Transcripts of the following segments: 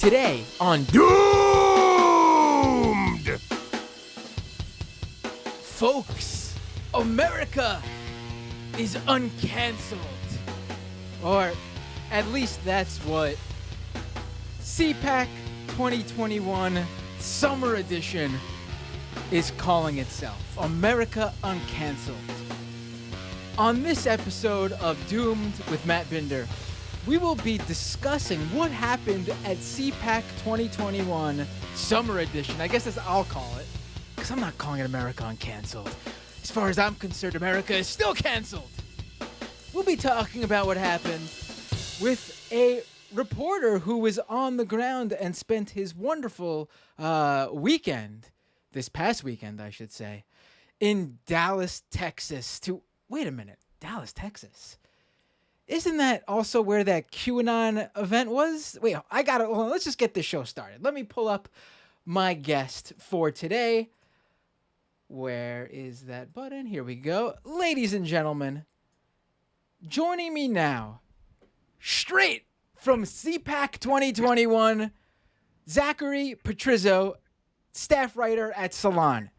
Today on Doomed! Folks, America is uncanceled. Or at least that's what CPAC 2021 Summer Edition is calling itself. America Uncanceled. On this episode of Doomed with Matt Binder, we will be discussing what happened at CPAC 2021 Summer Edition. I guess that's what I'll call it, because I'm not calling it America Uncanceled. As far as I'm concerned, America is still canceled. We'll be talking about what happened with a reporter who was on the ground and spent his wonderful weekend, this past weekend, I should say, in Dallas, Texas. Wait a minute, Dallas, Texas? Isn't that also where that QAnon event was? Wait, let's just get this show started. Let me pull up my guest for today. Where is that button? Here we go. Ladies and gentlemen, joining me now, straight from CPAC 2021, Zachary Petrizzo, staff writer at Salon.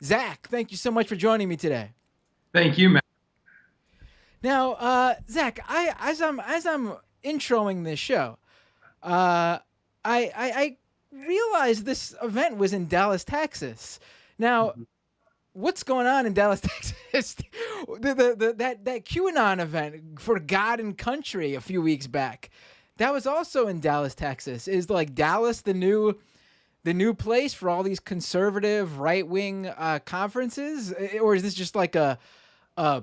Zach, thank you so much for joining me today. Thank you, Matt. Now, Zach, as I'm introing this show, I realized this event was in Dallas, Texas. Now, what's going on in Dallas, Texas? that QAnon event for God and Country a few weeks back, that was also in Dallas, Texas. Is like Dallas the new place for all these conservative right-wing conferences, or is this just like a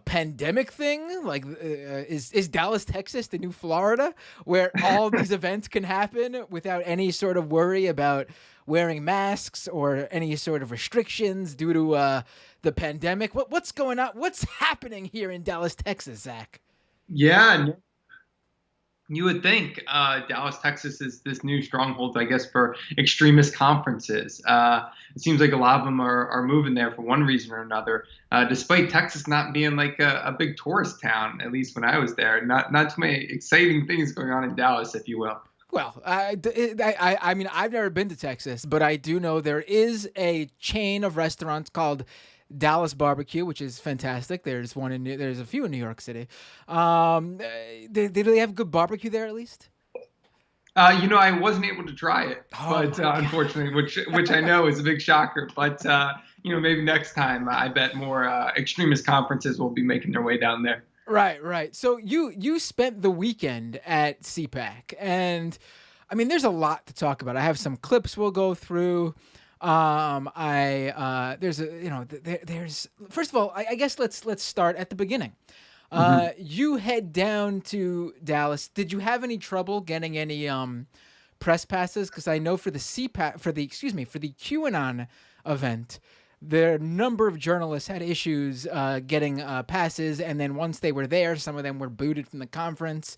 pandemic thing? Like, is Dallas, Texas the new Florida, where all these events can happen without any sort of worry about wearing masks or any sort of restrictions due to the pandemic? What's going on? What's happening here in Dallas, Texas, Zach? Yeah, you would think Dallas, Texas is this new stronghold, I guess, for extremist conferences. It seems like a lot of them are moving there for one reason or another, despite Texas not being like a big tourist town, at least when I was there. Not too many exciting things going on in Dallas, if you will. Well, I mean, I've never been to Texas, but I do know there is a chain of restaurants called Dallas Barbecue, which is fantastic. There's a few in New York City. Do they have good barbecue there at least? I wasn't able to try it, but unfortunately, which I know is a big shocker. But maybe next time, I bet more extremist conferences will be making their way down there. Right. So you spent the weekend at CPAC, and I mean, there's a lot to talk about. I have some clips we'll go through. There's first of all, I guess let's start at the beginning. You head down to Dallas. Did you have any trouble getting any press passes? Because I know for the QAnon event, the number of journalists had issues getting passes, and then once they were there, some of them were booted from the conference.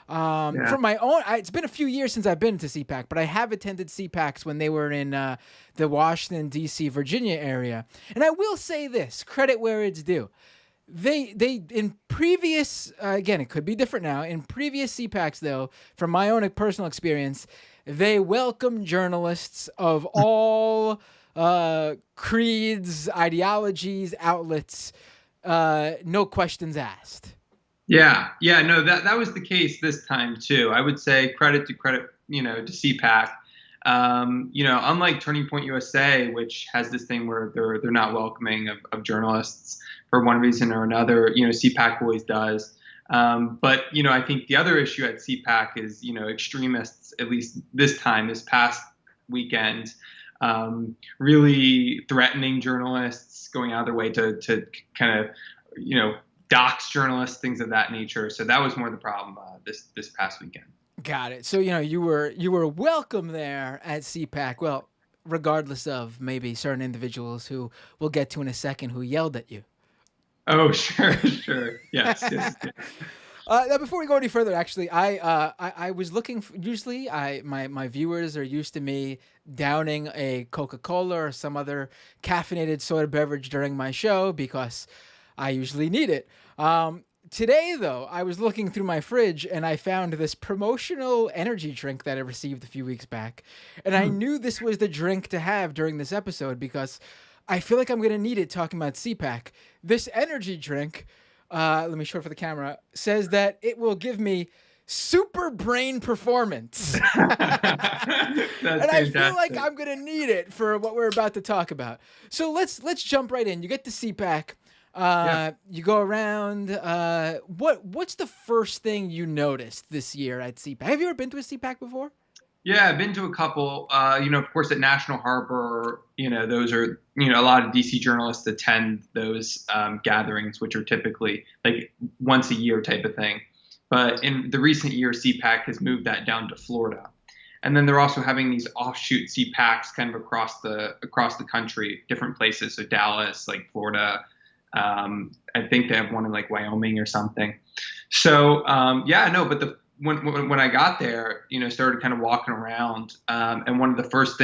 From my own, it's been a few years since I've been to CPAC, but I have attended CPACs when they were in the Washington, D.C., Virginia area. And I will say this, credit where it's due. They in previous, again, it could be different now. In previous CPACs, though, from my own personal experience, they welcome journalists of all creeds, ideologies, outlets, no questions asked. Yeah, no, that was the case this time too. I would say credit to CPAC. Unlike Turning Point USA, which has this thing where they're not welcoming of journalists for one reason or another, CPAC always does. But I think the other issue at CPAC is, extremists, at least this past weekend, really threatening journalists, going out of their way to kind of, dox journalists, things of that nature. So that was more the problem this past weekend. Got it. So you were welcome there at CPAC. Well, regardless of maybe certain individuals who we'll get to in a second who yelled at you. Oh, sure. Yes. Now, before we go any further, actually, I was looking for, usually my viewers are used to me downing a Coca-Cola or some other caffeinated soda beverage during my show because I usually need it. Today, though, I was looking through my fridge and I found this promotional energy drink that I received a few weeks back. And I knew this was the drink to have during this episode because I feel like I'm going to need it talking about CPAC. This energy drink, let me show it for the camera, says that it will give me super brain performance. That's and I feel like I'm going to need it for what we're about to talk about. So let's jump right in. You get the CPAC. You go around. What's the first thing you noticed this year at CPAC? Have you ever been to a CPAC before? Yeah, I've been to a couple. Of course, at National Harbor, those are, a lot of DC journalists attend those gatherings, which are typically like once a year type of thing. But in the recent years, CPAC has moved that down to Florida. And then they're also having these offshoot CPACs kind of across the country, different places. So Dallas, like Florida. I think they have one in like Wyoming or something. So but when I got there, started kind of walking around, and one of the first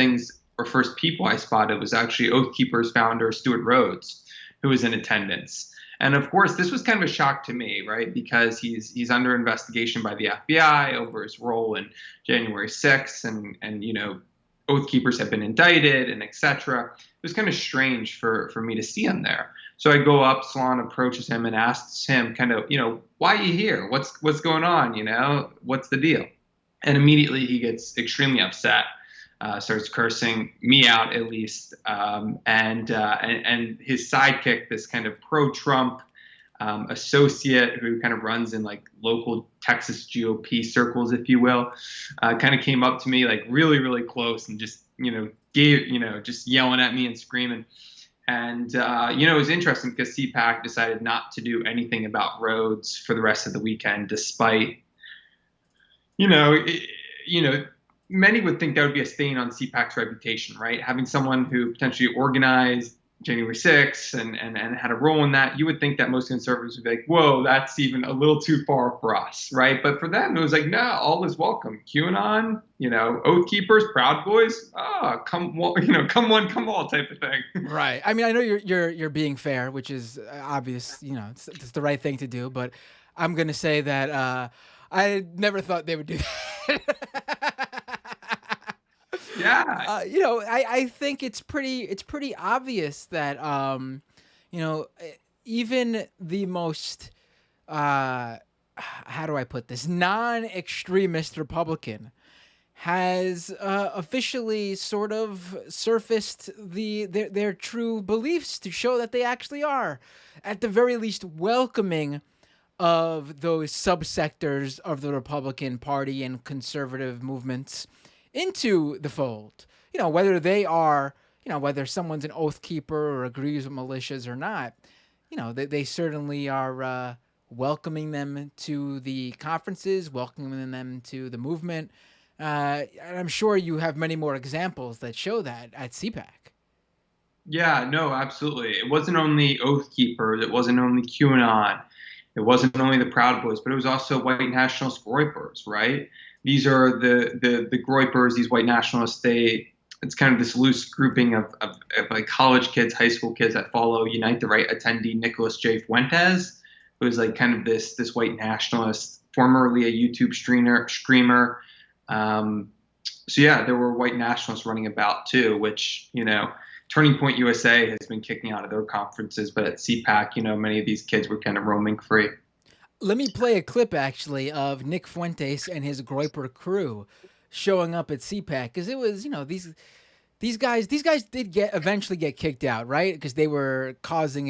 people I spotted was actually Oath Keepers founder Stuart Rhodes, who was in attendance. And of course, this was kind of a shock to me, right? Because he's under investigation by the FBI over his role in January 6th, and Oath Keepers have been indicted, and etc. It was kind of strange for me to see him there. So I go up, Salon approaches him and asks him kind of, why are you here? What's going on? What's the deal? And immediately he gets extremely upset, starts cursing me out at least, and his sidekick, this kind of pro-Trump associate who kind of runs in like local Texas GOP circles, if you will, kind of came up to me like really, really close and just, just yelling at me and screaming. And, it was interesting because CPAC decided not to do anything about Rhodes for the rest of the weekend, despite, many would think that would be a stain on CPAC's reputation, right? Having someone who potentially organized January 6th and had a role in that, you would think that most conservatives would be like, whoa, that's even a little too far for us, right? But for them, it was like, no, all is welcome. QAnon, Oath Keepers, Proud Boys, come one, come all type of thing. Right. I mean, I know you're being fair, which is obvious, it's the right thing to do, but I'm going to say that I never thought they would do that. Yeah. I think it's pretty obvious that even the most how do I put this, non-extremist Republican has officially sort of surfaced their true beliefs to show that they actually are, at the very least, welcoming of those subsectors of the Republican Party and conservative movements into the fold. Whether they are, whether someone's an Oath Keeper or agrees with militias or not, they certainly are welcoming them to the conferences, welcoming them to the movement. And I'm sure you have many more examples that show that at CPAC. Yeah, no, absolutely. It wasn't only Oath Keepers, it wasn't only QAnon, it wasn't only the Proud Boys, but it was also white nationalist groypers, right? These are the groypers, these white nationalists. It's kind of this loose grouping of like college kids, high school kids that follow Unite the Right attendee Nicholas J. Fuentes, who is like kind of this white nationalist, formerly a YouTube streamer. So yeah, there were white nationalists running about too, which, Turning Point USA has been kicking out of their conferences, but at CPAC, many of these kids were kind of roaming free. Let me play a clip, actually, of Nick Fuentes and his Groyper crew showing up at CPAC, because it was, these guys did eventually get kicked out, right? Because they were causing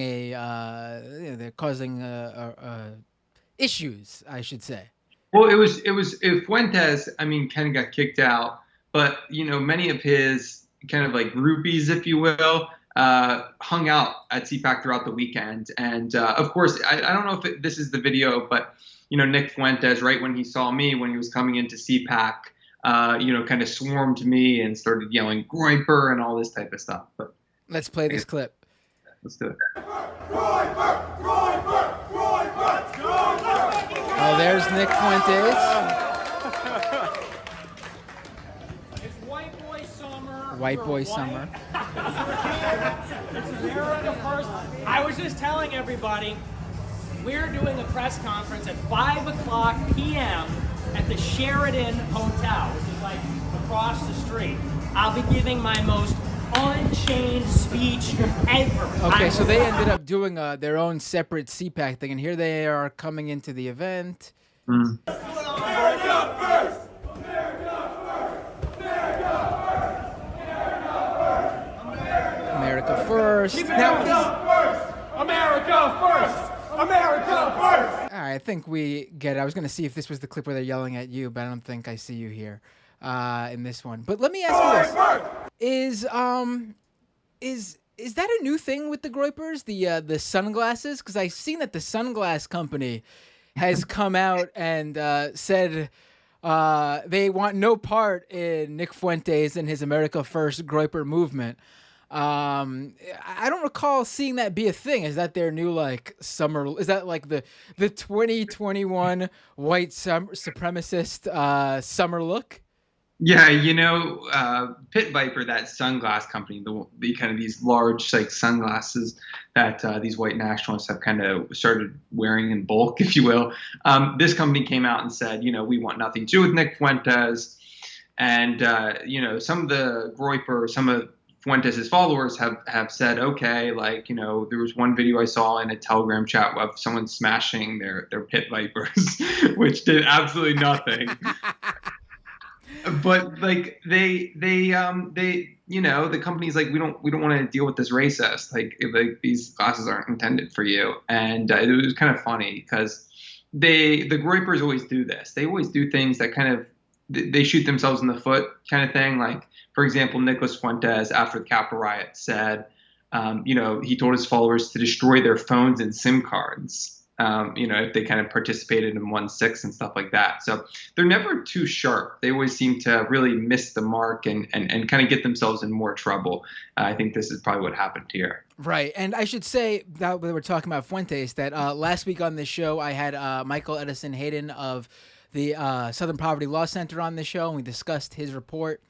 issues, I should say. Well, it was Fuentes. I mean, kind of got kicked out, but many of his kind of like groupies, if you will, hung out at CPAC throughout the weekend. And of course, I don't know if this is the video, but Nick Fuentes, right when he saw me when he was coming into CPAC, kind of swarmed me and started yelling "Groyper" and all this type of stuff. But let's play this clip. Let's do it. Groyper, Groyper, Groyper, Groyper. Oh, there's Nick Fuentes. White Boy Summer. I was just telling everybody, we're doing a press conference at 5 p.m. at the Sheraton Hotel, which is like across the street. I'll be giving my most unchained speech ever. Okay, so they ended up doing their own separate CPAC thing, and here they are coming into the event. Mm. America first! America first. America first! America first! All right, I think we get it. I was going to see if this was the clip where they're yelling at you, but I don't think I see you here in this one. But let me ask you this: is that a new thing with the Groypers, the sunglasses? Because I've seen that the sunglass company has come out and said they want no part in Nick Fuentes and his America First Groyper movement. I don't recall seeing that be a thing. Is that their new summer? Is that like the 2021 white supremacist summer look? Yeah, Pit Viper, that sunglass company, the kind of these large sunglasses that these white nationalists have kind of started wearing in bulk, if you will. This company came out and said, we want nothing to do with Nick Fuentes, and some of the Groyper, some of Fuentes' followers have said, okay, there was one video I saw in a Telegram chat of someone smashing their Pit Vipers, which did absolutely nothing. But the company's like, we don't want to deal with this racist. These glasses aren't intended for you. And it was kind of funny because the Groypers always do this. They always do things that kind of they shoot themselves in the foot kind of thing. Like, for example, Nicholas Fuentes, after the Capitol riot, said, he told his followers to destroy their phones and SIM cards. If they kind of participated in 1-6 and stuff like that. So they're never too sharp. They always seem to really miss the mark and kind of get themselves in more trouble. I think this is probably what happened here. Right. And I should say that we were talking about Fuentes, that last week on this show, I had Michael Edison Hayden of the Southern Poverty Law Center on the show, and we discussed his report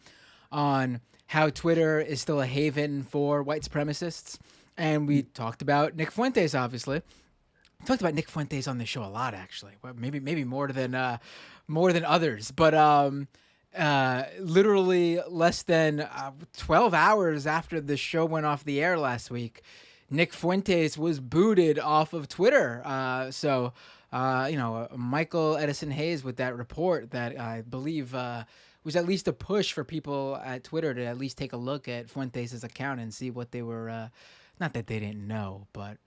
on how Twitter is still a haven for white supremacists. And we talked about Nick Fuentes, obviously. Talked about Nick Fuentes on the show a lot, actually. Well, maybe more than others. But literally less than 12 hours after the show went off the air last week, Nick Fuentes was booted off of Twitter. So Michael Edison Hayes with that report that I believe was at least a push for people at Twitter to at least take a look at Fuentes' account and see what they were. Not that they didn't know, but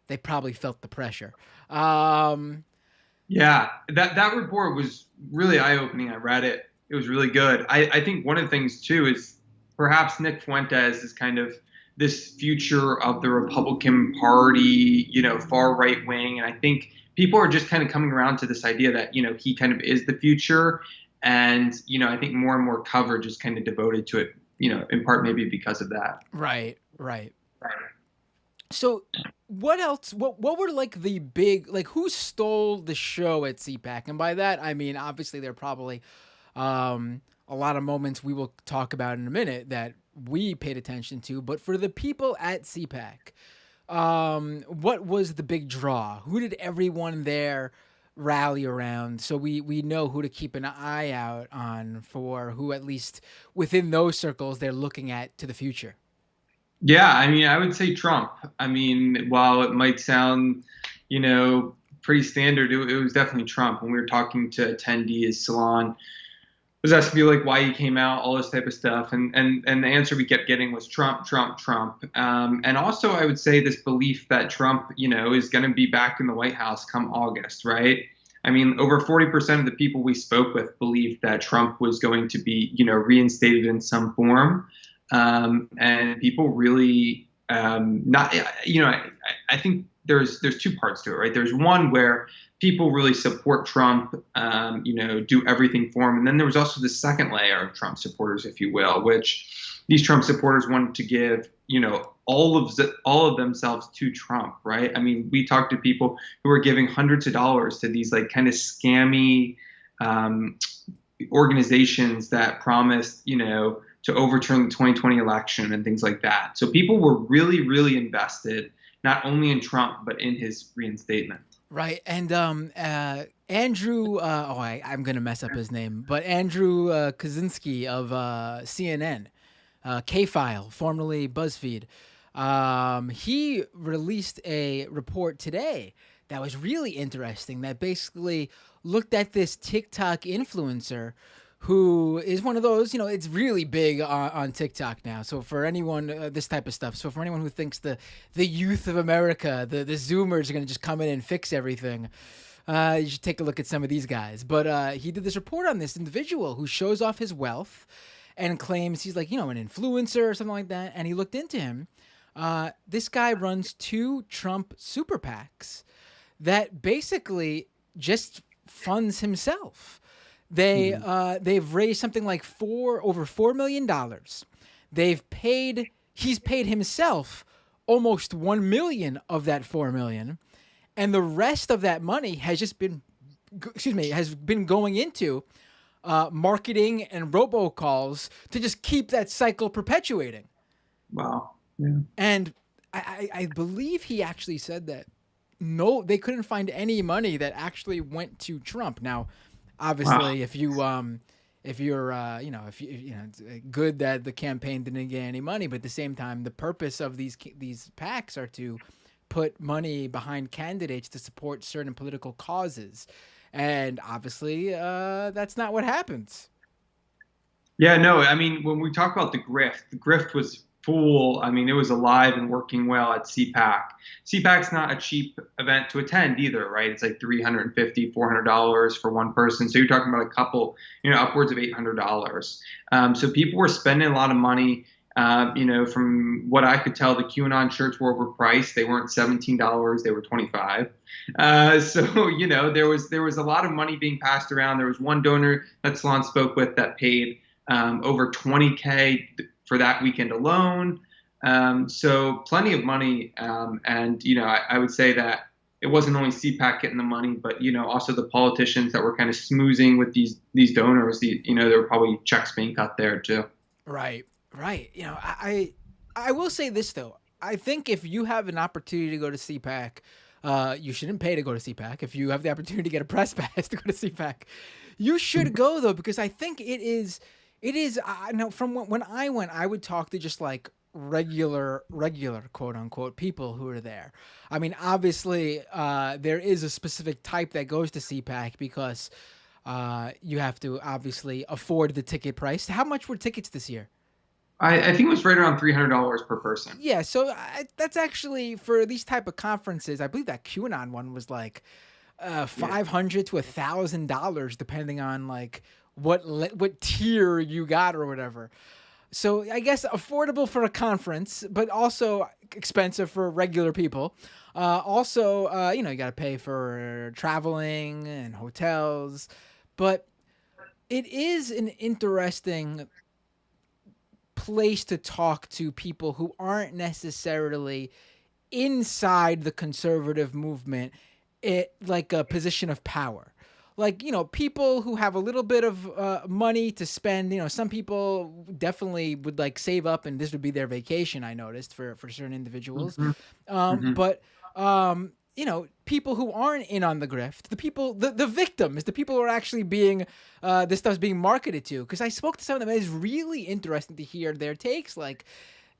they probably felt the pressure. Yeah, that report was really eye-opening. I read it. It was really good. I think one of the things, too, is perhaps Nick Fuentes is kind of this future of the Republican Party, far right wing. And I think people are just kind of coming around to this idea that, he kind of is the future. And, I think more and more coverage is kind of devoted to it, in part maybe because of that. Right. So what else? What were the big, who stole the show at CPAC? And by that, I mean, obviously there are probably a lot of moments we will talk about in a minute that we paid attention to. But for the people at CPAC, what was the big draw? Who did everyone there rally around so we know who to keep an eye out on for who, at least within those circles, they're looking at to the future? Yeah, I mean, I would say Trump. I mean, while it might sound, pretty standard, it was definitely Trump. When we were talking to attendees, Salon was asking me why he came out, all this type of stuff, and the answer we kept getting was Trump. And also, I would say this belief that Trump, is going to be back in the White House come August, right? I mean, over 40% of the people we spoke with believed that Trump was going to be, reinstated in some form. And people really I think there's two parts to it, right? There's one where people really support Trump, do everything for him. And then there was also the second layer of Trump supporters, if you will, which these Trump supporters wanted to give, all of themselves to Trump, right? I mean, we talked to people who were giving hundreds of dollars to these kind of scammy organizations that promised, to overturn the 2020 election and things like that. So people were really, really invested, not only in Trump, but in his reinstatement. Right. And Andrew, I'm going to mess up his name, but Andrew Kaczynski of CNN, K-File, formerly BuzzFeed, he released a report today that was really interesting that basically looked at this TikTok influencer who is one of those, it's really big on TikTok now. So for anyone, this type of stuff. So for anyone who thinks the youth of America, the Zoomers are going to just come in and fix everything, you should take a look at some of these guys. But he did this report on this individual who shows off his wealth and claims he's like, an influencer or something like that. And he looked into him. This guy runs 2 Trump super PACs that basically just funds himself. They've raised something like over $4 million. He's paid himself almost 1 million of that 4 million, and the rest of that money has been going into marketing and robocalls to just keep that cycle perpetuating. Wow. Yeah. And I believe he actually said that they couldn't find any money that actually went to Trump. Now, obviously, if you're it's good that the campaign didn't get any money, but at the same time, the purpose of these PACs are to put money behind candidates to support certain political causes, and obviously, that's not what happens. Yeah, no, I mean, when we talk about the grift was full. I mean, it was alive and working well at CPAC. CPAC's not a cheap event to attend either, right? It's like $350, $400 for one person. So you're talking about a couple, upwards of $800. So people were spending a lot of money. From what I could tell, the QAnon shirts were overpriced. They weren't $17; they were $25. So there was a lot of money being passed around. There was one donor that Salon spoke with that paid over $20K for that weekend alone. So plenty of money. I would say that it wasn't only CPAC getting the money, but, also the politicians that were kind of smoozing with these donors. There were probably checks being cut there too. Right. I will say this though. I think if you have an opportunity to go to CPAC, you shouldn't pay to go to CPAC. If you have the opportunity to get a press pass to go to CPAC, you should go though, because I think it is. I know from when I went, I would talk to just like regular quote unquote people who are there. I mean, obviously, there is a specific type that goes to CPAC because you have to obviously afford the ticket price. How much were tickets this year? I think it was right around $300 per person. Yeah, so that's actually for these type of conferences. I believe that QAnon one was like $500 to $1,000, depending on like what tier you got or whatever. So I guess affordable for a conference, but also expensive for regular people. You got to pay for traveling and hotels, but it is an interesting place to talk to people who aren't necessarily inside the conservative movement, like a position of power. Like, people who have a little bit of money to spend, some people definitely would like save up and this would be their vacation, I noticed, for certain individuals. But people who aren't in on the grift, the victims, the people who are actually being, this stuff's being marketed to. Because I spoke to some of them, and it's really interesting to hear their takes. Like,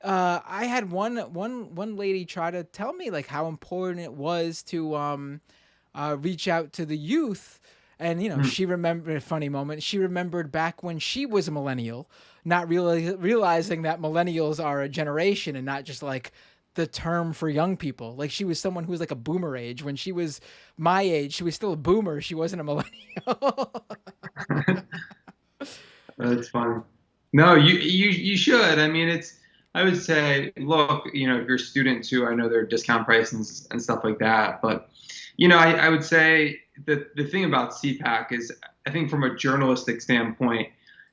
I had one lady try to tell me like how important it was to reach out to the youth. And, she remembered a funny moment. She remembered back when she was a millennial, not really realizing that millennials are a generation and not just like the term for young people. Like, she was someone who was like a boomer age. When she was my age, she was still a boomer. She wasn't a millennial. That's funny. No, you should. I mean, I would say, look, if you're a student too, I know there are discount prices and stuff like that. But, I would say that the thing about CPAC is, I think from a journalistic standpoint,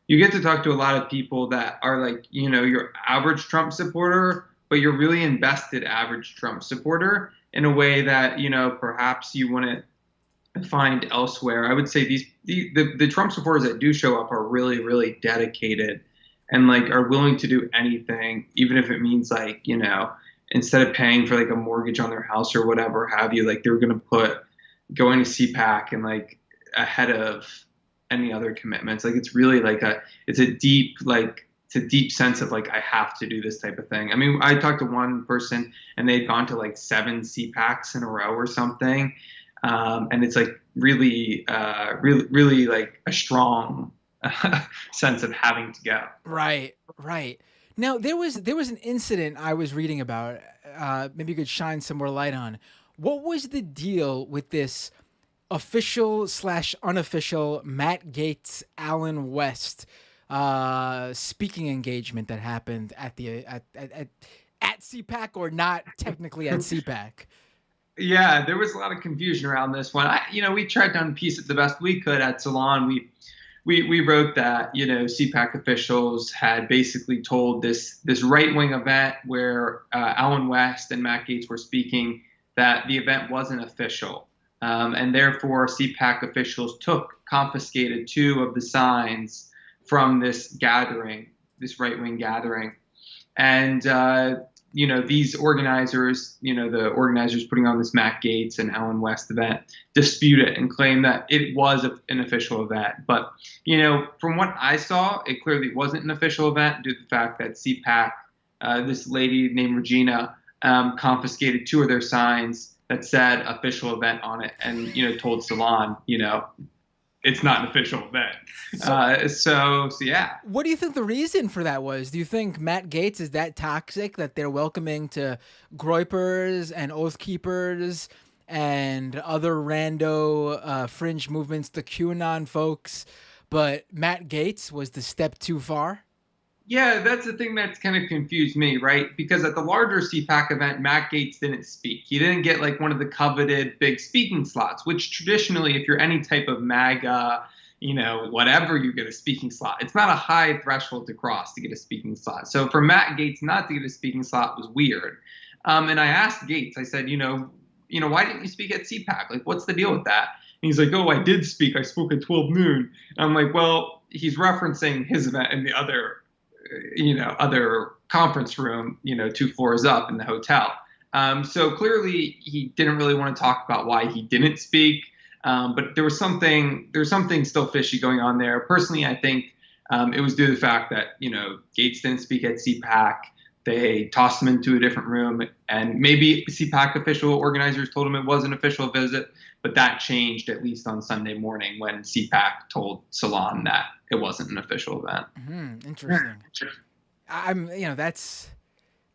you get to talk to a lot of people that are like, your average Trump supporter, but you're really invested average Trump supporter in a way that, perhaps you wouldn't find elsewhere. I would say the Trump supporters that do show up are really, really dedicated and like are willing to do anything, even if it means like, instead of paying for like a mortgage on their house or whatever have you, like they're going to put going to CPAC and like ahead of any other commitments. Like it's really like it's a deep sense of like I have to do this type of thing. I mean, I talked to one person and they'd gone to like 7 CPACs in a row or something, and it's like really like a strong sense of having to go. Right. Now there was an incident I was reading about. Maybe you could shine some more light on. What was the deal with this official / unofficial Matt Gaetz, Alan West speaking engagement that happened at CPAC, or not technically at CPAC? Yeah, there was a lot of confusion around this one. We tried to unpiece it the best we could at Salon. We wrote that, CPAC officials had basically told this right-wing event where Alan West and Matt Gaetz were speaking that the event wasn't official. And therefore, CPAC officials confiscated 2 of the signs from this gathering, this right-wing gathering. And, these organizers, the organizers putting on this Matt Gaetz and Alan West event, dispute it and claim that it was an official event. But, from what I saw, it clearly wasn't an official event due to the fact that CPAC, this lady named Regina, confiscated 2 of their signs that said official event on it and, told Salon, it's not an official event. So yeah. What do you think the reason for that was? Do you think Matt Gaetz is that toxic that they're welcoming to groypers and oath keepers and other rando fringe movements, the QAnon folks, but Matt Gaetz was the step too far? Yeah, that's the thing that's kind of confused me, right? Because at the larger CPAC event, Matt Gaetz didn't speak. He didn't get like one of the coveted big speaking slots, which traditionally, if you're any type of MAGA, whatever, you get a speaking slot. It's not a high threshold to cross to get a speaking slot. So for Matt Gaetz not to get a speaking slot was weird. And I asked Gaetz, I said, why didn't you speak at CPAC? Like, what's the deal with that? And he's like, oh, I did speak. I spoke at 12 noon. And I'm like, well, he's referencing his event in the other conference room, 2 floors up in the hotel. So clearly he didn't really want to talk about why he didn't speak. But there was something still fishy going on there. Personally, I think it was due to the fact that, Gaetz didn't speak at CPAC. They tossed him into a different room, and maybe CPAC official organizers told him it was an official visit, but that changed at least on Sunday morning when CPAC told Salon that it wasn't an official event. Interesting.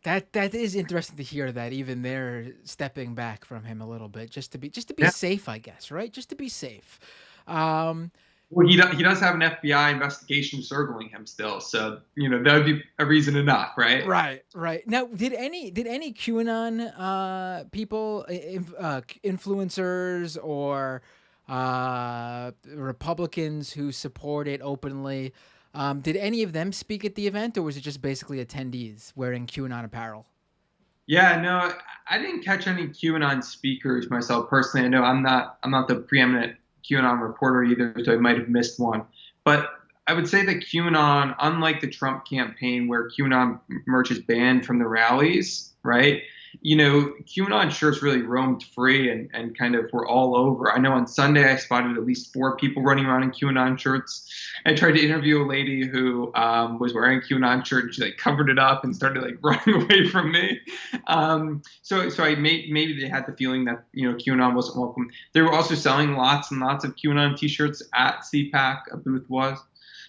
That is interesting to hear that even they're stepping back from him a little bit just to be safe, I guess, right? Just to be safe. Well, he does have an FBI investigation circling him still, so that would be a reason enough, right? Right. Now, did any QAnon people, influencers, or Republicans who support it openly, did any of them speak at the event, or was it just basically attendees wearing QAnon apparel? Yeah, no, I didn't catch any QAnon speakers myself personally. I know I'm not the preeminent QAnon reporter either, so I might have missed one. But I would say that QAnon, unlike the Trump campaign where QAnon merch is banned from the rallies, right? QAnon shirts really roamed free and kind of were all over. I know on Sunday I spotted at least 4 people running around in QAnon shirts. I tried to interview a lady who was wearing a QAnon shirt, and she like covered it up and started like running away from me. So maybe they had the feeling that QAnon wasn't welcome. They were also selling lots and lots of QAnon T-shirts at CPAC. A booth was.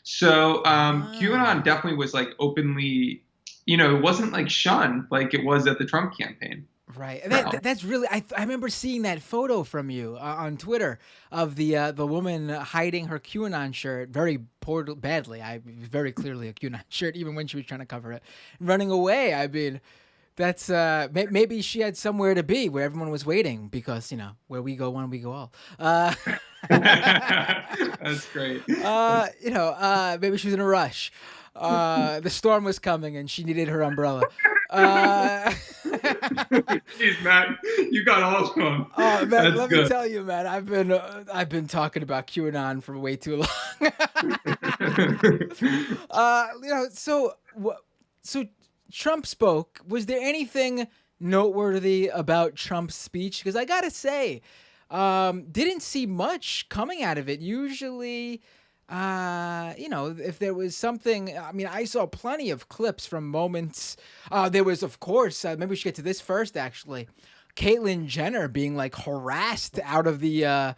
So QAnon definitely was like openly. It wasn't like shunned like it was at the Trump campaign. Right. That's really, I remember seeing that photo from you on Twitter of the woman hiding her QAnon shirt very badly. Very clearly a QAnon shirt, even when she was trying to cover it, running away. I mean, that's maybe she had somewhere to be where everyone was waiting, because where we go one, we go all. That's great. Maybe she was in a rush. The storm was coming and she needed her umbrella. Jeez, Matt, you got all fun. Oh man, let me tell you, man, I've been talking about QAnon for way too long. So Trump spoke. Was there anything noteworthy about Trump's speech? Because I gotta say, Didn't see much coming out of it. Usually, if there was something, I mean, I saw plenty of clips from moments. There was, of course, maybe we should get to this first, actually. Caitlyn Jenner being like harassed out of the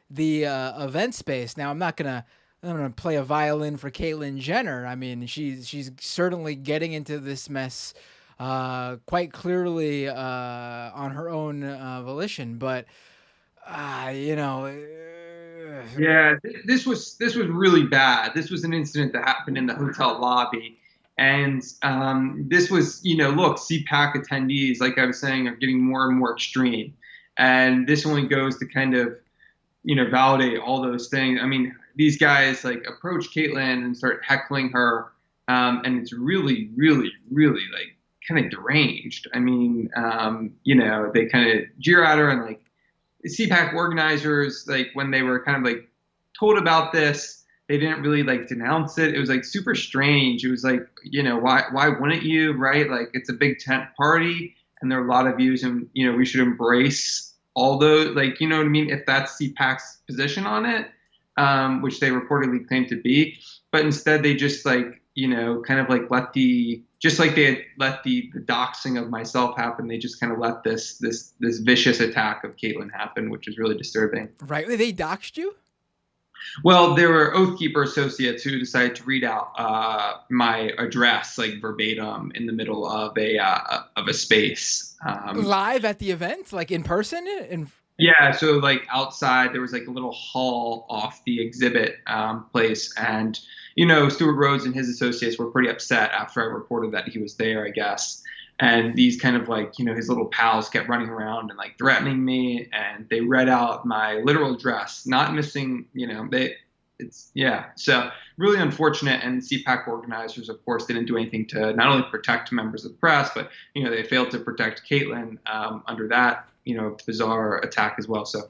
event space. Now, I'm gonna play a violin for Caitlyn Jenner. I mean, she's certainly getting into this mess quite clearly on her own volition, but Yeah, this was really bad. This was an incident that happened in the hotel lobby, and this was, look, CPAC attendees, like I was saying, are getting more and more extreme, and this only goes to kind of, validate all those things. I mean, these guys like approach Caitlyn and start heckling her, and it's really, really, really like kind of deranged. I mean, they kind of jeer at her, and like CPAC organizers, like when they were kind of like told about this, they didn't really like denounce it. It was like super strange. It was like, why wouldn't you, right? Like it's a big tent party, and there are a lot of views, and we should embrace all those, like, you know what I mean? If that's CPAC's position on it, which they reportedly claim to be, but instead they just like, kind of like just like they had let the doxing of myself happen, they just kind of let this vicious attack of Caitlyn happen, which is really disturbing. Right. They doxed you? Well, there were Oathkeeper associates who decided to read out my address like verbatim in the middle of a space. Live at the event, like in person? Yeah, so like outside there was like a little hall off the exhibit place, and Stuart Rhodes and his associates were pretty upset after I reported that he was there, I guess. And these kind of like, his little pals kept running around and like threatening me, and they read out my literal address, not missing, so really unfortunate. And CPAC organizers, of course, didn't do anything to not only protect members of the press, but, they failed to protect Caitlyn under that, bizarre attack as well. So,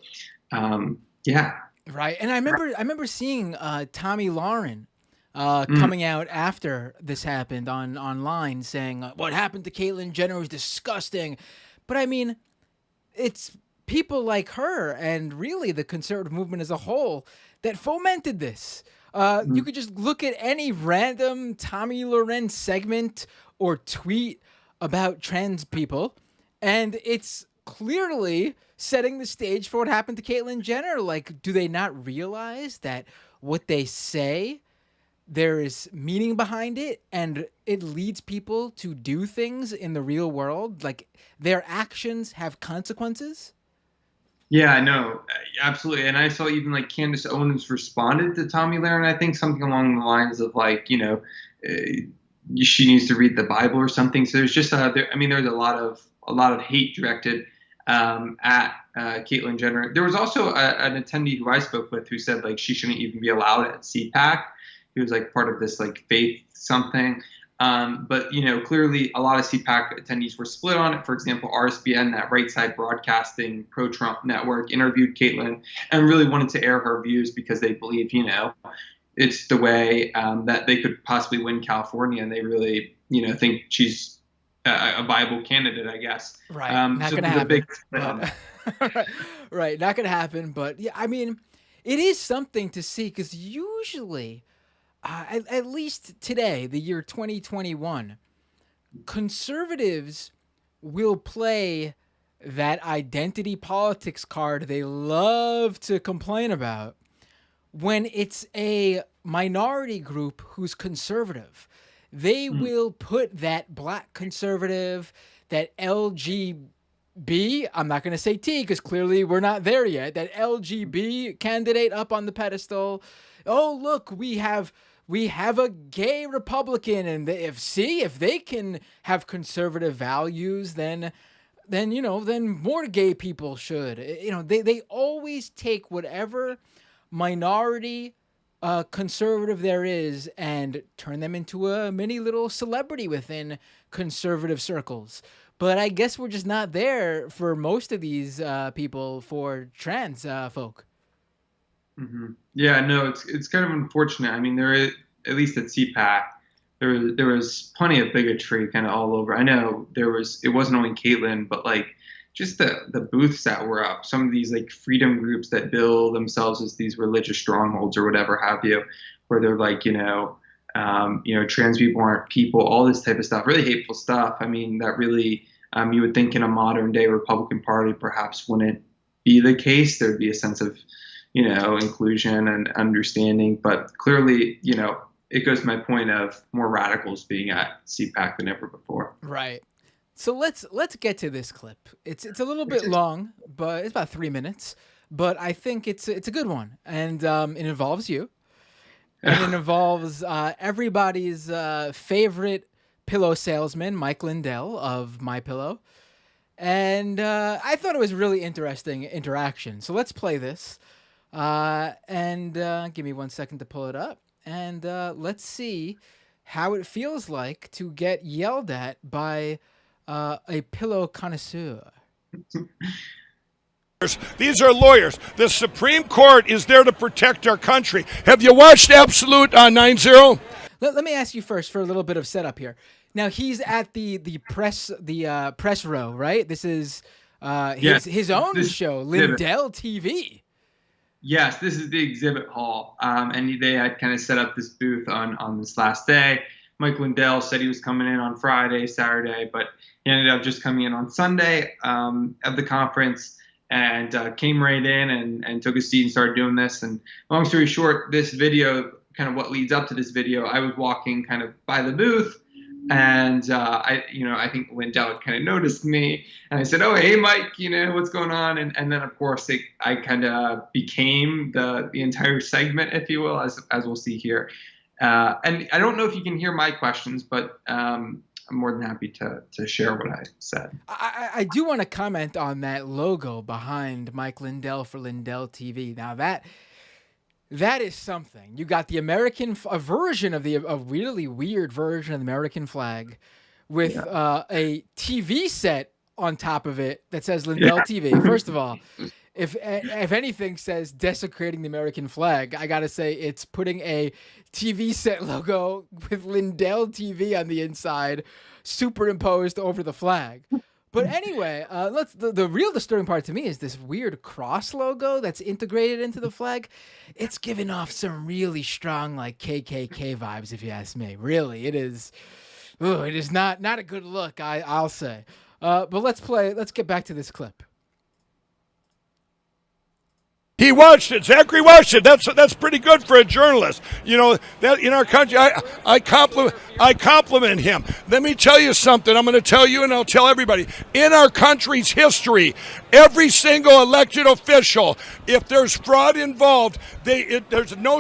yeah. Right. And I remember seeing Tommy Lauren coming out after this happened online saying what happened to Caitlyn Jenner was disgusting. But I mean, it's people like her and really the conservative movement as a whole that fomented this. You could just look at any random Tommy Lauren segment or tweet about trans people, and it's clearly setting the stage for what happened to Caitlyn Jenner. Like, do they not realize that what they say, there is meaning behind it, and it leads people to do things in the real world? Like, their actions have consequences? Yeah, no, absolutely. And I saw even like Candace Owens responded to Tommy Lauren, I think something along the lines of like, she needs to read the Bible or something. So there's just there's a lot of hate directed at Caitlyn Jenner. There was also an attendee who I spoke with who said like she shouldn't even be allowed at CPAC. He was like part of this like faith something. But clearly a lot of CPAC attendees were split on it. For example, RSBN, that right side broadcasting pro-Trump network, interviewed Caitlyn and really wanted to air her views because they believe, it's the way that they could possibly win California, and they really, think she's a viable candidate, I guess. Right. Not going to happen. Big split on that. Right. Not going to happen. But yeah, I mean, it is something to see, because usually, at least today, the year 2021, conservatives will play that identity politics card they love to complain about when it's a minority group who's conservative. They will put that black conservative, that LGB, I'm not going to say T because clearly we're not there yet, that LGB candidate up on the pedestal. Oh, look, we have a gay Republican, and if they can have conservative values, then more gay people should. They always take whatever minority conservative there is and turn them into a mini little celebrity within conservative circles. But I guess we're just not there for most of these people, for trans folk. Mm-hmm. Yeah, no, it's kind of unfortunate. I mean, there is, at least at CPAC, there was plenty of bigotry kind of all over. I know it wasn't only Caitlyn, but like just the booths that were up, some of these like freedom groups that bill themselves as these religious strongholds or whatever have you, where they're like, trans people aren't people, all this type of stuff, really hateful stuff. I mean, that really, you would think in a modern day Republican Party perhaps wouldn't be the case. There'd be a sense of, inclusion and understanding, but clearly, it goes to my point of more radicals being at CPAC than ever before. Right. So let's get to this clip. It's a little bit long, but it's about 3 minutes. But I think it's a good one, and it involves you, and it involves everybody's favorite pillow salesman, Mike Lindell of My Pillow, and I thought it was really interesting interaction. So let's play this, and give me 1 second to pull it up, and let's see how it feels like to get yelled at by a pillow connoisseur. These are lawyers. The Supreme Court is there to protect our country. Have you watched Absolute 9-0? Let me ask you first for a little bit of setup here. Now he's at the press row, right? This is his own show, Lindell TV. Yes, this is the exhibit hall, and they had kind of set up this booth on this last day. Mike Lindell said he was coming in on Friday, Saturday, but he ended up just coming in on Sunday of the conference, and came right in and took a seat and started doing this. And long story short, this video, kind of what leads up to this video, I was walking kind of by the booth, and I think Lindell had kind of noticed me, and I said, "Oh, hey, Mike, what's going on?" And then of course I kind of became the entire segment, if you will, as we'll see here. And I don't know if you can hear my questions, but I'm more than happy to share what I said. I do want to comment on that logo behind Mike Lindell for Lindell TV. Now that is something. You got the American version of a really weird version of the American flag with a TV set on top of it that says Lindell TV. First of all, if anything says desecrating the American flag, I gotta say it's putting a TV set logo with Lindell TV on the inside superimposed over the flag. But anyway, the real disturbing part to me is this weird cross logo that's integrated into the flag. It's giving off some really strong like KKK vibes, if you ask me. Really, it is. Ooh, it is not a good look, I'll say. But let's get back to this clip. He watched it. Zachary watched it. That's pretty good for a journalist. That in our country, I compliment him. Let me tell you something. I'm going to tell you, and I'll tell everybody. In our country's history, every single elected official, if there's fraud involved, there's not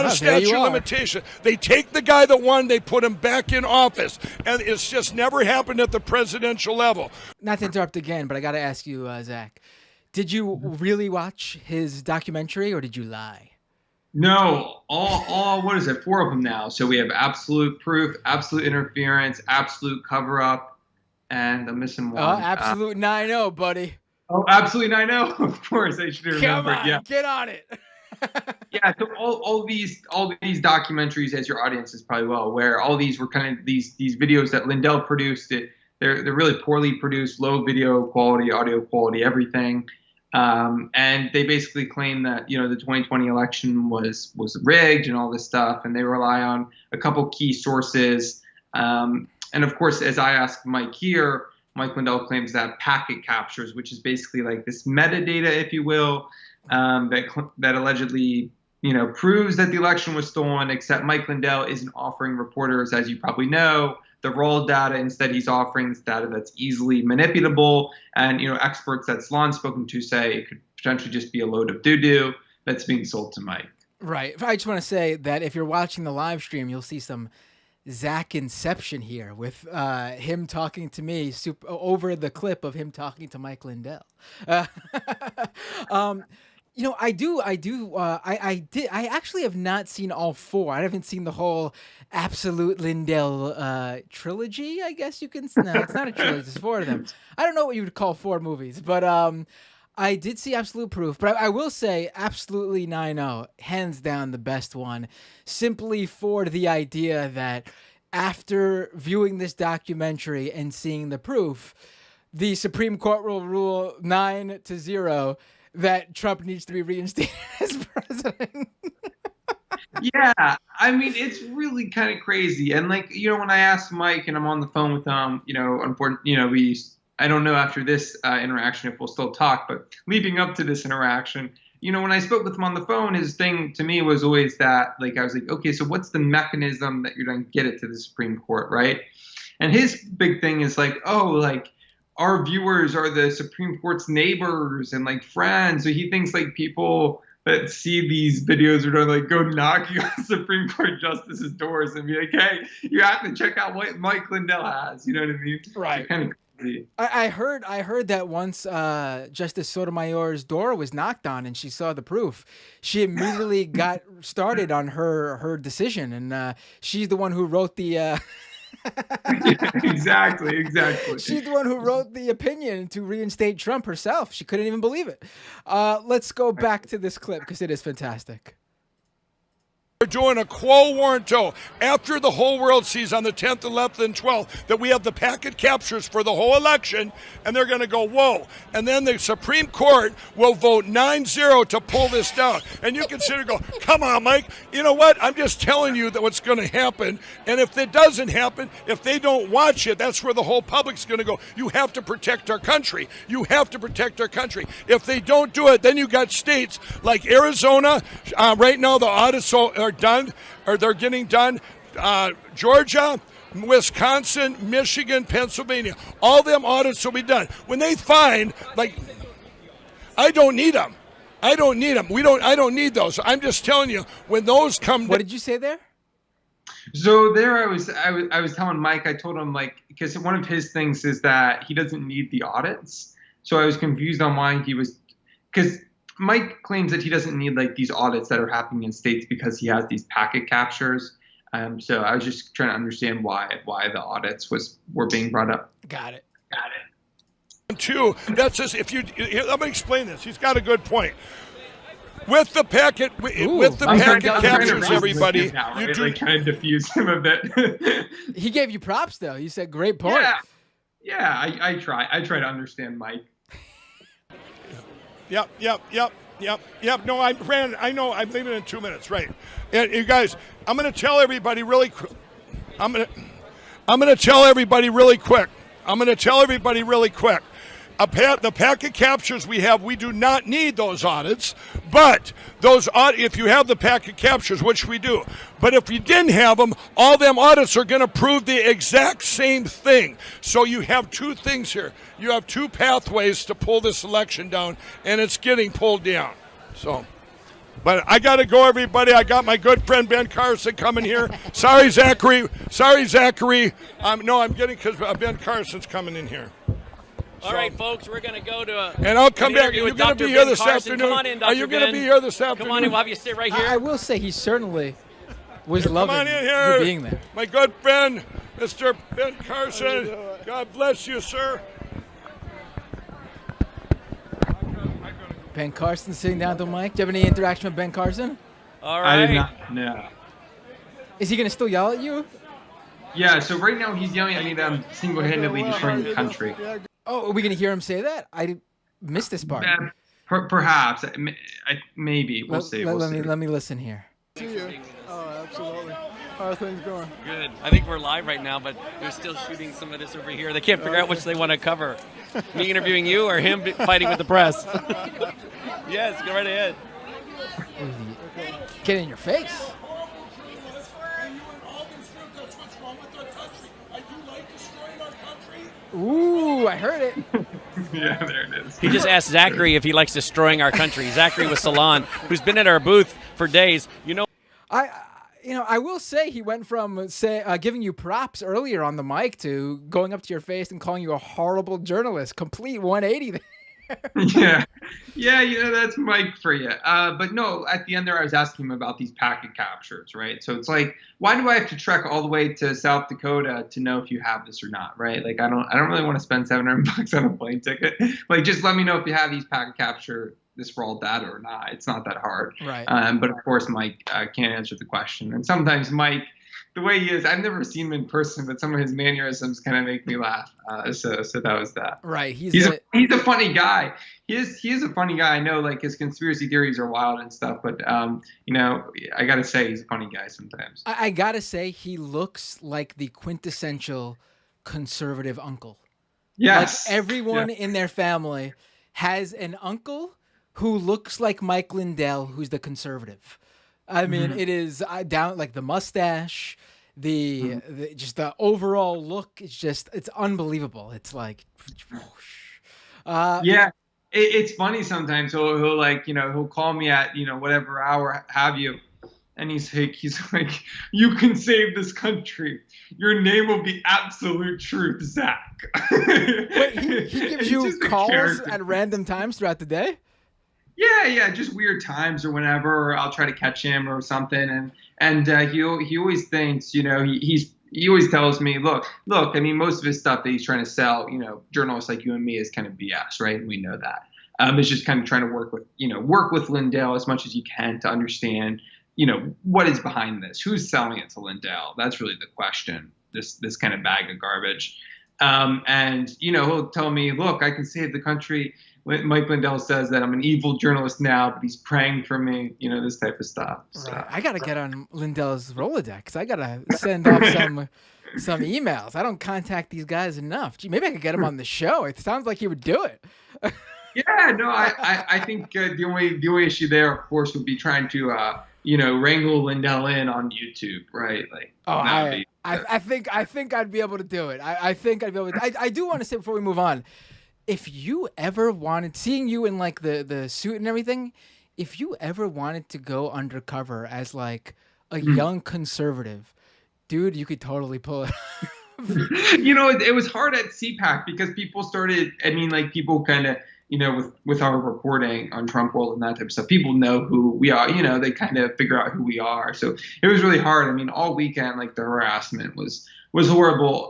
a statute of limitation. They take the guy that won, they put him back in office, and it's just never happened at the presidential level. Not to interrupt again, but I got to ask you, Zach. Did you really watch his documentary, or did you lie? No, all what is it? 4 of them now. So we have absolute proof, absolute interference, absolute cover-up, and I'm missing one. Oh, absolute 9-0, buddy. Oh, absolute 9-0. Of course, I should have remembered. Come on, get on it. Yeah, so all these documentaries, as your audience is probably well aware, all these were kind of these videos that Lindell produced. They're really poorly produced, low video quality, audio quality, everything. And they basically claim that, the 2020 election was rigged and all this stuff, and they rely on a couple key sources. And of course, as I asked Mike here, Mike Lindell claims that packet captures, which is basically like this metadata, if you will, that allegedly, proves that the election was stolen, except Mike Lindell isn't offering reporters, as you probably know, the raw data. Instead, he's offering this data that's easily manipulable. And, experts that Salon's spoken to say it could potentially just be a load of doo-doo that's being sold to Mike. Right. I just want to say that if you're watching the live stream, you'll see some Zach inception here with him talking to me over the clip of him talking to Mike Lindell. I actually have not seen all 4. I haven't seen the whole Absolute Lindell trilogy, I guess you can. No, it's not a trilogy. There's 4 of them. I don't know what you would call 4 movies, but I did see Absolute Proof. But I will say absolutely 9-0, hands down the best one, simply for the idea that after viewing this documentary and seeing the proof, the Supreme Court will rule 9-0 that Trump needs to be reinstated as president. Yeah, I mean, it's really kind of crazy. And like, when I asked Mike and I'm on the phone with him, unfortunately, I don't know after this interaction if we'll still talk, but leading up to this interaction, when I spoke with him on the phone, his thing to me was always that, like, I was like, okay, so what's the mechanism that you're going to get it to the Supreme Court, right? And his big thing is like, oh, like, our viewers are the Supreme Court's neighbors and like friends. So he thinks like people that see these videos are going to like go knocking on Supreme Court justices' doors and be like, hey, you have to check out what Mike Lindell has. You know what I mean? Right. Kind of crazy. I heard that once Justice Sotomayor's door was knocked on and she saw the proof, she immediately got started on her decision, and she's the one who wrote the. Exactly. She's the one who wrote the opinion to reinstate Trump herself. She couldn't even believe it. Let's go back to this clip because it is fantastic. We're doing a quo warranto after the whole world sees on the 10th, 11th, and 12th that we have the packet captures for the whole election, and they're going to go, whoa. And then the Supreme Court will vote 9-0 to pull this down. And you consider, go, come on, Mike. You know what? I'm just telling you that what's going to happen. And if it doesn't happen, if they don't watch it, that's where the whole public's going to go. You have to protect our country. You have to protect our country. If they don't do it, then you got states like Arizona. Right now, the audits are done, or they're getting done. Georgia, Wisconsin, Michigan, Pennsylvania, all them audits will be done. When they find, like, I don't need them. I don't need those. I'm just telling you, when those come. What did you say there? So there I was telling Mike, I told him, like, because one of his things is that he doesn't need the audits. So I was confused on why because Mike claims that he doesn't need like these audits that are happening in states because he has these packet captures. So I was just trying to understand why the audits were being brought up. Got it. Two, that's just let me explain this. He's got a good point. With the packet, captures, everybody. Now, right? You kind of diffuse him a bit. He gave you props though. He said, "Great point." Yeah. I try to understand Mike. Yep. No, Brandon, I know. I'm leaving in 2 minutes, right? And you guys, I'm going to tell everybody really quick. I'm going to tell everybody really quick. The packet captures we have, we do not need those audits, but if you have the packet captures, which we do, but if you didn't have them, all them audits are going to prove the exact same thing. So you have two things here. You have two pathways to pull this election down, and it's getting pulled down. So, but I got to go, everybody. I got my good friend Ben Carson coming here. Sorry, Zachary. I'm getting because Ben Carson's coming in here. All right, folks, we're going to go to and I'll come back. Are you going to be here this Carson. afternoon? Come on in, Dr. Are you going to be here this afternoon? Come on in. We'll have you sit right here. I will say he certainly was loving come on in here. you being there. My good friend, Mr. Ben Carson. God bless you, sir. Ben Carson sitting down to Mike. Do you have any interaction with Ben Carson? All right. I did not. No. Is he going to still yell at you? Yeah. So right now he's yelling at me that I'm single-handedly destroying the country. Oh, are we going to hear him say that? I missed this part. Perhaps. Maybe. We'll see. Let me listen here. See you. Oh, absolutely. How are things going? Good. I think we're live right now, but they're still shooting some of this over here. They can't figure out which they want to cover. Me interviewing you or him fighting with the press? Yes, go right ahead. Get in your face. Ooh, I heard it. Yeah, there it is. He just asked Zachary if he likes destroying our country. Zachary with Salon, who's been at our booth for days. I will say he went from giving you props earlier on the mic to going up to your face and calling you a horrible journalist. Complete 180 there. Yeah, that's Mike for you. But no, at the end there, I was asking him about these packet captures, right? So it's like, why do I have to trek all the way to South Dakota to know if you have this or not, right? Like, I don't really want to spend $700 on a plane ticket. Like, just let me know if you have these packet capture this raw data or not. It's not that hard. Right. But of course, Mike can't answer the question, and sometimes Mike the way he is. I've never seen him in person, but some of his mannerisms kind of make me laugh. So that was that. Right. He's a funny guy. He is a funny guy. I know, like, his conspiracy theories are wild and stuff, but I gotta say he's a funny guy sometimes. I gotta say he looks like the quintessential conservative uncle. Yes. Like everyone in their family has an uncle who looks like Mike Lindell, who's the conservative. I mean, it is down like the mustache, the just the overall look. It's unbelievable. It's like, yeah. It's funny sometimes. He'll like, he'll call me at, whatever hour have you. And he's like, you can save this country. Your name will be absolute truth, Zach. Wait, he gives you calls at random times throughout the day? Yeah, just weird times or whenever. Or I'll try to catch him or something, and he always thinks, he always tells me, look. I mean, most of his stuff that he's trying to sell, journalists like you and me, is kind of BS, right? And we know that. It's just kind of trying to work with Lindell as much as you can to understand, what is behind this? Who's selling it to Lindell? That's really the question. This kind of bag of garbage. And he'll tell me, look, I can save the country. Mike Lindell says that I'm an evil journalist now, but he's praying for me, this type of stuff. So. Right. I got to get on Lindell's Rolodex. I got to send off some emails. I don't contact these guys enough. Gee, maybe I could get him on the show. It sounds like he would do it. Yeah, no, I think the only issue there, of course, would be trying to, wrangle Lindell in on YouTube, right? Like, I think I'd be able to do it. I think I'd be able to. I do want to say before we move on, if you ever wanted, seeing you in like the suit and everything, if you ever wanted to go undercover as like a young conservative, dude, you could totally pull it. It was hard at CPAC because people started. I mean, like, people kind of, with our reporting on Trump World and that type of stuff, people know who we are. They kind of figure out who we are. So it was really hard. I mean, all weekend, like, the harassment was horrible.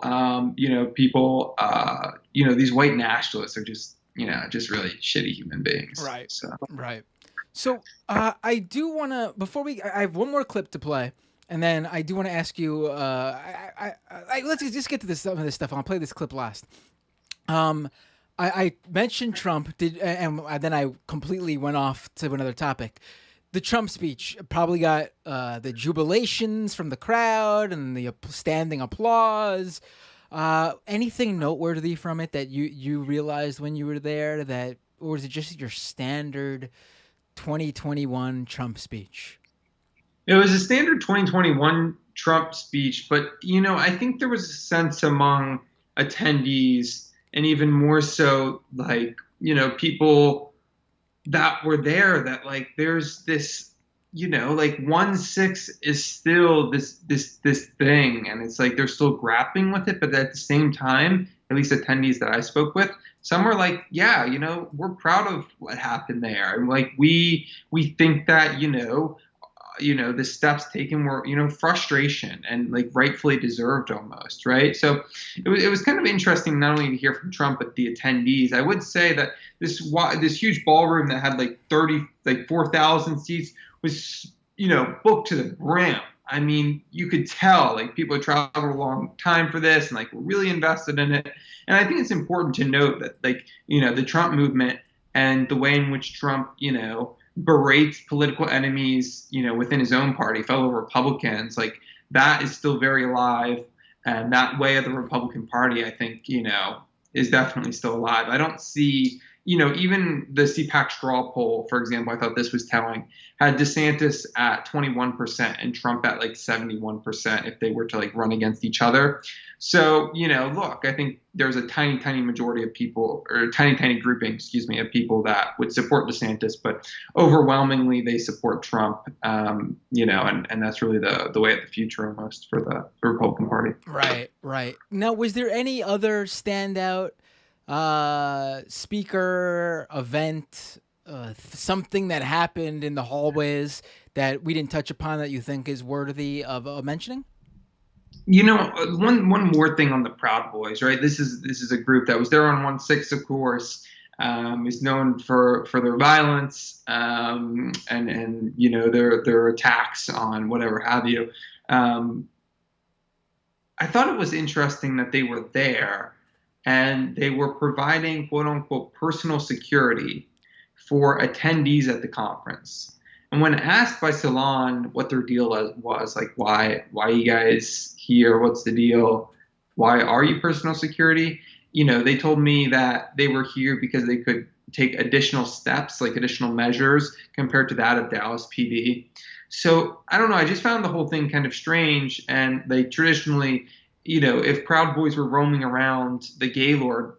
People, these white nationalists are just really shitty human beings. Right. Right. So I do want to, I have one more clip to play. And then I do want to ask you, let's just get to some of this stuff. I'll play this clip last. I mentioned Trump, and then I completely went off to another topic. The Trump speech probably got the jubilations from the crowd and the standing applause. Anything noteworthy from it that you realized when you were there, or was it just your standard 2021 Trump speech? It was a standard 2021 Trump speech, but, I think there was a sense among attendees, and even more so, like, people that were there, that, like, there's this, like, 1/6 is still this thing, and it's like they're still grappling with it, but at the same time, at least attendees that I spoke with, some were like, yeah, we're proud of what happened there, and, like, we think that, the steps taken were, frustration and, like, rightfully deserved almost, right? So it was kind of interesting not only to hear from Trump, but the attendees. I would say that this huge ballroom that had like 4,000 seats was, booked to the brim. I mean, you could tell, like, people had traveled a long time for this and, like, were really invested in it. And I think it's important to note that, like, the Trump movement and the way in which Trump, berates political enemies, within his own party, fellow Republicans, like, that is still very alive. And that way of the Republican Party, I think, is definitely still alive. I don't see, even the CPAC straw poll, for example, I thought this was telling, had DeSantis at 21% and Trump at like 71% if they were to, like, run against each other. So, look, I think there's a tiny, tiny majority of people, or tiny, tiny grouping, of people that would support DeSantis, but overwhelmingly they support Trump, and that's really the way of the future almost for the Republican Party. Right. Now, was there any other standout speaker, event, something that happened in the hallways that we didn't touch upon that you think is worthy of mentioning? One more thing on the Proud Boys, right? This is a group that was there on 1/6, of course, is known for their violence, and their attacks on whatever have you. I thought it was interesting that they were there and they were providing quote unquote personal security for attendees at the conference. And when asked by Salon what their deal was, like why you guys here? What's the deal? Why are you personal security? They told me that they were here because they could take additional steps, like additional measures compared to that of Dallas PD. So I don't know. I just found the whole thing kind of strange. And they traditionally, if Proud Boys were roaming around the Gaylord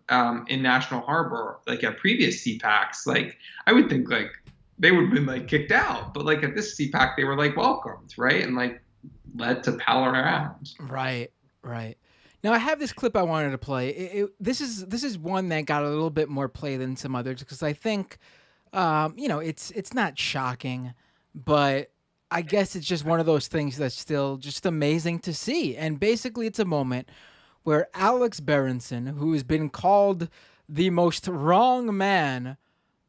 in National Harbor, like at previous CPACs, like I would think like they would have been like kicked out. But like at this CPAC, they were like welcomed, right? And like led to pal around. Right. Now I have this clip I wanted to play. This is one that got a little bit more play than some others because I think, it's not shocking, but I guess it's just one of those things that's still just amazing to see. And basically, it's a moment where Alex Berenson, who has been called the most wrong man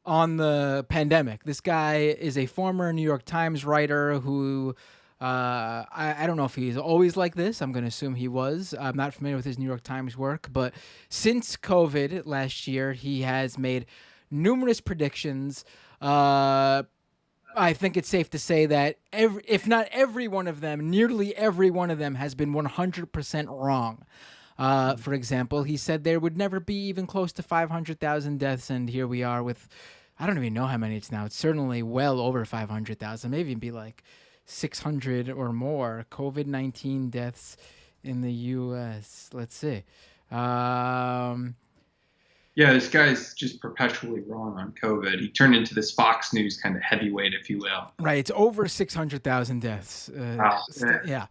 on the pandemic. This guy is a former New York Times writer who. I don't know if he's always like this. I'm going to assume he was. I'm not familiar with his New York Times work, but since COVID last year, he has made numerous predictions. I think it's safe to say that if not every one of them, nearly every one of them has been 100% wrong. For example, he said there would never be even close to 500,000 deaths, and here we are with, I don't even know how many it's now. It's certainly well over 500,000, maybe even be like 600 or more COVID-19 deaths in the U.S. Let's see. Yeah, this guy's just perpetually wrong on COVID. He turned into this Fox News kind of heavyweight, if you will. Right, it's over 600,000 deaths. Yeah.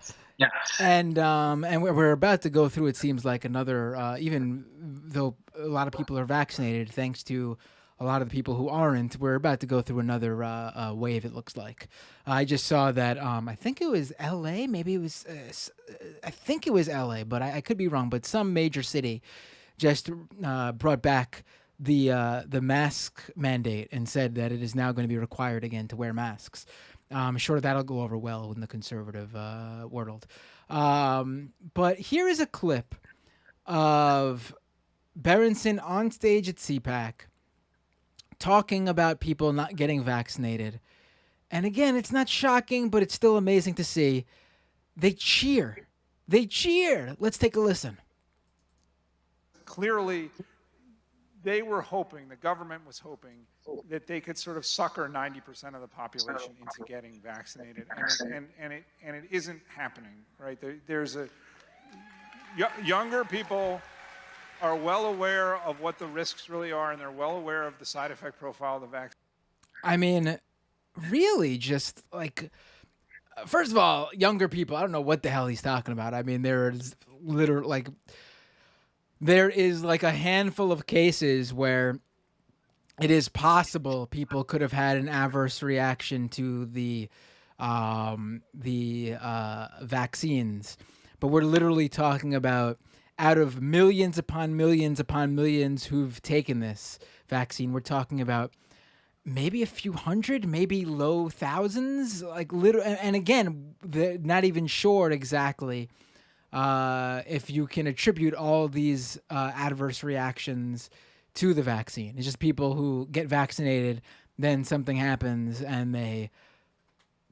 And we're about to go through. It seems like another. Even though a lot of people are vaccinated, thanks to a lot of the people who aren't, we're about to go through another wave, it looks like. I just saw that, I think it was L.A., maybe it was, I think it was L.A., but I could be wrong, but some major city just brought back the mask mandate and said that it is now going to be required again to wear masks. I'm sure that'll go over well in the conservative world. But here is a clip of Berenson on stage at CPAC talking about people not getting vaccinated. And again, it's not shocking, but it's still amazing to see. They cheer. Let's take a listen. Clearly, they were hoping, the government was hoping, that they could sort of sucker 90% of the population into getting vaccinated, and it isn't happening, right? Younger people are well aware of what the risks really are, and they're well aware of the side effect profile of the vaccine. I mean, really, just like, first of all, younger people, I don't know what the hell he's talking about. I mean, there is a handful of cases where it is possible people could have had an adverse reaction to the vaccines, but we're literally talking about out of millions upon millions upon millions who've taken this vaccine, we're talking about maybe a few hundred, maybe low thousands, like and again, they're not even sure exactly if you can attribute all these adverse reactions to the vaccine. It's just people who get vaccinated, then something happens and they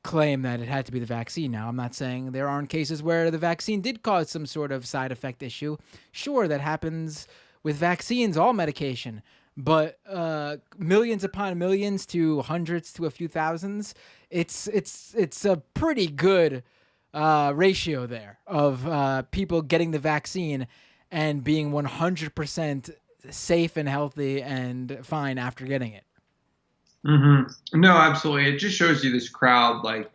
claim that it had to be the vaccine. Now, I'm not saying there aren't cases where the vaccine did cause some sort of side effect issue. Sure, that happens with vaccines, all medication. But millions upon millions to hundreds to a few thousands, it's a pretty good ratio there of people getting the vaccine and being 100% safe and healthy and fine after getting it. Mm-hmm. No, absolutely. It just shows you this crowd, like,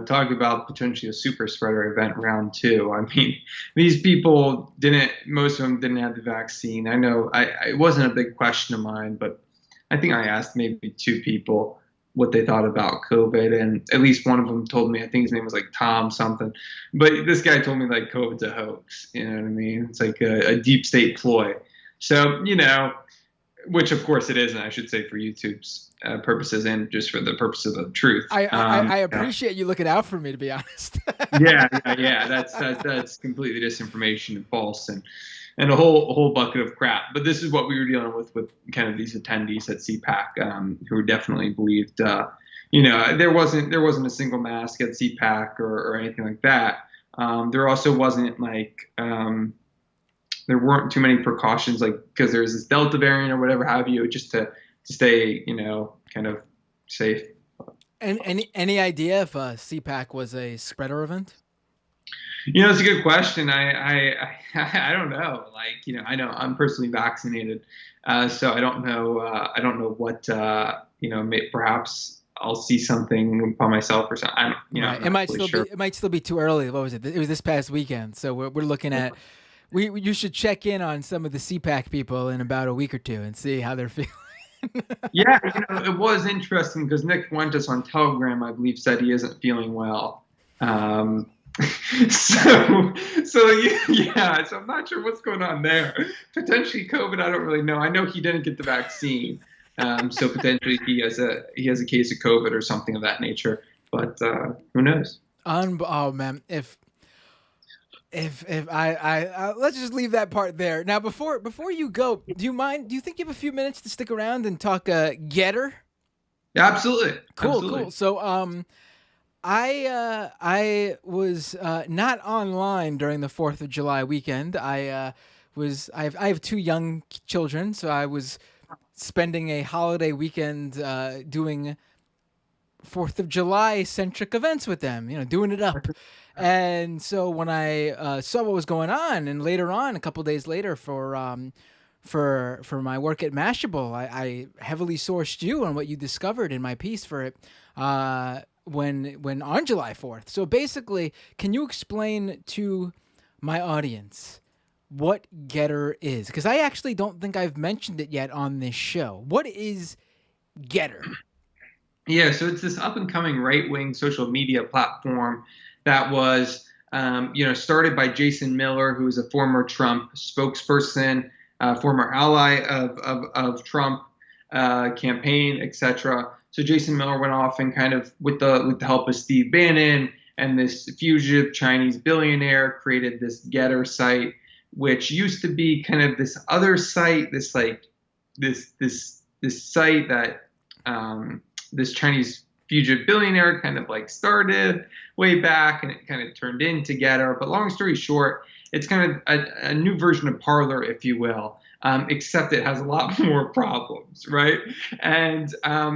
talk about potentially a super spreader event round 2. I mean, these people most of them didn't have the vaccine. I know it wasn't a big question of mine, but I think I asked maybe 2 people what they thought about COVID, and at least one of them told me, I think his name was like Tom something, but this guy told me like COVID's a hoax. You know what I mean? It's like a deep state ploy. So, which of course it isn't, I should say, for YouTube's purposes and just for the purpose of the truth. I appreciate you looking out for me, to be honest. yeah. That's completely disinformation and false and a whole bucket of crap. But this is what we were dealing with kind of these attendees at CPAC, who definitely believed, there wasn't a single mask at CPAC or anything like that. There also wasn't there weren't too many precautions, like because there's this Delta variant or whatever have you, just to stay, kind of safe. And any idea if CPAC was a spreader event? It's a good question. I don't know. I know I'm personally vaccinated, so I don't know. I don't know what perhaps I'll see something by myself or something. I don't. Right. It might still be too early. What was it? It was this past weekend, so we're looking at. You should check in on some of the CPAC people in about a week or two and see how they're feeling. Yeah, it was interesting because Nick Fuentes on Telegram, I believe, said he isn't feeling well. So I'm not sure what's going on there. Potentially COVID, I don't really know. I know he didn't get the vaccine, so potentially he has a case of COVID or something of that nature. But who knows? Oh man, if I let's just leave that part there. Now, before you go, do you think you have a few minutes to stick around and talk Getter? Yeah, absolutely. Cool. So, I was not online during the 4th of July weekend. I have 2 young children, so I was spending a holiday weekend doing 4th of July centric events with them, doing it up. And so when I saw what was going on, and later on, a couple days later, for my work at Mashable, I heavily sourced you on what you discovered in my piece for it when on July 4th. So basically, can you explain to my audience what Getter is? Because I actually don't think I've mentioned it yet on this show. What is Getter? Yeah, so it's this up-and-coming right-wing social media platform that was, started by Jason Miller, who is a former Trump spokesperson, former ally of Trump campaign, etc. So Jason Miller went off and kind of, with the help of Steve Bannon and this fugitive Chinese billionaire, created this Getter site, which used to be kind of this other site, this site that this Chinese fugitive billionaire kind of started way back, and it kind of turned into Getter. But long story short, it's kind of a new version of Parler, if you will, except it has a lot more problems, right? And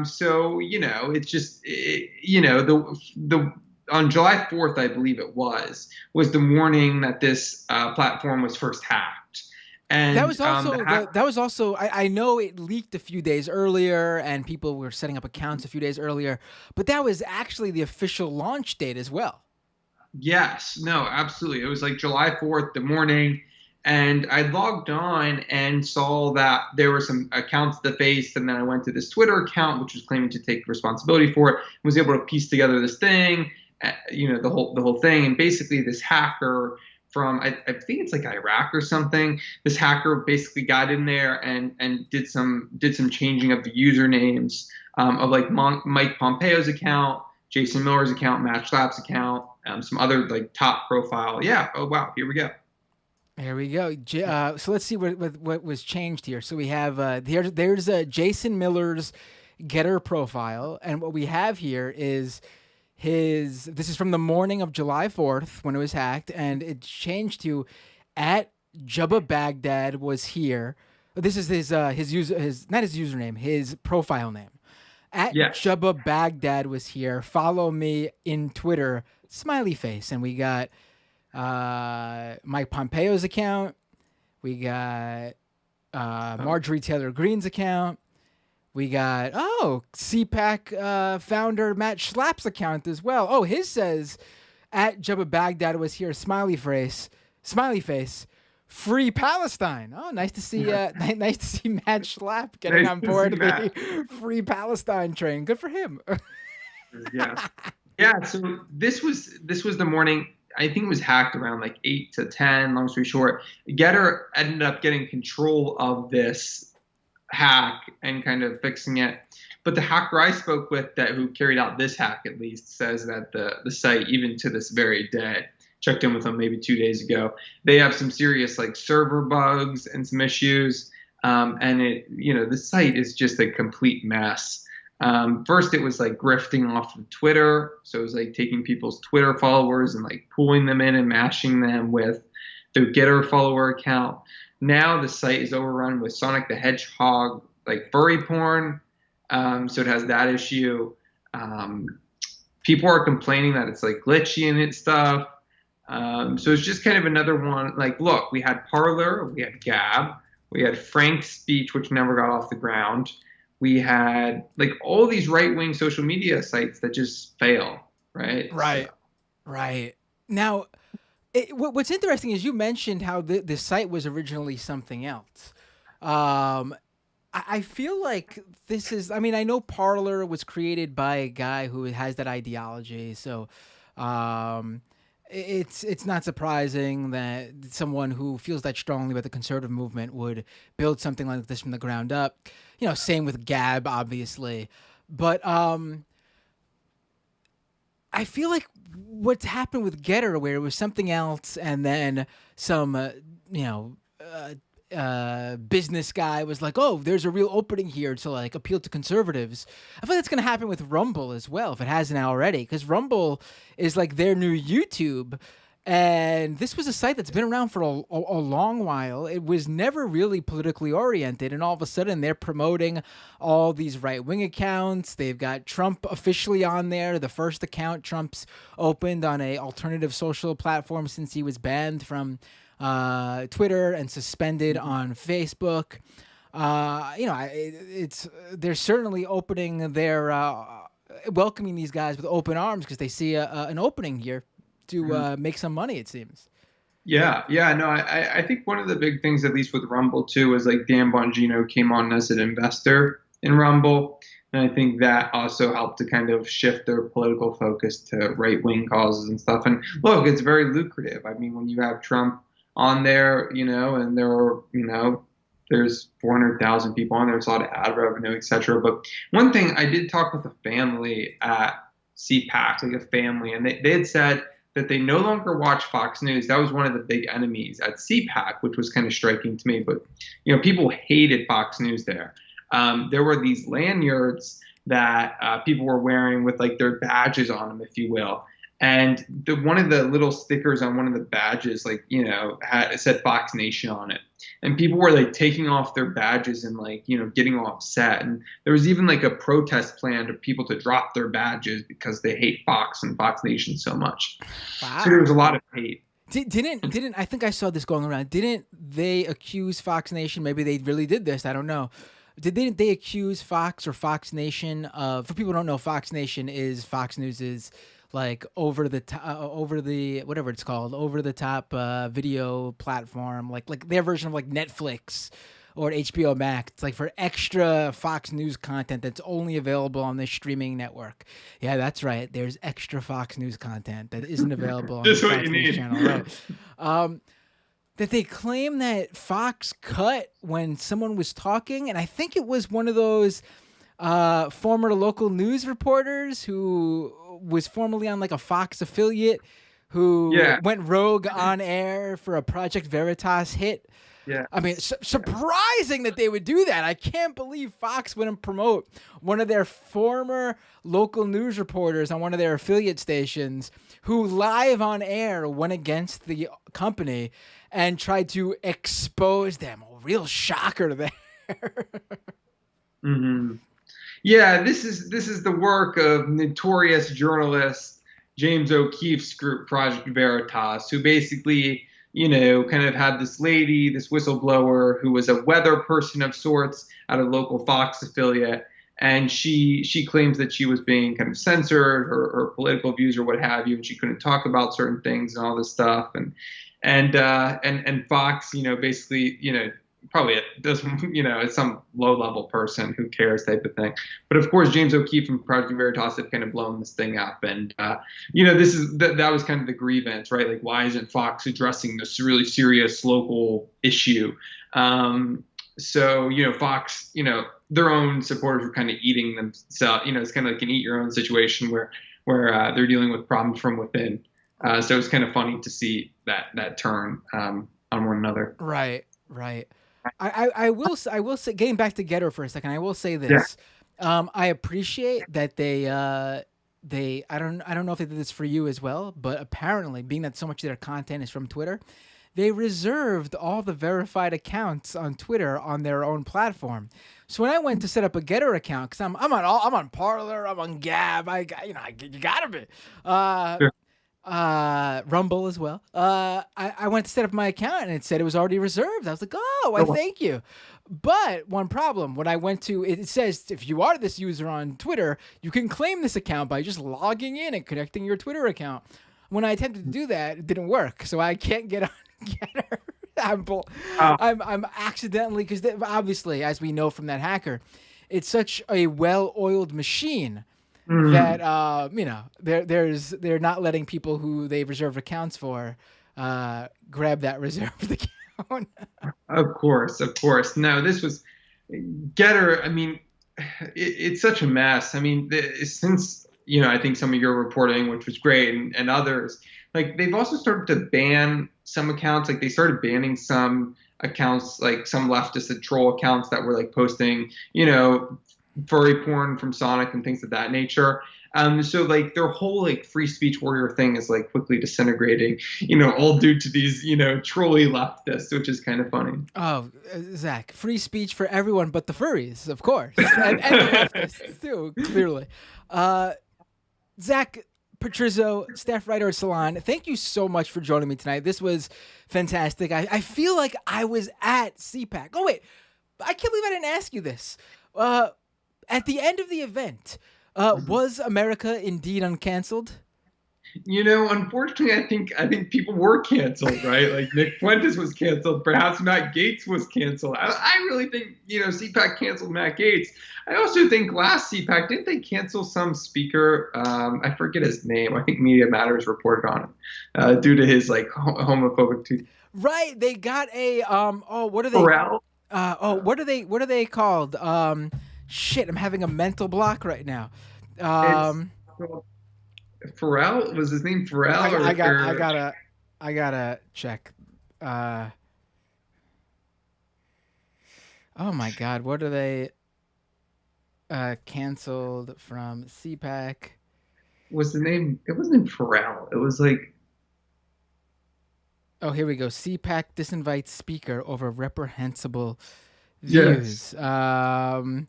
so it's just the on July 4th, I believe it was the morning that this platform was first hacked. And that was also I know it leaked a few days earlier and people were setting up accounts a few days earlier, but that was actually the official launch date as well. Yes, no, absolutely. It was July 4th, the morning, and I logged on and saw that there were some accounts defaced, and then I went to this Twitter account, which was claiming to take responsibility for it, and was able to piece together this thing, the whole thing, and basically this hacker from I think it's Iraq or something. This hacker basically got in there and did some changing of the usernames of Mike Pompeo's account, Jason Miller's account, Matt Schlapp's account, some other top profile. Yeah. Oh wow. Here we go. There we go. So let's see what was changed here. So we have there's Jason Miller's Getter profile, and what we have here is this is from the morning of July 4th when it was hacked, and it changed to at Jubba Baghdad was here. This is his not his username, his profile name. At Jubba Baghdad was here. Follow me in Twitter, smiley face. And we got Mike Pompeo's account. We got Marjorie Taylor Greene's account. We got, CPAC founder Matt Schlapp's account as well. Oh, his says, at Jubba Baghdad was here, smiley face, free Palestine. Oh, nice to see nice to see Matt Schlapp getting on board the free Palestine train. Good for him. Yeah, so this was the morning. I think it was hacked around 8 to 10, long story short. Getter ended up getting control of this hack and kind of fixing it. But the hacker I spoke with that who carried out this hack at least says that the site, even to this very day, checked in with them maybe 2 days ago, they have some serious like server bugs and some issues. And the site is just a complete mess. First, it was like grifting off of Twitter. So it was like taking people's Twitter followers and like pulling them in and mashing them with the Getter follower account. Now the site is overrun with Sonic the Hedgehog, like furry porn. So it has that issue. People are complaining that it's like glitchy and stuff. So it's just kind of another one. Like, look, we had Parler, we had Gab, we had Frank's speech, which never got off the ground. We had like all these right-wing social media sites that just fail, right? Right. Right. Now, what's interesting is you mentioned how the site was originally something else. I feel like this is, I mean, I know Parler was created by a guy who has that ideology. So it's not surprising that someone who feels that strongly about the conservative movement would build something like this from the ground up. Same with Gab, obviously. But I feel like what's happened with Getter, where it was something else, and then some, business guy was like, oh, there's a real opening here to like appeal to conservatives. I feel like that's going to happen with Rumble as well, if it hasn't already, because Rumble is like their new YouTube. And this was a site that's been around for a long while. It was never really politically oriented. And all of a sudden, they're promoting all these right-wing accounts. They've got Trump officially on there. The first account Trump's opened on a alternative social platform since he was banned from Twitter and suspended on Facebook. They're certainly opening their welcoming these guys with open arms because they see an opening here to make some money, it seems. Yeah. No, I think one of the big things, at least with Rumble too, is like Dan Bongino came on as an investor in Rumble. And I think that also helped to kind of shift their political focus to right-wing causes and stuff. And look, it's very lucrative. I mean, when you have Trump on there, and there are, there's 400,000 people on there. It's a lot of ad revenue, et cetera. But one thing, I did talk with a family at CPAC, like a family, and they had said that they no longer watch Fox News. That was one of the big enemies at CPAC, which was kind of striking to me. But, people hated Fox News there. There were these lanyards that people were wearing with like their badges on them, if you will. And one of the little stickers on one of the badges, it said Fox Nation on it. And people were like taking off their badges and getting all upset. And there was even like a protest planned of people to drop their badges because they hate Fox and Fox Nation so much. Wow. So there was a lot of hate. Didn't I think I saw this going around? Didn't they accuse Fox Nation? Maybe they really did this. I don't know. Didn't they accuse Fox or Fox Nation of? For people who don't know, Fox Nation is Fox News's like over the top video platform, like their version of like Netflix or HBO Max. It's like for extra Fox News content that's only available on this streaming network. Yeah, that's right. There's extra Fox News content that isn't available on the Fox News channel. Right. That they claim that Fox cut when someone was talking, and I think it was one of those former local news reporters who was formerly on like a Fox affiliate who went rogue on air for a Project Veritas hit. Yeah. I mean, surprising that they would do that. I can't believe Fox wouldn't promote one of their former local news reporters on one of their affiliate stations who live on air went against the company and tried to expose them. A real shocker there. Mm-hmm. Yeah, this is the work of notorious journalist James O'Keefe's group, Project Veritas, who basically, kind of had this lady, this whistleblower who was a weather person of sorts at a local Fox affiliate, and she claims that she was being kind of censored, her political views or what have you, and she couldn't talk about certain things and all this stuff, and Fox, basically, probably it's some low-level person who cares type of thing. But of course, James O'Keefe from Project Veritas have kind of blown this thing up, and that was kind of the grievance, right? Like, why isn't Fox addressing this really serious local issue? So, Fox, their own supporters were kind of eating themselves. It's kind of like an eat your own situation where they're dealing with problems from within. So it's kind of funny to see that turn on one another. Right. I will say, getting back to Getter for a second, I will say this. Yeah. I appreciate that they I don't know if they did this for you as well, but apparently, being that so much of their content is from Twitter, they reserved all the verified accounts on Twitter on their own platform. So when I went to set up a Getter account, because I'm on Parler, I'm on Gab, you gotta be. Sure. Rumble as well. I went to set up my account and it said it was already reserved. I was like, thank you. But one problem, when I went to it says if you are this user on Twitter, you can claim this account by just logging in and connecting your Twitter account. When I attempted to do that, it didn't work. So I can't get on Getter. I'm accidentally, because obviously, as we know from that hacker, it's such a well-oiled machine. Mm-hmm. That they're not letting people who they've reserved accounts for grab that reserved account. Of course. No, this was Getter. I mean, it's such a mess. I mean, since I think some of your reporting, which was great, and others, like they've also started to ban some accounts. Like they started banning some accounts, like some leftist troll accounts that were like posting, furry porn from Sonic and things of that nature. So like their whole like free speech warrior thing is like quickly disintegrating, all due to these, trolly leftists, which is kind of funny. Oh, Zach, free speech for everyone but the furries, of course. and the leftists too, clearly. Zach Petrizzo, staff writer at Salon, thank you so much for joining me tonight. This was fantastic. I feel like I was at CPAC. Oh, wait. I can't believe I didn't ask you this. At the end of the event, was America indeed uncanceled? Unfortunately, I think people were canceled, right? Like Nick Fuentes was canceled. Perhaps Matt Gaetz was canceled. I really think, CPAC canceled Matt Gaetz. I also think last CPAC, didn't they cancel some speaker? I forget his name. I think Media Matters reported on him due to his like homophobic tweets. Right. They got a what are they? Pharrell? What are they called? Shit, I'm having a mental block right now. Pharrell? Was his name Pharrell? I gotta check. Oh my God, what are they canceled from CPAC? Was the name? It wasn't Pharrell. It was like. Oh, here we go. CPAC disinvites speaker over reprehensible views. Yes.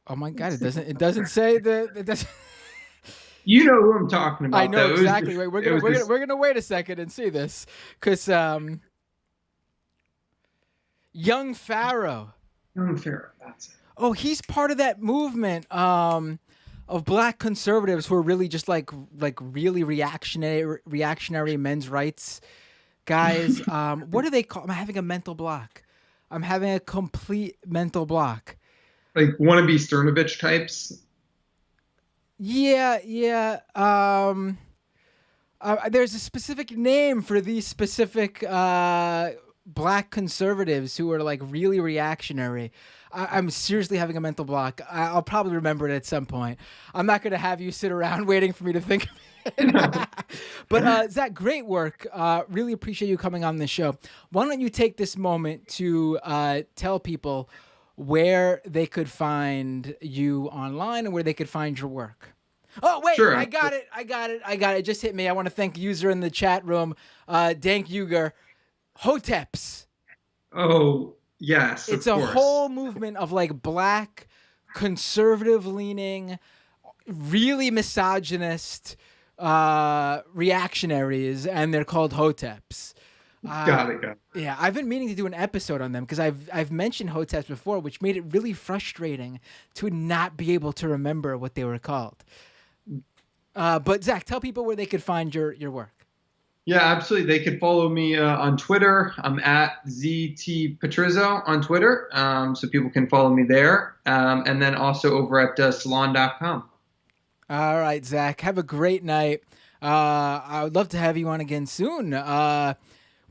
Oh my God! It doesn't say that. It doesn't. You know who I'm talking about. I know exactly. Wait, we're gonna wait a second and see this, because Young Pharaoh. Young Pharaoh. That's it. Oh, he's part of that movement of black conservatives who are really just like really reactionary men's rights guys. What do they call? I'm having a mental block. I'm having a complete mental block. Like wannabe Sternovich types. Yeah. There's a specific name for these specific black conservatives who are like really reactionary. I'm seriously having a mental block. I'll probably remember it at some point. I'm not going to have you sit around waiting for me to think of it. But Zach, great work. Really appreciate you coming on the show. Why don't you take this moment to tell people where they could find you online and where they could find your work. Oh, wait, sure. I got it. It just hit me. I want to thank the user in the chat room, Dank Uger. Hoteps. Oh, yes, it's a whole movement of like black, conservative-leaning, really misogynist reactionaries, and they're called Hoteps. Got it. Yeah, I've been meaning to do an episode on them because I've mentioned Hoteps before, which made it really frustrating to not be able to remember what they were called. But Zach, tell people where they could find your work. Yeah, absolutely. They could follow me on Twitter. I'm at ZT Petrizzo on Twitter, so people can follow me there. And then also over at salon.com. All right, Zach. Have a great night. I would love to have you on again soon.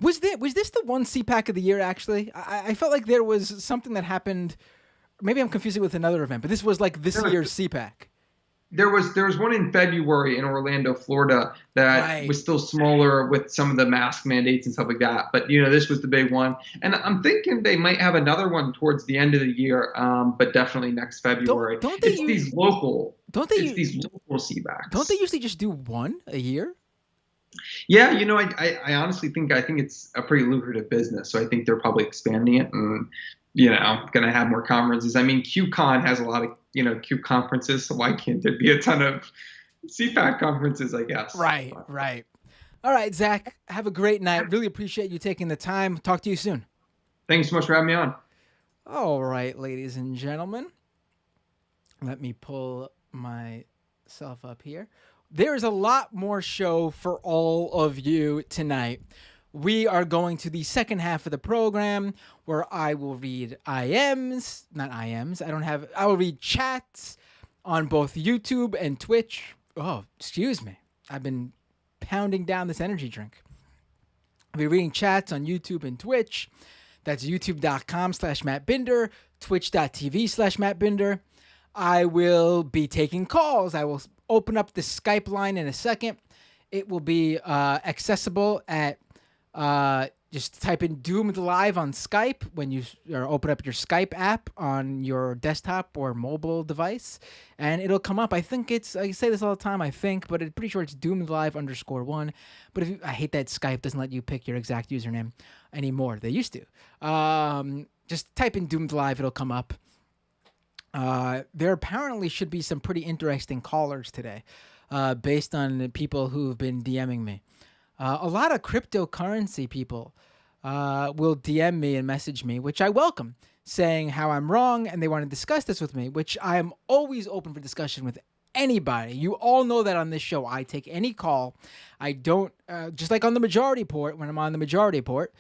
Was this the one CPAC of the year? Actually, I felt like there was something that happened. Maybe I'm confusing it with another event, but this was like this year's CPAC. There was one in February in Orlando, Florida, that was still smaller with some of the mask mandates and stuff like that. But this was the big one, and I'm thinking they might have another one towards the end of the year, but definitely next February. These local CPACs. Don't they usually just do one a year? Yeah, I honestly think it's a pretty lucrative business, so I think they're probably expanding it and going to have more conferences. I mean, QCon has a lot of Q conferences, so why can't there be a ton of CPAC conferences? I guess. Right. All right, Zach. Have a great night. Really appreciate you taking the time. Talk to you soon. Thanks so much for having me on. All right, ladies and gentlemen. Let me pull myself up here. There's a lot more show for all of you tonight. We are going to the second half of the program where I will read I will read chats on both YouTube and Twitch. Oh, excuse me. I've been pounding down this energy drink. I'll be reading chats on YouTube and Twitch. That's youtube.com/MattBinder, twitch.tv/MattBinder. I will be taking calls. I will open up the Skype line in a second. It will be accessible at just type in Doomed Live on Skype when you open up your Skype app on your desktop or mobile device, and it'll come up. I think I say this all the time, but I'm pretty sure it's Doomed Live _1. But I hate that Skype doesn't let you pick your exact username anymore. They used to. Just type in Doomed Live, it'll come up. There apparently should be some pretty interesting callers today, based on the people who've been DMing me. A lot of cryptocurrency people will DM me and message me, which I welcome, saying how I'm wrong and they want to discuss this with me, which I am always open for discussion with anybody. You all know that on this show. I take any call. I don't, just like on the majority port, when I'm on the majority port,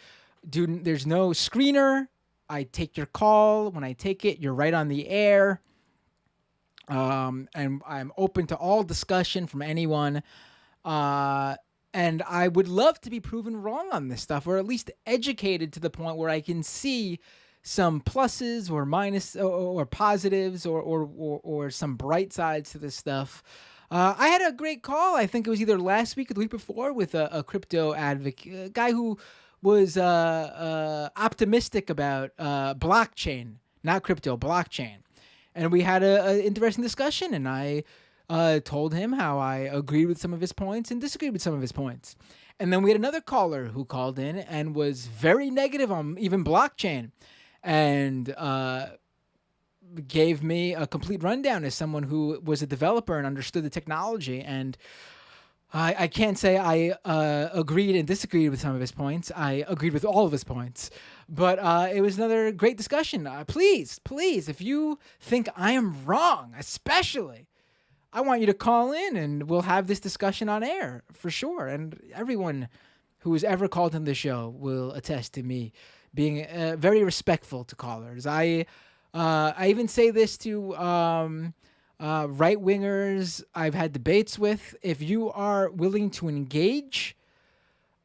there's no screener. I take your call. When I take it, you're right on the air. And I'm open to all discussion from anyone. And I would love to be proven wrong on this stuff, or at least educated to the point where I can see some pluses or minus or positives or some bright sides to this stuff. I had a great call. I think it was either last week or the week before with a crypto advocate, a guy who was optimistic about blockchain, not crypto, blockchain. And we had an interesting discussion, and I told him how I agreed with some of his points and disagreed with some of his points. And then we had another caller who called in and was very negative on even blockchain and gave me a complete rundown as someone who was a developer and understood the technology. And I can't say I agreed and disagreed with some of his points. I agreed with all of his points. But it was another great discussion. Please, if you think I am wrong, especially, I want you to call in and we'll have this discussion on air for sure. And everyone who has ever called in the show will attest to me being very respectful to callers. I even say this to right-wingers I've had debates with. If you are willing to engage,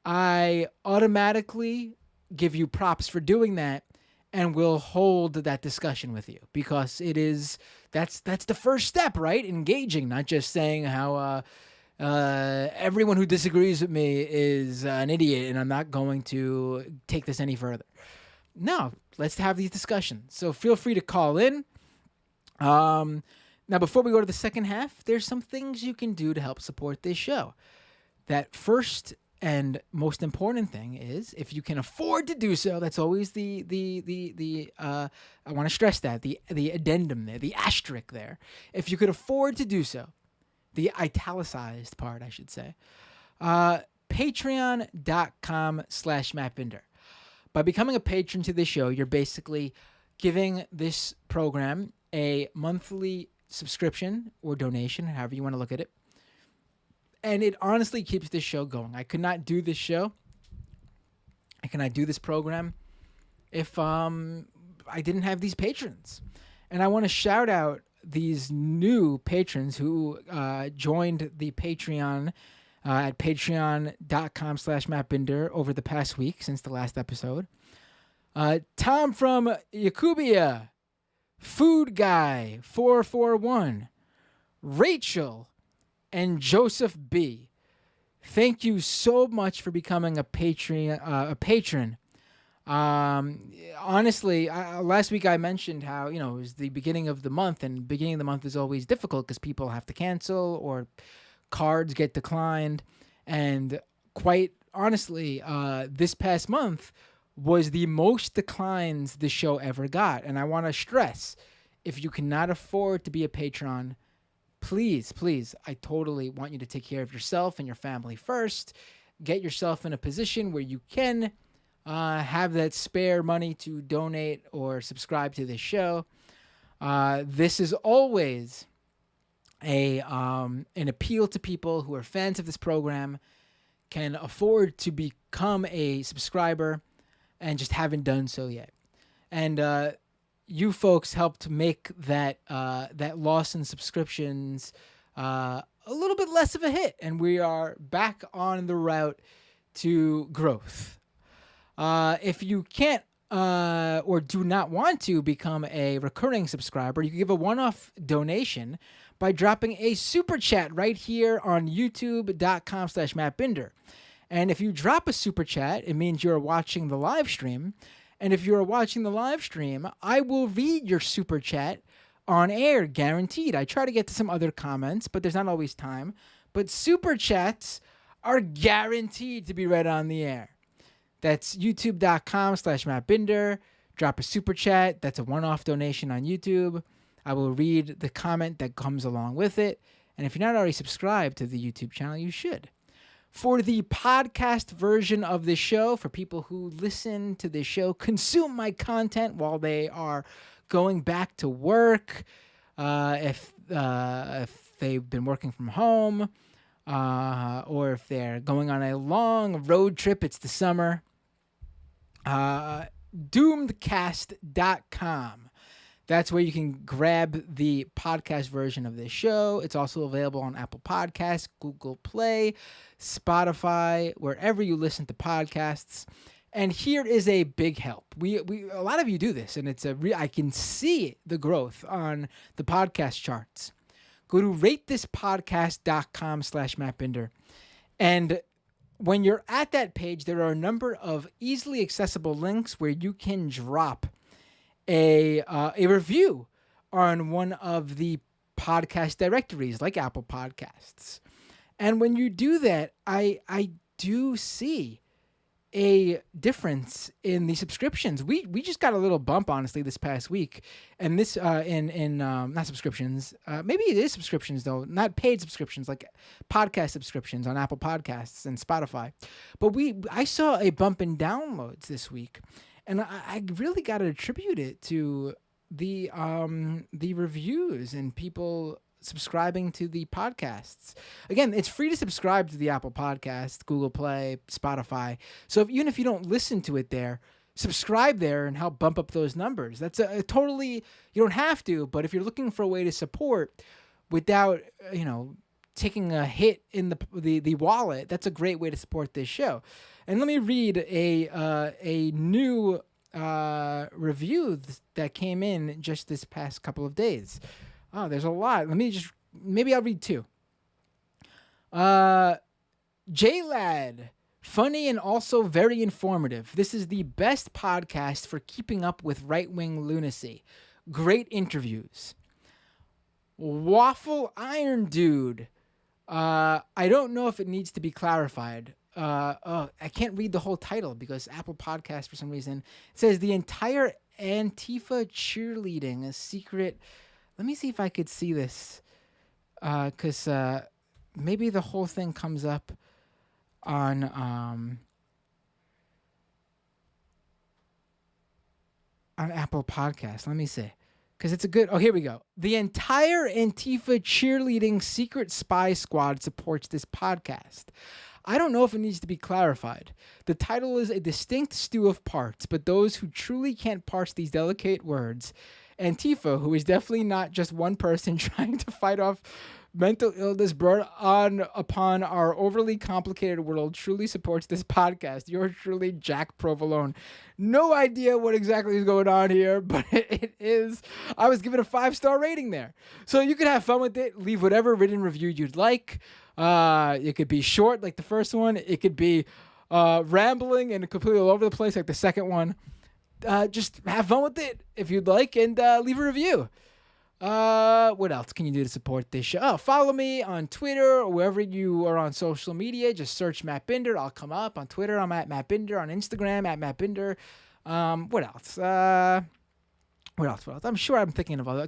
I automatically give you props for doing that and will hold that discussion with you, because that's the first step, right? Engaging, not just saying how everyone who disagrees with me is an idiot and I'm not going to take this any further. No, let's have these discussions. So feel free to call in. Now, before we go to the second half, there's some things you can do to help support this show. That first and most important thing is, if you can afford to do so, that's always the I want to stress that, the addendum there, the asterisk there. If you could afford to do so, the italicized part, I should say, patreon.com/MattBinder. By becoming a patron to this show, you're basically giving this program a monthly subscription or donation, however you want to look at it. And it honestly keeps this show going. I could not do this show. I cannot do this program if I didn't have these patrons. And I want to shout out these new patrons who joined the Patreon at patreon.com/MattBinder over the past week since the last episode. Tom from Yakubia, Food Guy 441, Rachel, and Joseph B. Thank you so much for becoming a patron. Honestly, last week I mentioned how, it was the beginning of the month, and beginning of the month is always difficult because people have to cancel or cards get declined. And quite honestly, this past month was the most declines the show ever got. And I want to stress, if you cannot afford to be a patron, please, I totally want you to take care of yourself and your family first. Get yourself in a position where you can have that spare money to donate or subscribe to this show. This is always an appeal to people who are fans of this program, can afford to become a subscriber, and just haven't done so yet. And you folks helped make that loss in subscriptions a little bit less of a hit, and we are back on the route to growth. If you can't or do not want to become a recurring subscriber, you can give a one-off donation by dropping a super chat right here on youtube.com/MattBinder. And if you drop a super chat, it means you're watching the live stream. And if you're watching the live stream, I will read your super chat on air, guaranteed. I try to get to some other comments, but there's not always time. But super chats are guaranteed to be read on the air. That's youtube.com/MattBinder. Drop a super chat. That's a one-off donation on YouTube. I will read the comment that comes along with it. And if you're not already subscribed to the YouTube channel, you should. For the podcast version of the show, for people who listen to the show, consume my content while they are going back to work, if they've been working from home, or if they're going on a long road trip, it's the summer, doomedcast.com. That's where you can grab the podcast version of this show. It's also available on Apple Podcasts, Google Play, Spotify, wherever you listen to podcasts. And here is a big help. We a lot of you do this, and I can see the growth on the podcast charts. Go to ratethispodcast.com/MattBinder. And when you're at that page, there are a number of easily accessible links where you can drop a review on one of the podcast directories like Apple Podcasts. And when you do that, I do see a difference in the subscriptions. We just got a little bump, honestly, this past week. And this in not subscriptions, maybe it is subscriptions though, not paid subscriptions, like podcast subscriptions on Apple Podcasts and Spotify. But I saw a bump in downloads this week. And I really got to attribute it to the reviews and people subscribing to the podcasts. Again, it's free to subscribe to the Apple Podcast, Google Play, Spotify. So even if you don't listen to it there, subscribe there and help bump up those numbers. That's a totally, you don't have to, but if you're looking for a way to support without, taking a hit in the wallet, that's a great way to support this show. And let me read a new review that came in just this past couple of days. Oh, there's a lot. Maybe I'll read two. J-Lad, funny and also very informative. This is the best podcast for keeping up with right-wing lunacy. Great interviews. Waffle Iron Dude. I don't know if it needs to be clarified. I can't read the whole title because Apple Podcast, for some reason, says the entire Antifa cheerleading a secret. Let me see if I could see this, because maybe the whole thing comes up on Apple Podcast. Let me see. Because it's a good... Oh, here we go. The entire Antifa cheerleading secret spy squad supports this podcast. I don't know if it needs to be clarified. The title is a distinct stew of parts, but those who truly can't parse these delicate words Antifa, who is definitely not just one person trying to fight off mental illness brought on upon our overly complicated world, truly supports this podcast. Yours truly, Jack Provolone. No idea what exactly is going on here, but it is. I was given a 5-star rating there. So you could have fun with it. Leave whatever written review you'd like. It could be short like the first one. It could be rambling and completely all over the place like the second one. Just have fun with it if you'd like, and leave a review. What else can you do to support this show? Oh, follow me on Twitter or wherever you are on social media. Just search Matt Binder. I'll come up on Twitter. I'm at Matt Binder. On Instagram at Matt Binder. What else? What else? I'm sure I'm thinking of other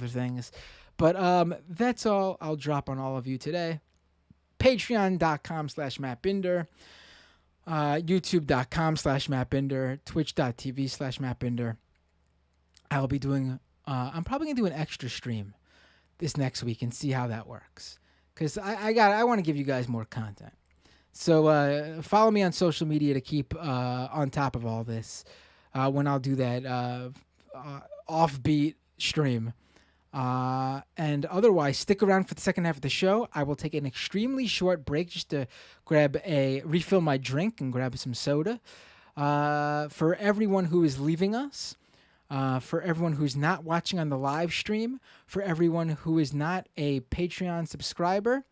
things, but that's all I'll drop on all of you today. Patreon.com/Matt Binder. YouTube.com/Matt Binder. Twitch.tv/Matt Binder. I'll be doing. I'm probably gonna do an extra stream this next week and see how that works, because I want to give you guys more content. So follow me on social media to keep on top of all this when I'll do that offbeat stream. And otherwise, stick around for the second half of the show. I will take an extremely short break just to refill my drink and grab some soda. For everyone who is leaving us. For everyone who's not watching on the live stream, for everyone who is not a Patreon subscriber,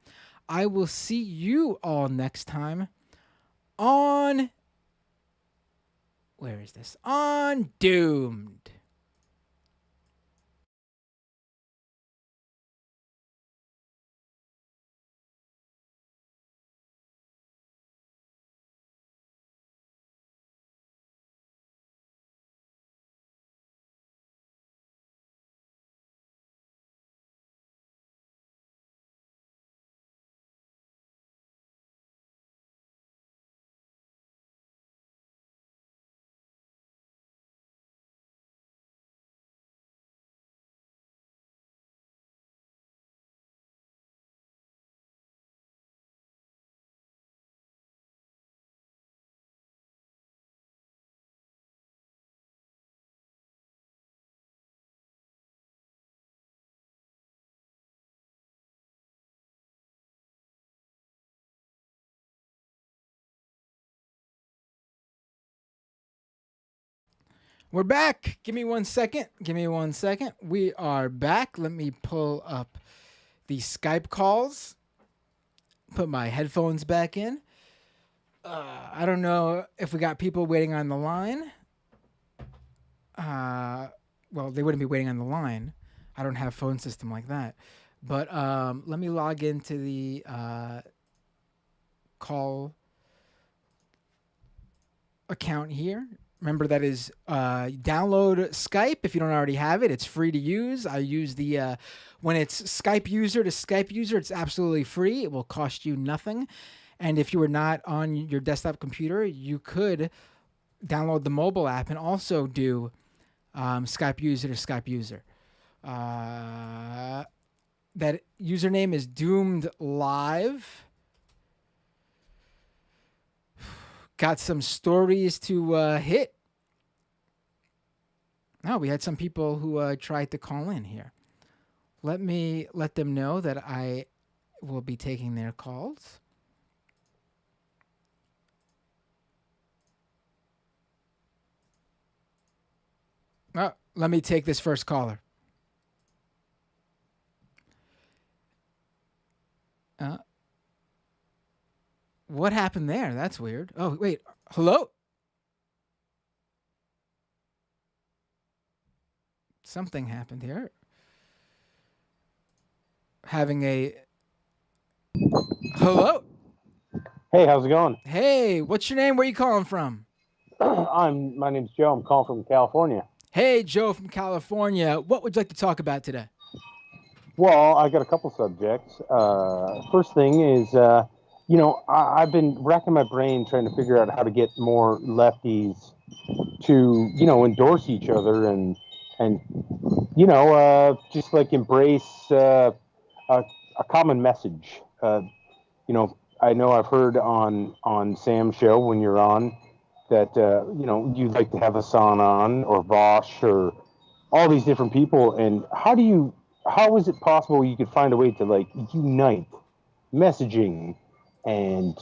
I will see you all next time on... Where is this? On Doomed. We're back. Give me 1 second. We are back. Let me pull up the Skype calls. Put my headphones back in. I don't know if we got people waiting on the line. Well, they wouldn't be waiting on the line. I don't have a phone system like that. But let me log into the call account here. Remember, that is download Skype if you don't already have it. It's free to use. I use the when it's Skype user to Skype user, it's absolutely free. It will cost you nothing. And if you are not on your desktop computer, you could download the mobile app and also do Skype user to Skype user. That username is Doomed Live. Got some stories to hit. Oh, we had some people who tried to call in here. Let me let them know that I will be taking their calls. Oh, let me take this first caller. What happened there? That's weird. Oh, wait. Hello? Something happened here. Having a... Hello? Hey, how's it going? Hey, what's your name? Where are you calling from? My name's Joe. I'm calling from California. Hey, Joe from California. What would you like to talk about today? Well, I got a couple subjects. First thing is... I've been racking my brain trying to figure out how to get more lefties to, endorse each other and just like embrace a common message. I know I've heard on Sam's show when you're on that, you'd like to have Hassan on or Vosh or all these different people. And how is it possible you could find a way to like unite messaging and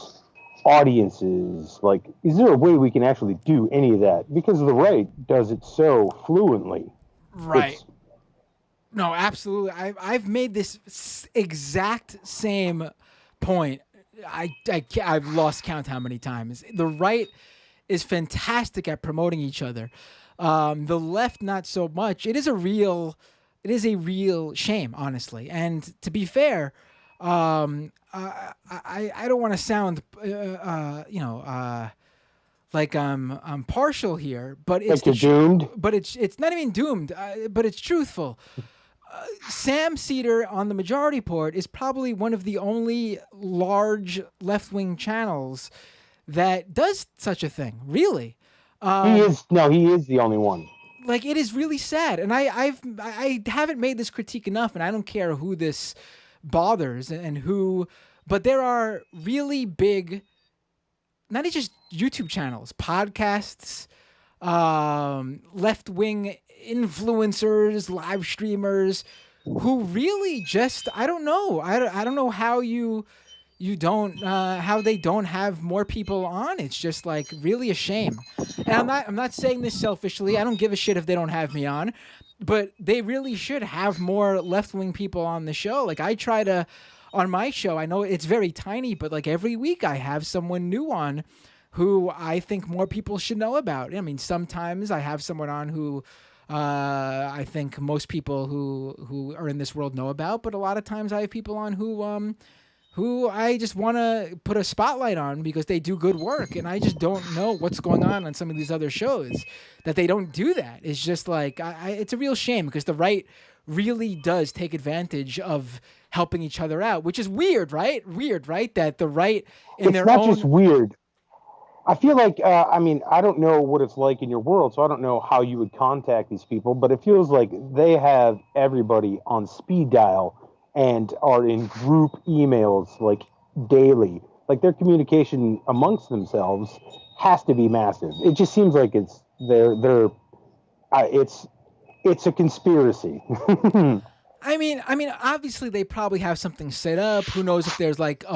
audiences? Like, is there a way we can actually do any of that? Because the right does it so fluently. Right. It's, No, absolutely. I've made this exact same point. I've lost count how many times. The right is fantastic at promoting each other. The left, not so much. It is a real shame, honestly. And to be fair, I don't want to sound, like I'm partial here, but it's like you're doomed. but it's not even doomed, but it's truthful. Sam Cedar on the Majority Report is probably one of the only large left-wing channels that does such a thing. Really, He is the only one. like it is really sad, and I haven't made this critique enough, and I don't care who this bothers and who, but there are really big, not just YouTube channels, podcasts, left wing influencers, live streamers who really just, I don't know. I don't know how you don't how they don't have more people on. It's just like really a shame. And I'm not saying this selfishly. I don't give a shit if they don't have me on, but they really should have more left-wing people on the show. Like I try to on my show, I know it's very tiny, but like every week I have someone new on who I think more people should know about. I mean, sometimes I have someone on who I think most people who are in this world know about, but a lot of times I have people on who I just want to put a spotlight on because they do good work, and I just don't know what's going on some of these other shows that they don't do that. It's just like it's a real shame because the right really does take advantage of helping each other out, which is weird, right? Weird, right? That the right in It's their not own just weird. I feel like, I mean, I don't know what it's like in your world, so I don't know how you would contact these people, but it feels like they have everybody on speed dial and are in group emails like daily. Like their communication amongst themselves has to be massive. It just seems like it's it's a conspiracy. I mean, obviously they probably have something set up. Who knows if there's like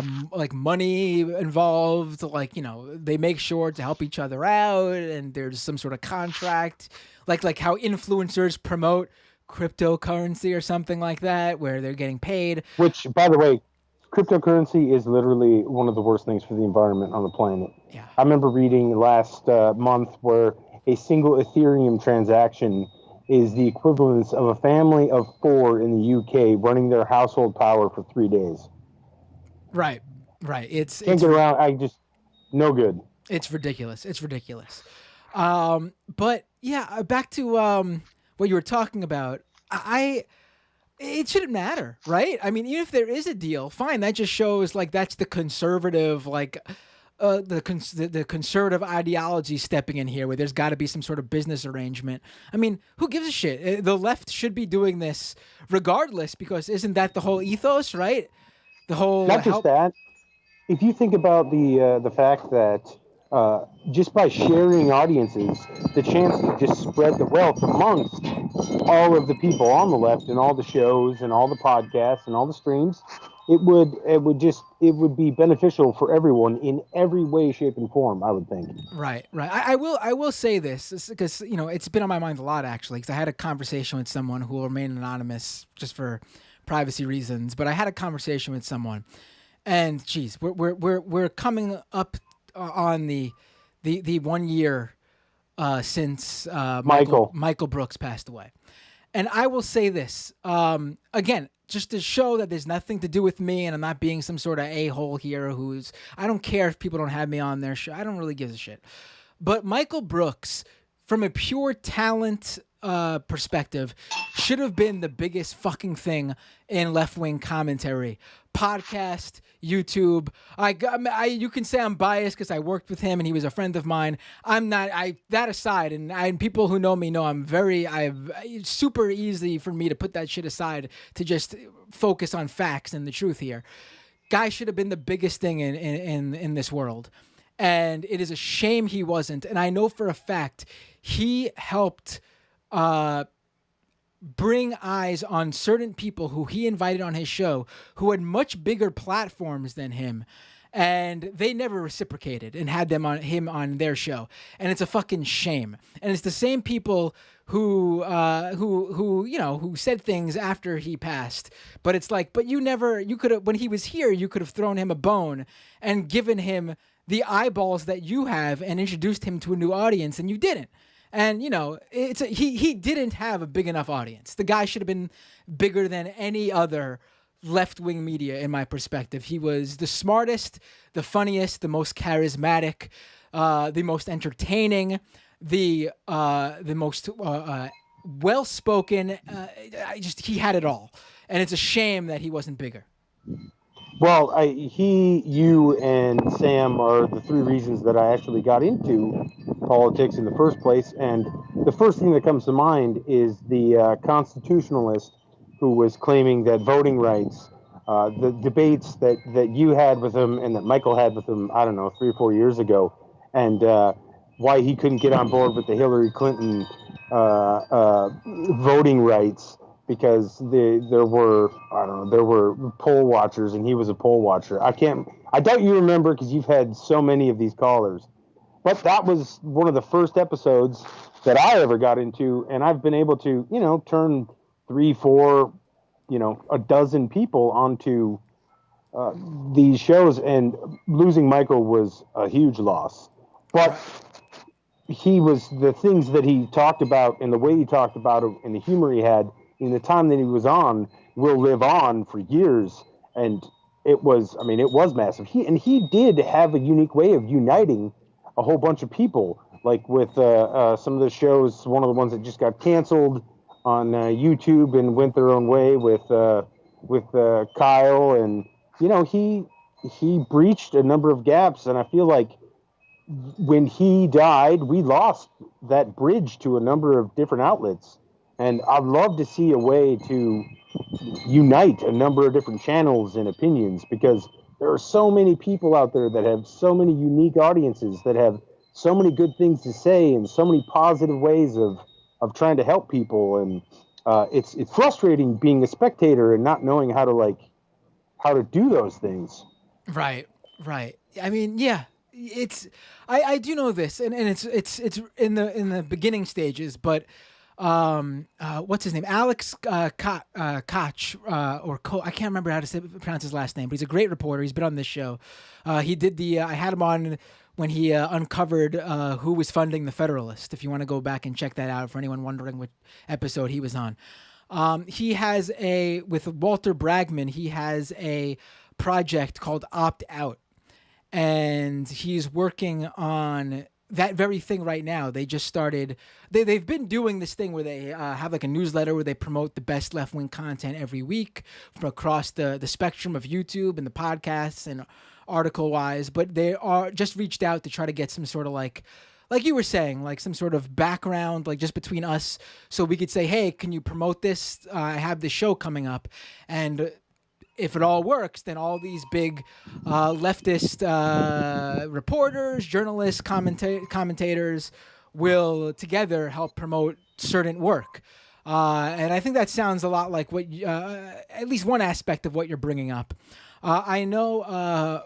money involved? Like they make sure to help each other out, and there's some sort of contract, like how influencers promote cryptocurrency or something like that, where they're getting paid. Which, by the way, cryptocurrency is literally one of the worst things for the environment on the planet. Yeah. I remember reading last month where a single Ethereum transaction is the equivalence of a family of 4 in the UK running their household power for 3 days. Right. It's Can't get around. No good. It's ridiculous. But yeah, back to what you were talking about. It shouldn't matter, right? I mean, even if there is a deal, fine. That just shows like that's the conservative, like the conservative ideology stepping in here, where there's got to be some sort of business arrangement. I mean, who gives a shit? The left should be doing this regardless, because isn't that the whole ethos, right? The whole not just that. If you think about the fact that just by sharing audiences, the chance to just spread the wealth amongst all of the people on the left and all the shows and all the podcasts and all the streams, it would be beneficial for everyone in every way, shape, and form, I would think. Right. I will say this because it's been on my mind a lot actually, because I had a conversation with someone who will remain anonymous just for privacy reasons, but I had a conversation with someone, and geez, we're coming up on the 1 year since Michael Brooks passed away. And I will say this, again, just to show that there's nothing to do with me and I'm not being some sort of a-hole here I don't care if people don't have me on their show. I don't really give a shit. But Michael Brooks, from a pure talent perspective, should have been the biggest fucking thing in left-wing commentary. Podcast, YouTube. You can say I'm biased because I worked with him and he was a friend of mine. I'm not. That aside, and people who know me know it's super easy for me to put that shit aside to just focus on facts and the truth here. Guy should have been the biggest thing in this world, and it is a shame he wasn't. And I know for a fact he helped bring eyes on certain people who he invited on his show who had much bigger platforms than him, and they never reciprocated and had him on their show. And it's a fucking shame. And it's the same people who said things after he passed. But it's like, but you could have, when he was here, you could have thrown him a bone and given him the eyeballs that you have and introduced him to a new audience, and you didn't. And he didn't have a big enough audience. The guy should have been bigger than any other left-wing media, in my perspective. He was the smartest, the funniest, the most charismatic, the most entertaining, the most well-spoken. He had it all, and it's a shame that he wasn't bigger. Well, you, and Sam are the three reasons that I actually got into politics in the first place. And the first thing that comes to mind is the constitutionalist who was claiming that voting rights, the debates that you had with him and that Michael had with him, I don't know, 3 or 4 years ago, and why he couldn't get on board with the Hillary Clinton voting rights because there were poll watchers and he was a poll watcher. I doubt you remember because you've had so many of these callers, but that was one of the first episodes that I ever got into, and I've been able to, turn 3, 4, a dozen people onto these shows, and losing Michael was a huge loss. But he was, the things that he talked about and the way he talked about it and the humor he had in the time that he was on will live on for years. And it was massive. He did have a unique way of uniting a whole bunch of people, like with some of the shows, one of the ones that just got canceled on YouTube and went their own way with Kyle, and he breached a number of gaps, and I feel like when he died, we lost that bridge to a number of different outlets, and I'd love to see a way to unite a number of different channels and opinions, because there are so many people out there that have so many unique audiences that have so many good things to say and so many positive ways of trying to help people, and it's frustrating being a spectator and not knowing how to do those things. Right. I mean, yeah, I do know this, and it's in the beginning stages, but what's his name? Alex Koch, I can't remember how to pronounce his last name, but he's a great reporter. He's been on this show. He did I had him on when he uncovered who was funding the Federalist. If you want to go back and check that out, for anyone wondering what episode he was on. He has with Walter Bragman, he has a project called Opt Out, and he's working on that very thing right now. They just started. They've been doing this thing where they have like a newsletter where they promote the best left-wing content every week from across the spectrum of YouTube and the podcasts and article-wise. But they are just reached out to try to get some sort of like you were saying, like some sort of background, like just between us, so we could say, hey, can you promote this? I have this show coming up, and if it all works, then all these big leftist reporters, journalists, commentators will together help promote certain work. And I think that sounds a lot like what, at least one aspect of what you're bringing up. I know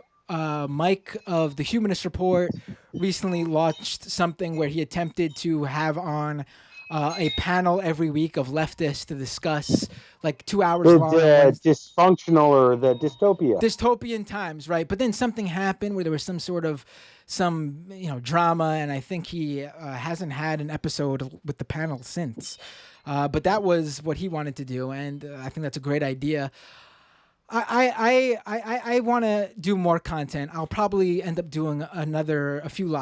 Mike of the Humanist Report recently launched something where he attempted to have on a panel every week of leftists to discuss like 2 hours long. Dysfunctional or the dystopian times, right? But then something happened where there was some drama, and I think he hasn't had an episode with the panel since. But that was what he wanted to do, and I think that's a great idea. I want to do more content. I'll probably end up doing a few.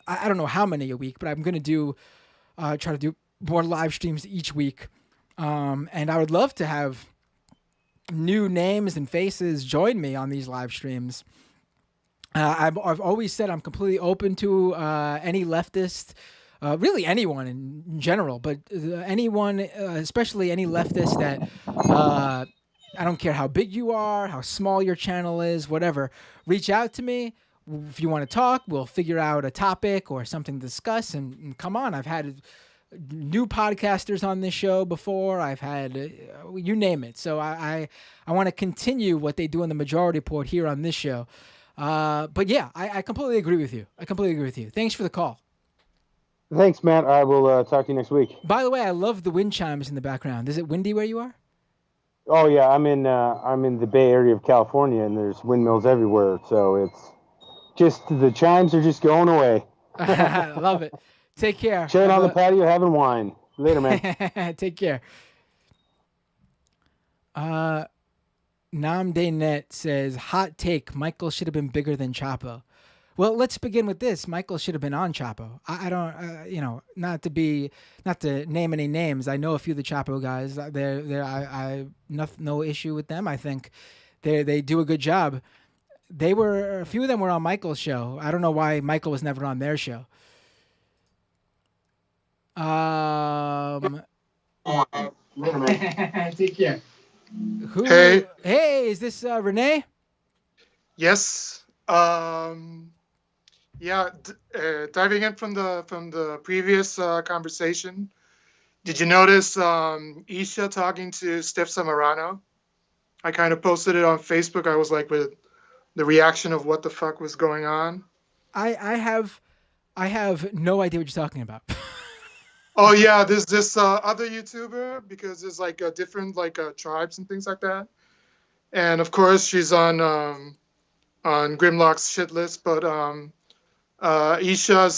I don't know how many a week, but I'm going to try to do more live streams each week. And I would love to have new names and faces join me on these live streams. I've always said I'm completely open to any leftist, really anyone in general, but anyone, especially any leftist that I don't care how big you are, how small your channel is, whatever, reach out to me. If you want to talk, we'll figure out a topic or something to discuss, and come on. I've had new podcasters on this show before. I've had you name it. So I want to continue what they do in the Majority Report here on this show. But yeah, I completely agree with you. Thanks for the call. Thanks, Matt. I will talk to you next week. By the way, I love the wind chimes in the background. Is it windy where you are? Oh yeah, I'm in the Bay Area of California, and there's windmills everywhere. So it's just the chimes are just going away. I love it. Take care. Chilling on the patio having wine. Later, man. Take care. Namdenet says, hot take, Michael should have been bigger than Chapo. Well, let's begin with this. Michael should have been on Chapo. I don't, not to name any names. I know a few of the Chapo guys. I no issue with them. I think they do a good job. A few of them were on Michael's show. I don't know why Michael was never on their show. Take care. Hey, is this Renee? Yes. Yeah. Diving in from the previous conversation, did you notice Isha talking to Steph Samarano? I kind of posted it on Facebook. I was like, with the reaction of what the fuck was going on. I have no idea what you're talking about. Oh yeah, there's this other YouTuber, because there's like different tribes and things like that, and of course she's on Grimlock's shit list. But Isha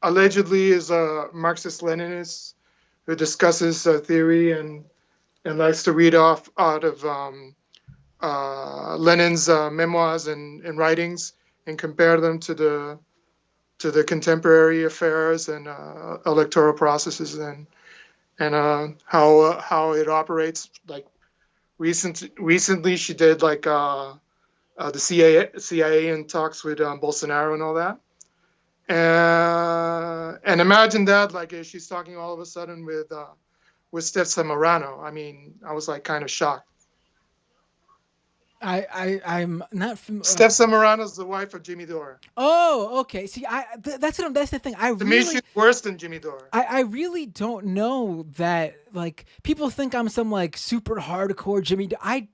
allegedly is a Marxist-Leninist who discusses theory and likes to read out of Lenin's memoirs and writings and compare them to the contemporary affairs and electoral processes and how it operates. Like recently she did the CIA in talks with Bolsonaro and all that. And imagine that, if she's talking all of a sudden with Steph Samarano. I mean, I was kind of shocked. I'm not familiar. Steph Samarano is the wife of Jimmy Dore. Oh, okay. See, that's the thing. To me, she's worse than Jimmy Dore. I really don't know that. People think I'm some super hardcore Jimmy Dore. I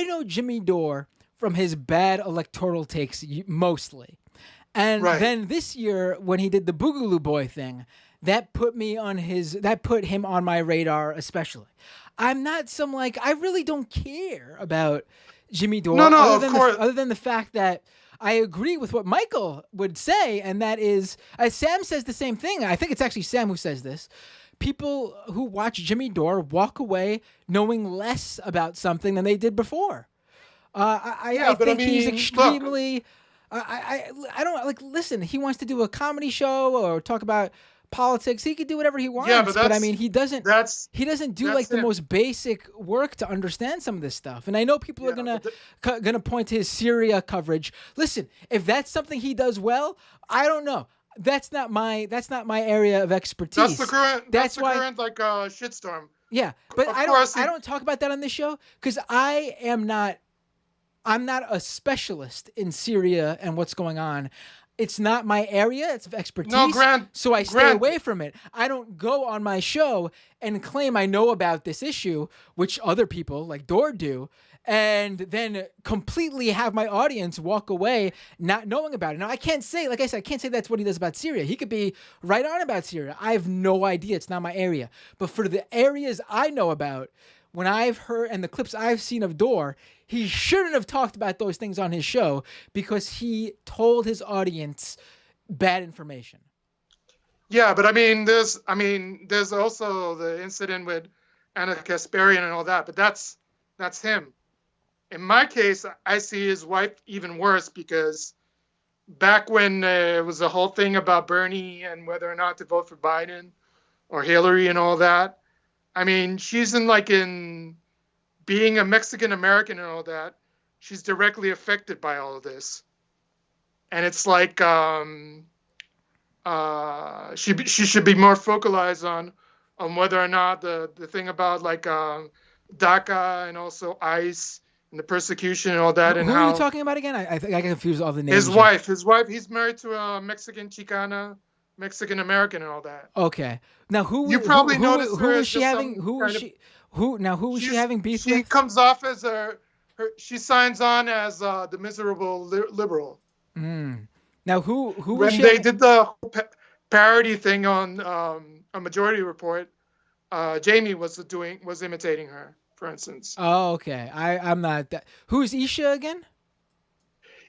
know Jimmy Dore from his bad electoral takes mostly, and then this year when he did the Boogaloo Boy thing, that put him on my radar especially. I'm not some I really don't care about Jimmy Dore. No, of course. Other than the fact that I agree with what Michael would say, and that is, Sam says the same thing. I think it's actually Sam who says this. People who watch Jimmy Dore walk away knowing less about something than they did before. I think he's extremely. I don't listen. He wants to do a comedy show or talk about politics. He could do whatever he wants. Yeah, but I mean, he doesn't do the most basic work to understand some of this stuff. And I know people are gonna point to his Syria coverage. Listen, if that's something he does well, I don't know. That's not my area of expertise. That's the current shitstorm. Yeah, but I don't talk about that on this show because I'm not a specialist in Syria and what's going on. It's not my area. It's of expertise. So I stay away from it. I don't go on my show and claim I know about this issue, which other people like Dore do, and then completely have my audience walk away not knowing about it. Now, I can't say, like I said, I can't say that's what he does about Syria. He could be right on about Syria. I have no idea. It's not my area. But for the areas I know about, when I've heard and the clips I've seen of Dore, he shouldn't have talked about those things on his show because he told his audience bad information. Yeah, but there's also the incident with Anna Kasparian and all that, but that's him. In my case, I see his wife even worse in back when it was the whole thing about Bernie and whether or not to vote for Biden or Hillary and all that. I mean, she's in being a Mexican American and all that. She's directly affected by all of this, and it's like she should be more focalized on whether or not the thing about DACA and also ICE and the persecution and all that. Who are you talking about again? I think I confused all the names. His wife. He's married to a Mexican Chicana Mexican American and all that. Okay. Now You probably noticed who her was as she just having? some Who was kind of- she? Who was she having beef She with? comes off as she signs on as the miserable liberal. Now who was When she? they did the parody thing on a Majority Report, Jamie was imitating her, for instance. Oh, okay. I'm not that. Who's Isha again?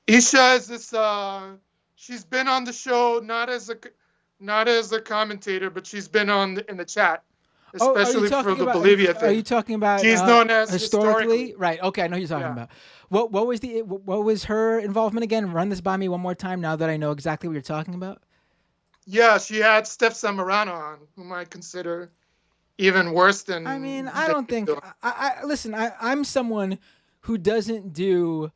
Isha is this. She's been on the show not as a commentator, but she's been in the chat, Oh, especially for the Bolivia thing. Are you talking about? She's known as historically, right? Okay, I know who you're talking Yeah. about. What was her involvement again? Run this by me one more time. Now that I know exactly what you're talking about. Yeah, she had Steph Zamorano on, whom I consider even worse than. I mean, I don't think. Listen. I'm someone who doesn't do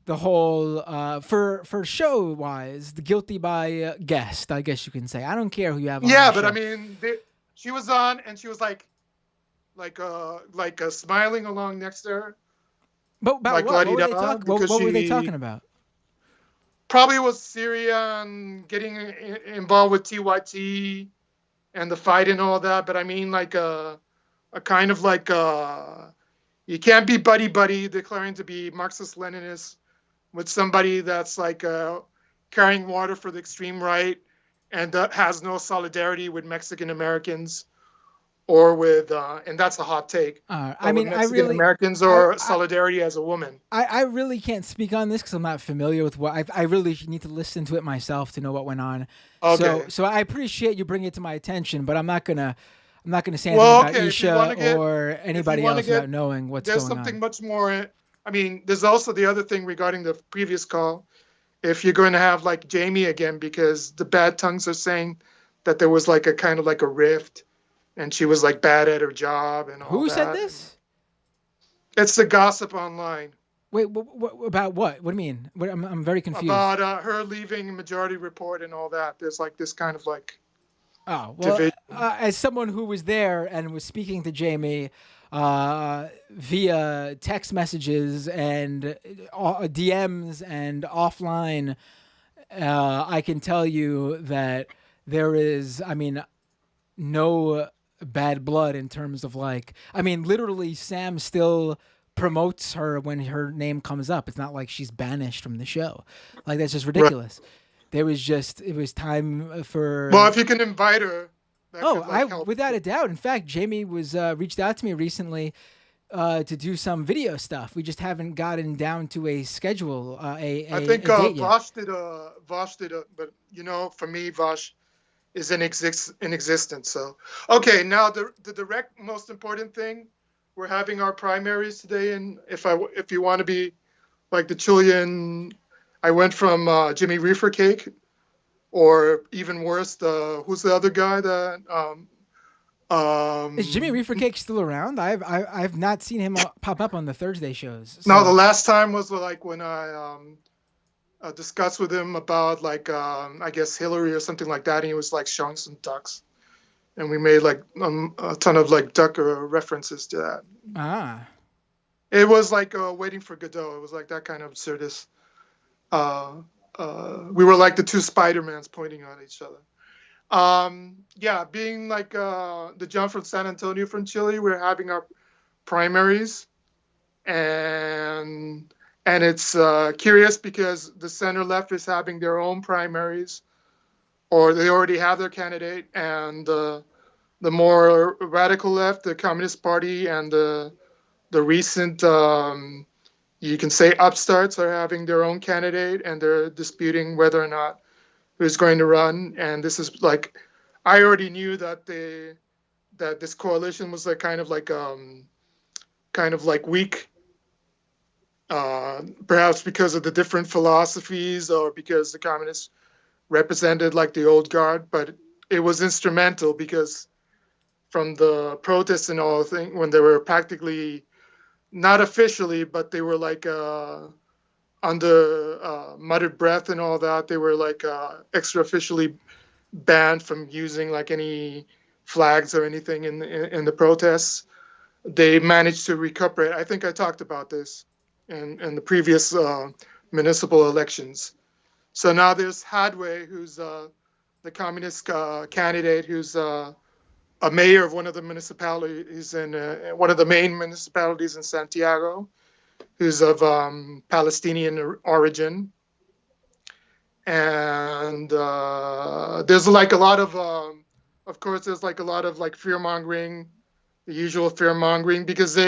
the whole for show wise the guilty by guest. I guess you can say. I don't care who you have on. Yeah, the but show. I mean, she was on and she was like smiling along next to her. But about like what? What were, la-di-da, what were they she talking about? Probably was Syria and getting involved with TYT and the fight and all that. But I mean, like a kind of like you can't be buddy declaring to be Marxist-Leninist with somebody that's like carrying water for the extreme right and has no solidarity with Mexican Americans or with, and that's a hot take. I mean, Mexican Americans or solidarity as a woman. I really can't speak on this because I'm not familiar with what I really need to listen to it myself to know what went on. Okay. So I appreciate you bringing it to my attention, but I'm not gonna say anything about Isha or anybody else without knowing what's going on. There's something much more. I mean, there's also the other thing regarding the previous call. If you're going to have like Jamie again, because the bad tongues are saying that there was like a kind of like a rift, and she was like bad at her job and all that. Who said this? It's the gossip online. Wait, about what? What do you mean? I'm very confused. About her leaving Majority Report and all that. There's like this kind of like. Oh, well, as someone who was there and was speaking to Jamie via text messages and DMs and offline, I can tell you that there is, I mean, no bad blood in terms of like, I mean, literally Sam still promotes her when her name comes up. It's not like she's banished from the show. Like, that's just ridiculous. Right. It was time for. Well, if you can invite her. Without a doubt. In fact, Jamie was reached out to me recently to do some video stuff. We just haven't gotten down to a schedule. I think Vosh did but you know, for me, Vosh is in existence. So, okay, now the direct most important thing, we're having our primaries today, and if you want to be like the Chilean, I went from Jimmy Reefer Cake. Or even worse, who's the other guy that? Is Jimmy Reefer Cake still around? I've not seen him pop up on the Thursday shows. So. No, the last time was like when I discussed with him about like I guess Hillary or something like that, and he was like showing some ducks, and we made like a ton of like duck references to that. Ah. It was like Waiting for Godot. It was like that kind of absurdist. We were like the two Spider-Mans pointing at each other. Yeah, being like the jump from San Antonio from Chile, we're having our primaries, and it's curious because the center left is having their own primaries, or they already have their candidate, and the more radical left, the Communist Party, and the recent you can say upstarts are having their own candidate, and they're disputing whether or not who's going to run. And this is like, I already knew that this coalition was like kind of like weak, perhaps because of the different philosophies or because the communists represented like the old guard. But it was instrumental because from the protests and all thing, when they were practically not officially, but they were like under muttered breath and all that. They were like extra officially banned from using like any flags or anything in the protests. They managed to recuperate. I think I talked about this in the previous municipal elections. So now there's Hadwe, who's the the communist candidate who's a mayor of one of the municipalities in one of the main municipalities in Santiago, who's of Palestinian origin. And there's like a lot of course, there's like a lot of like fear mongering, the usual fear mongering, because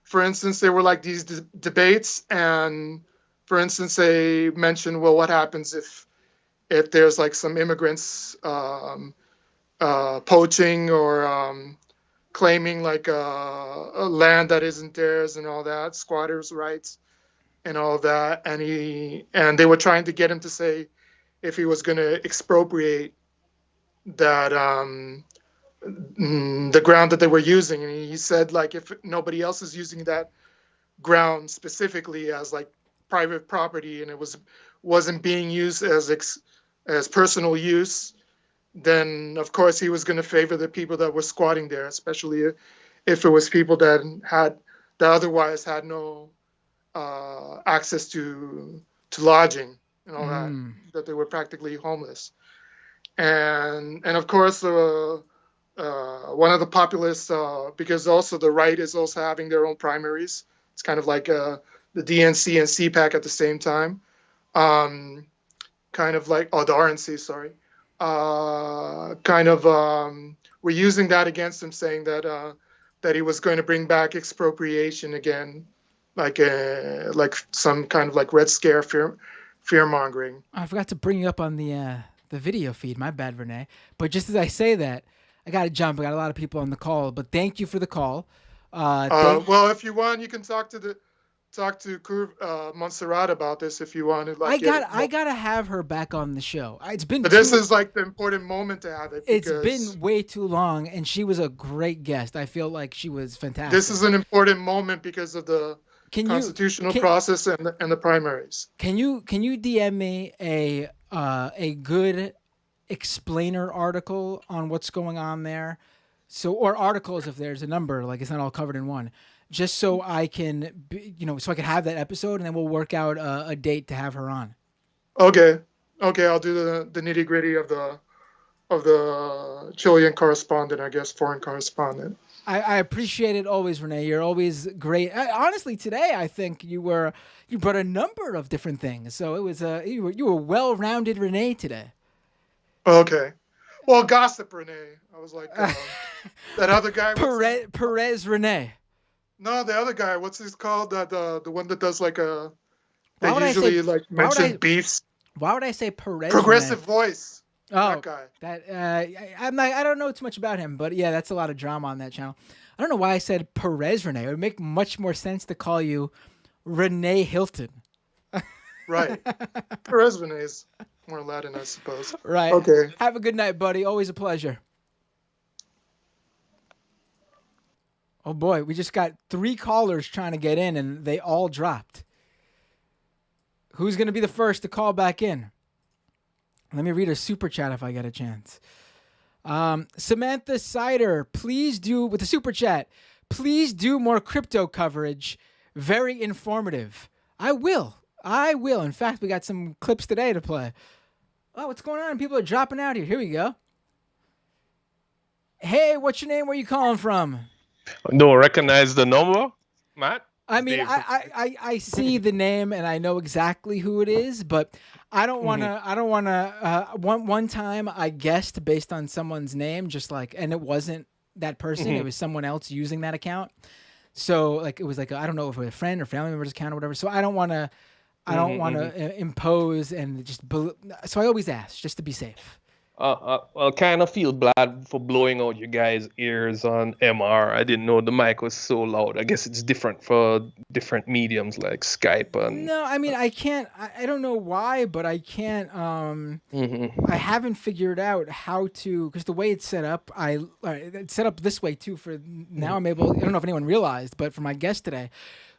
for instance, there were like these debates, and for instance, they mentioned, well, what happens if there's like some immigrants poaching or claiming like a land that isn't theirs and all that, squatters' rights and all that, and they were trying to get him to say if he was going to expropriate that the ground that they were using, and he said like if nobody else is using that ground specifically as like private property and it wasn't being used as personal use, then of course he was going to favor the people that were squatting there, especially if it was people that otherwise had no access to lodging and all that they were practically homeless. And of course one of the populists, because also the right is also having their own primaries. It's kind of like the DNC and CPAC at the same time. Kind of like, the RNC, sorry. We're using that against him, saying that he was going to bring back expropriation again, like some kind of like Red Scare fear mongering. I forgot to bring you up on the video feed. My bad, Renee. But just as I say that, I got to jump. I got a lot of people on the call, but thank you for the call. Well, if you want, you can talk to Montserrat about this if you want to. Like, I gotta have her back on the show. This is like the important moment to have it. It's been way too long, and she was a great guest. I feel like she was fantastic. This is an important moment because of the constitutional process and the primaries. Can you DM me a good explainer article on what's going on there? Or articles if there's a number, like it's not all covered in one. Just so I can, so I can have that episode, and then we'll work out a date to have her on. Okay, I'll do the nitty gritty of the Chilean correspondent, I guess, foreign correspondent. I appreciate it always, Renee. You're always great. Honestly, today I think you brought a number of different things. So it was you were well-rounded, Renee, today. Okay, well, gossip, Renee. I was like that other guy. Perez Renee. No, the other guy. What's his called? The one that does like a. They usually mention beefs. Why would I say Perez? Progressive voice. Oh, that guy. I don't know too much about him, but yeah, that's a lot of drama on that channel. I don't know why I said Perez Renee. It would make much more sense to call you Renee Hilton. Right. Perez Renee is more Latin, I suppose. Right. Okay. Have a good night, buddy. Always a pleasure. Oh boy, we just got 3 callers trying to get in, and they all dropped. Who's going to be the first to call back in? Let me read a super chat if I get a chance. Samantha Sider, please do, with the super chat, please do more crypto coverage. Very informative. I will. In fact, we got some clips today to play. Oh, what's going on? People are dropping out here. Here we go. Hey, what's your name? Where are you calling from? Don't recognize the number, Matt? I mean, I see the name and I know exactly who it is, but I don't want to. One time I guessed based on someone's name, and it wasn't that person. It was someone else using that account. So it was I don't know if it was a friend or family member's account or whatever. So I don't want to. Impose and just. So I always ask just to be safe. Well, kind of feel bad for blowing out your guys' ears on MR. I didn't know the mic was so loud. I guess it's different for different mediums like Skype. No, I mean, I can't. I don't know why, but I can't. I haven't figured out how to, because the way it's set up, it's set up this way too. For now, I'm able. I don't know if anyone realized, but for my guest today,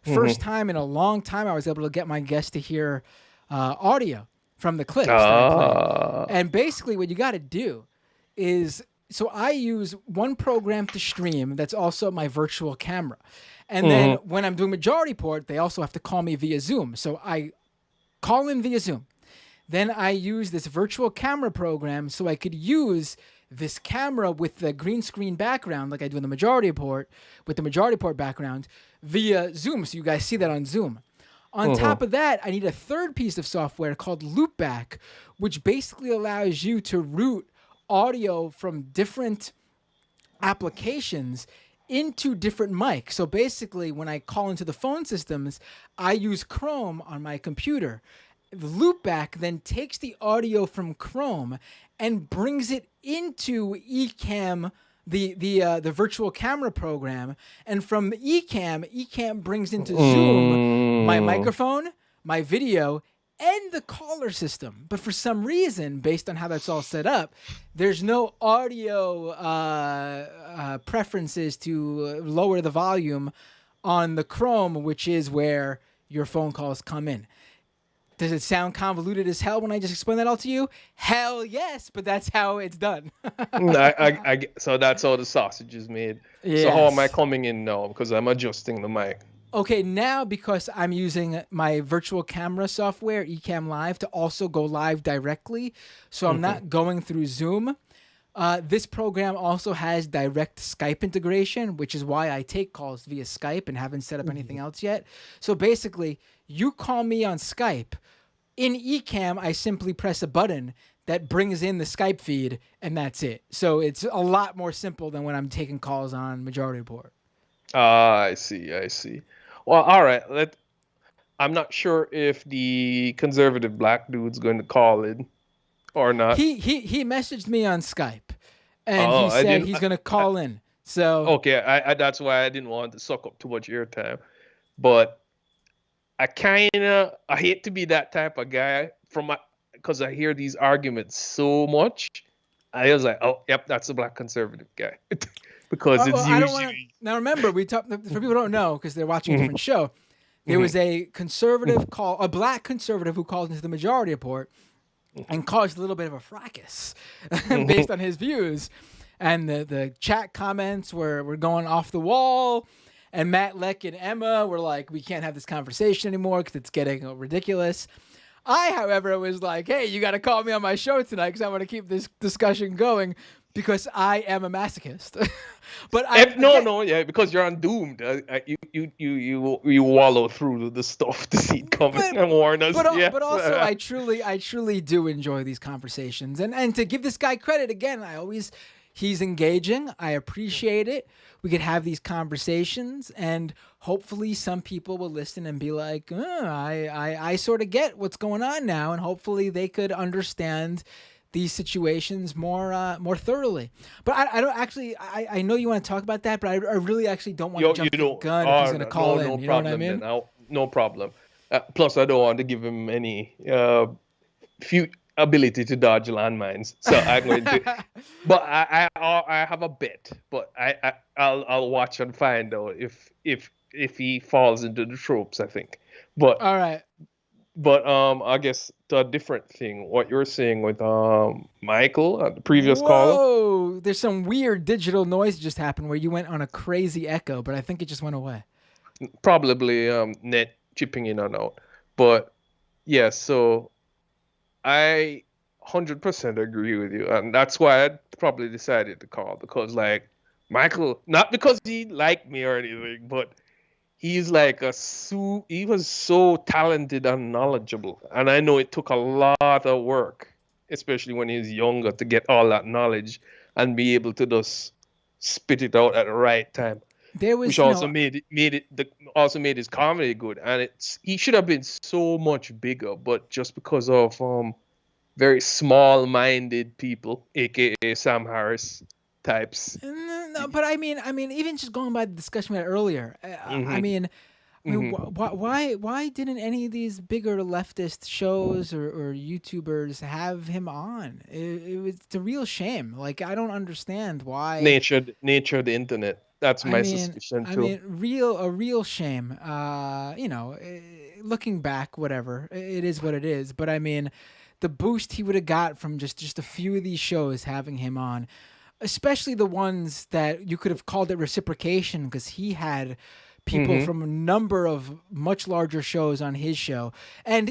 first time in a long time, I was able to get my guest to hear audio from the clips that I play. And basically what you got to do is, so I use one program to stream that's also my virtual camera. And then when I'm doing majority port, they also have to call me via Zoom. So I call in via Zoom. Then I use this virtual camera program so I could use this camera with the green screen background, like I do in the majority report, with the majority report background, via Zoom, so you guys see that on Zoom. On top of that, I need a third piece of software called Loopback, which basically allows you to route audio from different applications into different mics. So basically, when I call into the phone systems, I use Chrome on my computer. The Loopback then takes the audio from Chrome and brings it into Ecamm, the virtual camera program, and from Ecamm brings into Zoom my microphone, my video, and the caller system. But for some reason, based on how that's all set up, there's no audio preferences to lower the volume on the Chrome, which is where your phone calls come in. Does it sound convoluted as hell when I just explain that all to you? Hell yes, but that's how it's done. So that's how the sausage is made. Yes. So how am I coming in now? Because I'm adjusting the mic. Okay, now because I'm using my virtual camera software, Ecamm Live, to also go live directly, so I'm not going through Zoom. This program also has direct Skype integration, which is why I take calls via Skype and haven't set up anything else yet. So basically, you call me on Skype. In Ecamm, I simply press a button that brings in the Skype feed, and that's it. So it's a lot more simple than when I'm taking calls on Majority Report. I see. Well, all right. I'm not sure if the conservative black dude's going to call in or not. He messaged me on Skype, and he said he's going to call in. So okay, I that's why I didn't want to suck up too much airtime. But I hate to be that type of guy because I hear these arguments so much. I was like, oh, yep, that's a black conservative guy. Because it's usually... Now remember, we talked, for people who don't know, because they're watching a different show, there was a conservative a black conservative who called into the Majority Report and caused a little bit of a fracas based on his views. And the chat comments were going off the wall. And Matt Leck and Emma were like, we can't have this conversation anymore because it's getting ridiculous. I, however, was like, hey, you got to call me on my show tonight because I want to keep this discussion going because I am a masochist. But because you're undoomed. You wallow through the stuff to see it coming and warn us. But also, I truly do enjoy these conversations. And to give this guy credit, again, he's engaging. I appreciate it. We could have these conversations, and hopefully some people will listen and be like, I sort of get what's going on now, and hopefully they could understand these situations more thoroughly. But I don't actually, I know you want to talk about that, but I really actually don't want to jump the gun if he's going to call in. You know what I mean? No problem. Plus, I don't want to give him any ability to dodge landmines, so I'm going to. But I have a bet, but I'll watch and find out if he falls into the tropes. I think, but all right. But I guess the different thing, what you were saying with Michael, the previous caller. Whoa, there's some weird digital noise just happened where you went on a crazy echo, but I think it just went away. Probably net chipping in and out, but yeah. So I 100% agree with you, and that's why I probably decided to call, because like Michael, not because he liked me or anything, but he's like he was so talented and knowledgeable, and I know it took a lot of work, especially when he was younger, to get all that knowledge and be able to just spit it out at the right time. Which also made his comedy good, and he should have been so much bigger, but just because of very small-minded people, aka Sam Harris types. No, but I mean, even just going by the discussion we had earlier, why didn't any of these bigger leftist shows or YouTubers have him on? It's a real shame. Like, I don't understand why. Nature of the internet. That's my suspicion too. A real shame. Looking back, whatever, it is what it is. But I mean, the boost he would have got from just a few of these shows having him on, especially the ones that you could have called it reciprocation, because he had people from a number of much larger shows on his show. And,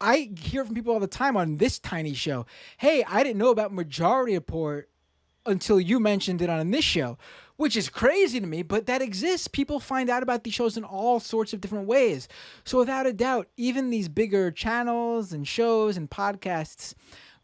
I hear from people all the time on this tiny show. Hey, I didn't know about Majority Report until you mentioned it on this show, which is crazy to me, but that exists. People find out about these shows in all sorts of different ways. So without a doubt, even these bigger channels and shows and podcasts,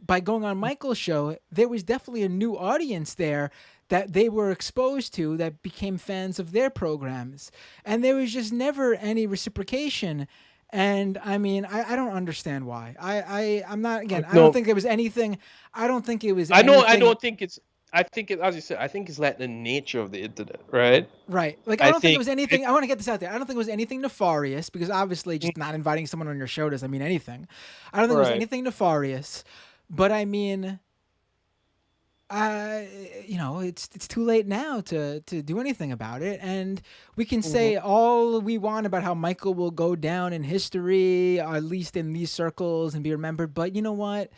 by going on Michael's show, there was definitely a new audience there that they were exposed to that became fans of their programs. And there was just never any reciprocation. And I mean, I don't understand why. I'm not, again, I don't think there was anything. I don't think it was I know. I anything- don't think it's. I think it, as you said, I think it's like the nature of the internet, right? Right. Like, I don't think it was anything. I want to get this out there. I don't think it was anything nefarious, because obviously just not inviting someone on your show doesn't mean anything. I don't think it was anything nefarious, but I mean, you know, it's too late now to do anything about it. And we can say all we want about how Michael will go down in history, at least in these circles, and be remembered. But you know what?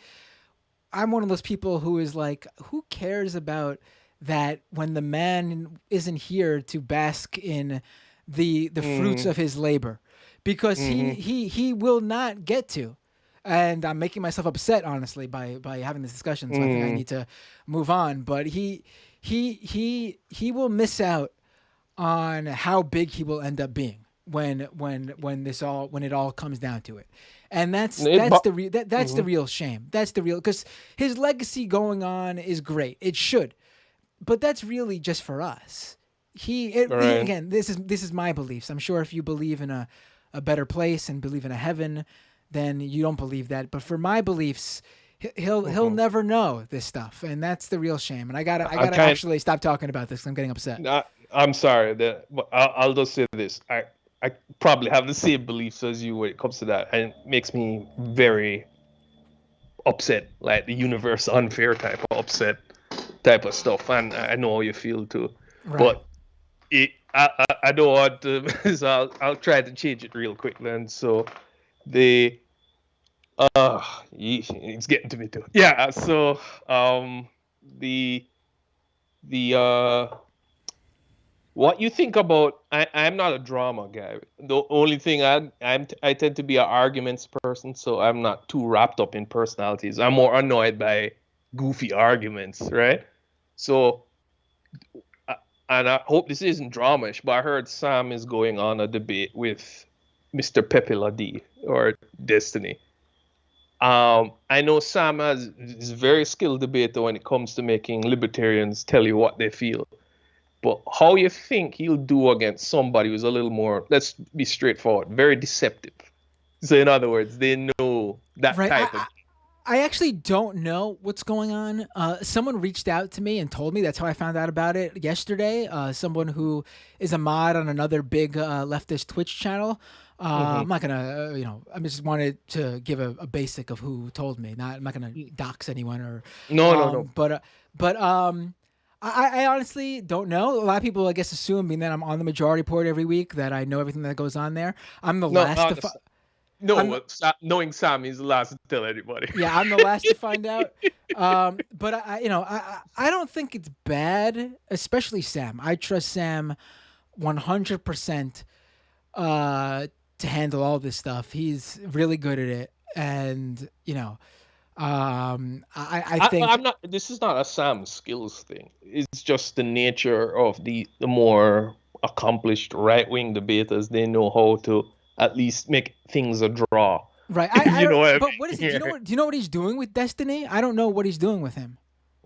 I'm one of those people who is like, who cares about that when the man isn't here to bask in the fruits of his labor, because he will not get to. And I'm making myself upset, honestly, by having this discussion. So I think I need to move on. But he will miss out on how big he will end up being when it all comes down to it. And that's the real shame. That's the real, because his legacy going on is great. It should, but that's really just for us. Again, this is my beliefs. I'm sure if you believe in a better place and believe in a heaven, then you don't believe that. But for my beliefs, he'll never know this stuff, and that's the real shame. And I gotta actually stop talking about this. I'm getting upset. I'm sorry. I'll just say this. I probably have the same beliefs as you when it comes to that, and it makes me very upset, like the universe unfair type of upset type of stuff. And I know how you feel too, but I don't want to. So I'll try to change it real quick then. So it's getting to me too. Yeah. So the what you think about? I'm not a drama guy. The only thing I tend to be an arguments person, so I'm not too wrapped up in personalities. I'm more annoyed by goofy arguments, right? So, and I hope this isn't drama-ish, but I heard Sam is going on a debate with Mr. Pepe Ladi or Destiny. I know Sam is a very skilled debater when it comes to making libertarians tell you what they feel. But how you think he'll do against somebody who's a little more, let's be straightforward, very deceptive. So in other words, they know that type of... I actually don't know what's going on. Someone reached out to me and told me. That's how I found out about it yesterday. Someone who is a mod on another big leftist Twitch channel. I'm not gonna, I just wanted to give a basic of who told me. I'm not gonna dox anyone or... No. But I honestly don't know. A lot of people, I guess, assume, being that I'm on the Majority Report every week, that I know everything that goes on there. I'm the last to knowing Sam is the last to tell anybody. Yeah, I'm the last to find out. But I don't think it's bad, especially Sam. I trust Sam 100% to handle all this stuff. He's really good at it, and I think I'm not. This is not a Sam skills thing. It's just the nature of the more accomplished right wing debaters. They know how to at least make things a draw. Right. But what is it? Do you know what he's doing with Destiny? I don't know what he's doing with him.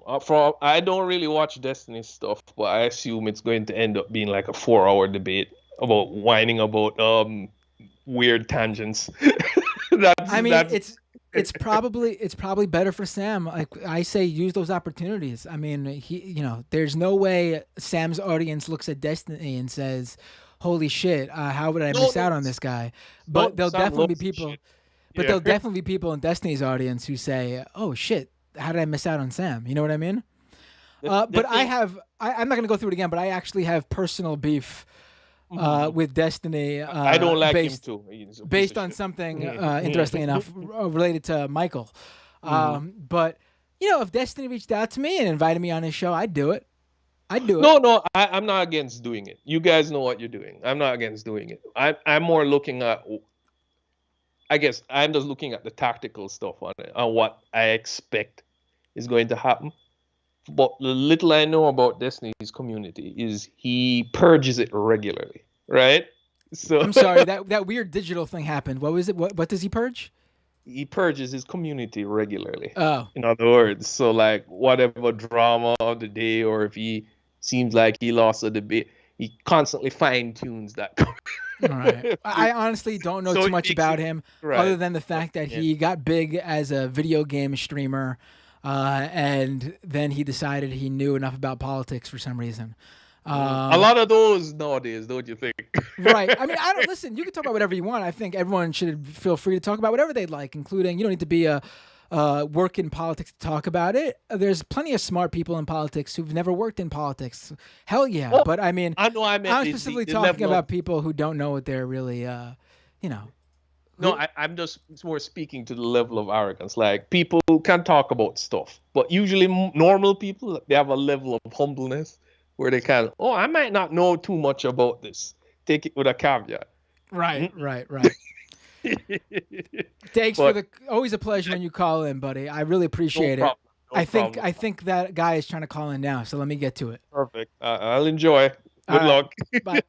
I don't really watch Destiny stuff, but I assume it's going to end up being like a 4-hour debate about whining about weird tangents. It's probably better for Sam. Like I say, use those opportunities. I mean, there's no way Sam's audience looks at Destiny and says, "Holy shit, how would I miss out on this guy?" But there'll definitely be people. But there'll definitely be people in Destiny's audience who say, "Oh shit, how did I miss out on Sam?" You know what I mean? But I'm not gonna go through it again. But I actually have personal beef with Destiny. I don't like him too. Based on something interesting enough related to Michael. But if Destiny reached out to me and invited me on his show, I'd do it. No, I'm not against doing it. You guys know what you're doing. I'm not against doing it. I'm more looking at I guess I'm just looking at the tactical stuff on it and what I expect is going to happen. But the little I know about Destiny's community is he purges it regularly, right? So I'm sorry, that weird digital thing happened. What was it? What does he purge? he purges his community regularly. Oh. In other words, so like whatever drama of the day, or if he seems like he lost a debate, he constantly fine tunes that. All right. I honestly don't know too much about him, other than the fact that he got big as a video game streamer, and then he decided he knew enough about politics for some reason. A lot of those nowadays, don't you think? Right. I mean, I don't listen. You can talk about whatever you want. I think everyone should feel free to talk about whatever they'd like, including you don't need to be a work in politics to talk about it. There's plenty of smart people in politics who've never worked in politics. Hell yeah. Well, but I mean, I know I meant I'm specifically talking about people who don't know what they're really, you know. No, I'm just more speaking to the level of arrogance. Like, people can talk about stuff, but usually normal people, they have a level of humbleness where they can, I might not know too much about this. Take it with a caveat. Right. Thanks for always a pleasure when you call in, buddy. I really appreciate it. I think that guy is trying to call in now, so let me get to it. Perfect. I'll enjoy. Good luck. Bye.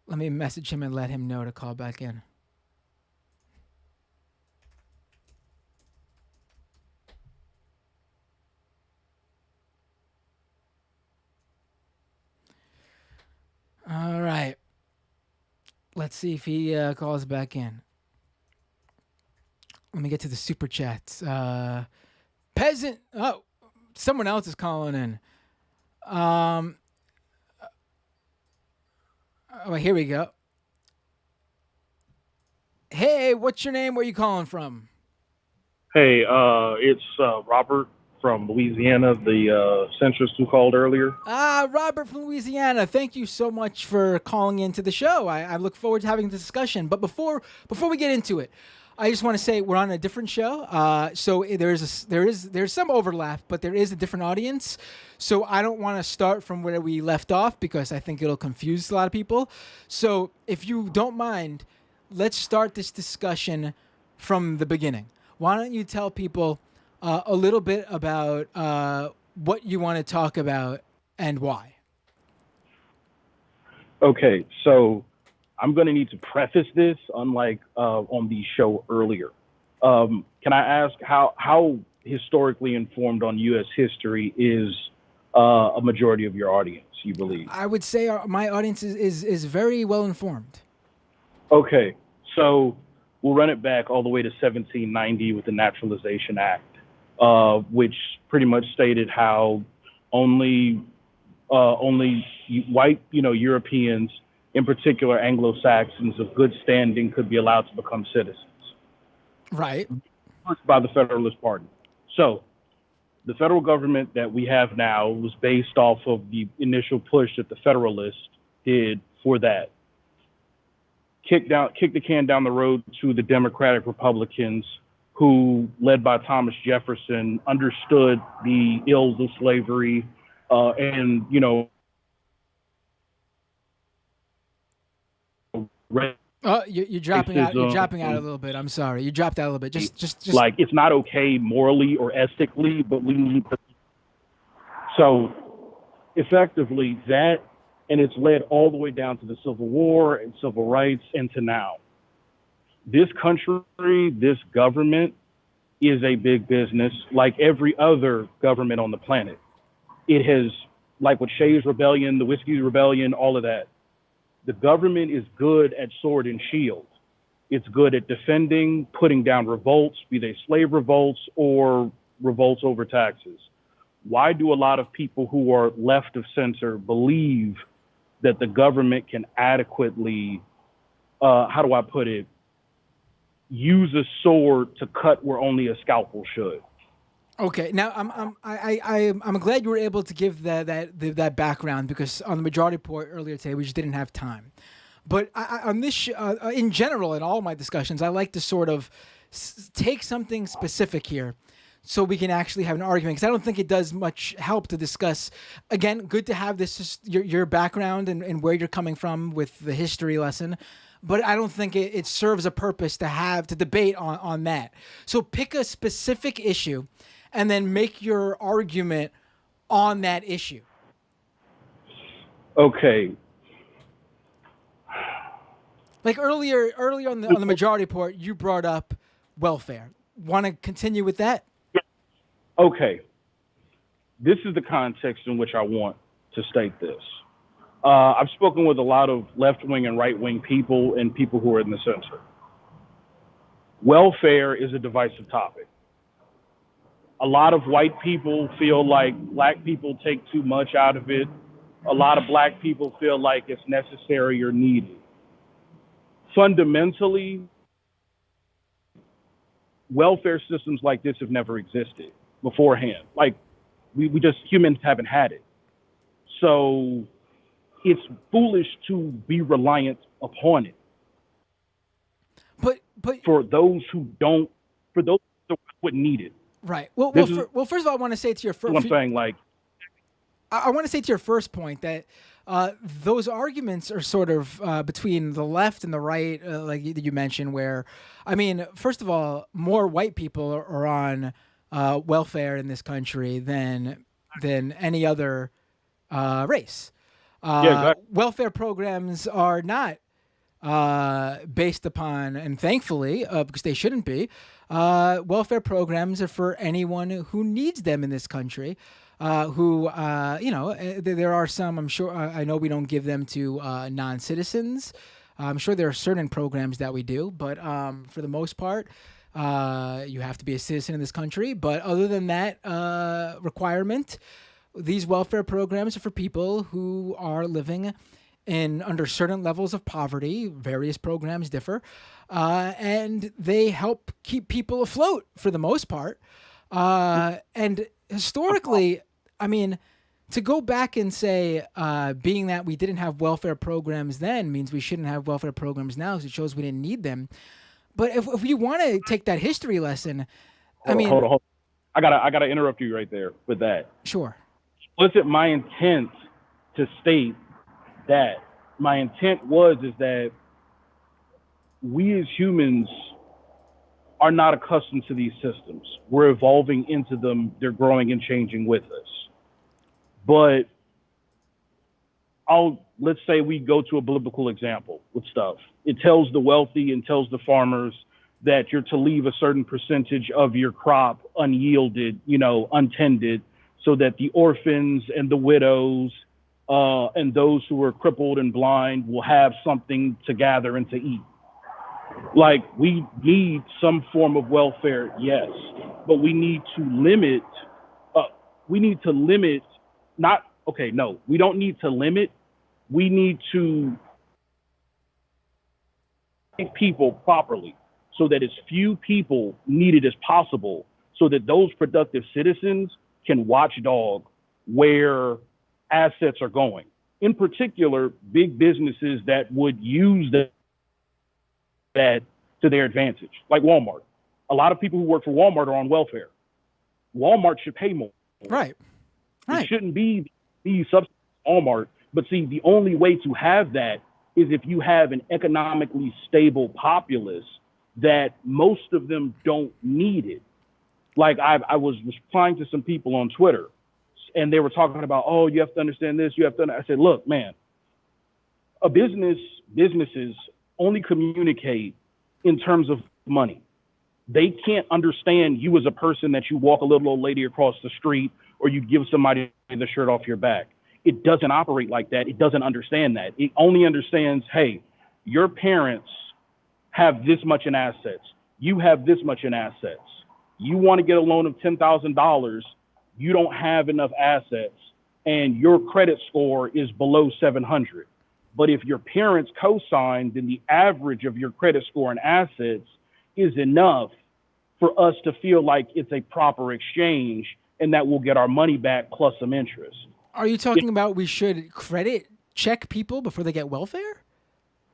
Let me message him and let him know to call back in. All right. Let's see if he calls back in. Let me get to the super chats. Peasant. Oh, someone else is calling in. Oh, here we go. Hey, what's your name? Where you calling from? Hey, it's Robert from Louisiana, the centrist who called earlier. Robert from Louisiana. Thank you so much for calling into the show. I look forward to having this discussion. But before we get into it, I just want to say we're on a different show. So there's some overlap, but there is a different audience. So I don't want to start from where we left off because I think it'll confuse a lot of people. So if you don't mind, let's start this discussion from the beginning. Why don't you tell people a little bit about what you want to talk about and why? Okay, so I'm going to need to preface this, unlike on the show earlier. Can I ask how historically informed on U.S. history is a majority of your audience, you believe? I would say my audience is very well informed. Okay, so we'll run it back all the way to 1790 with the Naturalization Act, which pretty much stated how only white, Europeans, in particular Anglo-Saxons of good standing, could be allowed to become citizens. Right. By the Federalist Party. So the federal government that we have now was based off of the initial push that the Federalists did for that. Kick the can down the road to the Democratic Republicans, who, led by Thomas Jefferson, understood the ills of slavery, and you're dropping out. You're dropping out a little bit. I'm sorry. You dropped out a little bit. Just like, it's not okay morally or ethically, but we need to. So, effectively, that, and it's led all the way down to the Civil War and civil rights, and to now. This country, this government, is a big business, like every other government on the planet. It has, like with Shays Rebellion, the Whiskey Rebellion, all of that. The government is good at sword and shield. It's good at defending, putting down revolts, be they slave revolts or revolts over taxes. Why do a lot of people who are left of center believe that the government can adequately, how do I put it, use a sword to cut where only a scalpel should? Okay, now I'm glad you were able to give that background, because on the majority report earlier today we just didn't have time. But on this in general, in all my discussions, I like to sort of take something specific here, so we can actually have an argument, because I don't think it does much help to discuss. Again, good to have this your background and where you're coming from with the history lesson. but I don't think it serves a purpose to debate on that. So pick a specific issue and then make your argument on that issue. Okay. Like earlier on the majority report, you brought up welfare. Want to continue with that? Okay. This is the context in which I want to state this. I've spoken with a lot of left-wing and right-wing people and people who are in the center. Welfare is a divisive topic. A lot of white people feel like black people take too much out of it. A lot of black people feel like it's necessary or needed. Fundamentally, welfare systems like this have never existed beforehand. Like, we just, humans haven't had it. So it's foolish to be reliant upon it. But for those who wouldn't need it. Right. Well, first of all, I want to say to your first. I'm saying, like, I want to say to your first point that those arguments are sort of between the left and the right, like you mentioned. Where, I mean, first of all, more white people are on welfare in this country than any other race. Exactly. Welfare programs are not based upon, and thankfully, because they shouldn't be, welfare programs are for anyone who needs them in this country. Who, there are some, I'm sure, I know we don't give them to non-citizens. I'm sure there are certain programs that we do, but for the most part, you have to be a citizen in this country. But other than that requirement, these welfare programs are for people who are living under certain levels of poverty. Various programs differ, and they help keep people afloat for the most part. And historically, I mean, to go back and say, being that we didn't have welfare programs then means we shouldn't have welfare programs now, because it shows we didn't need them. But if we want to take that history lesson, hold on. I gotta interrupt you right there with that. Sure. Was it my intent to state that my intent is that we as humans are not accustomed to these systems. We're evolving into them. They're growing and changing with us. But let's say we go to a biblical example with stuff. It tells the wealthy and tells the farmers that you're to leave a certain percentage of your crop unyielded, untended, so that the orphans and the widows and those who are crippled and blind will have something to gather and to eat. Like, we need some form of welfare, yes, but we need to limit, we don't need to limit, we need to treat people properly so that as few people needed as possible, so that those productive citizens can watchdog where assets are going. In particular, big businesses that would use that to their advantage, like Walmart. A lot of people who work for Walmart are on welfare. Walmart should pay more. Right. It shouldn't be the subsidy of Walmart. But see, the only way to have that is if you have an economically stable populace that most of them don't need it. Like, I was replying to some people on Twitter, and they were talking about, oh, you have to understand this, you have to. I said, look, man, businesses only communicate in terms of money. They can't understand you as a person that you walk a little old lady across the street or you give somebody the shirt off your back. It doesn't operate like that. It doesn't understand that. It only understands, hey, your parents have this much in assets. You have this much in assets. You want to get a loan of $10,000. You don't have enough assets and your credit score is below 700. But if your parents co-sign, then the average of your credit score and assets is enough for us to feel like it's a proper exchange and that we'll get our money back plus some interest. Are you talking about we should credit check people before they get welfare?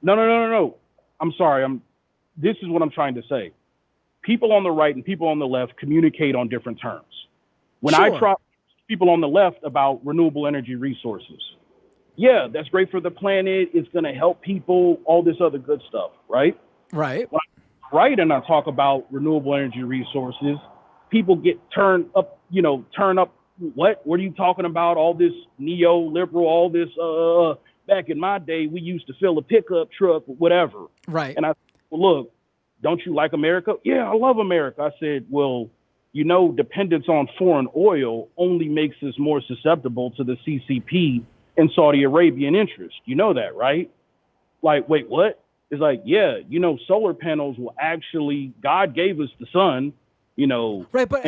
No. I'm sorry. This is what I'm trying to say. People on the right and people on the left communicate on different terms. When I talk to people on the left about renewable energy resources, yeah, that's great for the planet. It's going to help people, all this other good stuff, right? Right. When I write and I talk about renewable energy resources, people get turned up. What are you talking about? All this neoliberal, all this, back in my day, we used to fill a pickup truck, whatever. Right. And I said, well, look, don't you like America? Yeah, I love America. I said, well, dependence on foreign oil only makes us more susceptible to the CCP and Saudi Arabian interest. You know that, right? Like, wait, what? It's like, yeah, solar panels will actually, God gave us the sun, Right, but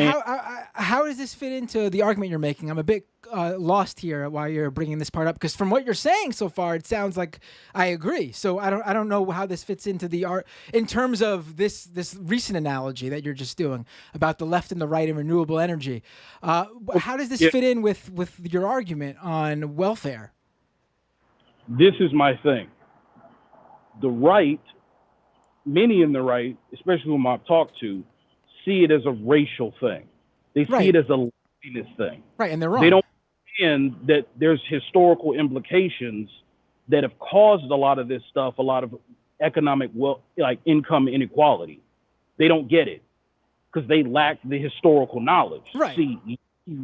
how does this fit into the argument you're making? I'm a bit lost here while you're bringing this part up, because from what you're saying so far, it sounds like I agree. So I don't know how this fits into the art in terms of this recent analogy that you're just doing about the left and the right and renewable energy. How does this fit in with your argument on welfare? This is my thing. The right, many in the right, especially whom I've talked to, see it as a racial thing. They see it as a laziness thing. Right, and they're wrong. They don't understand that there's historical implications that have caused a lot of this stuff, a lot of economic income inequality. They don't get it because they lack the historical knowledge. Right. See, you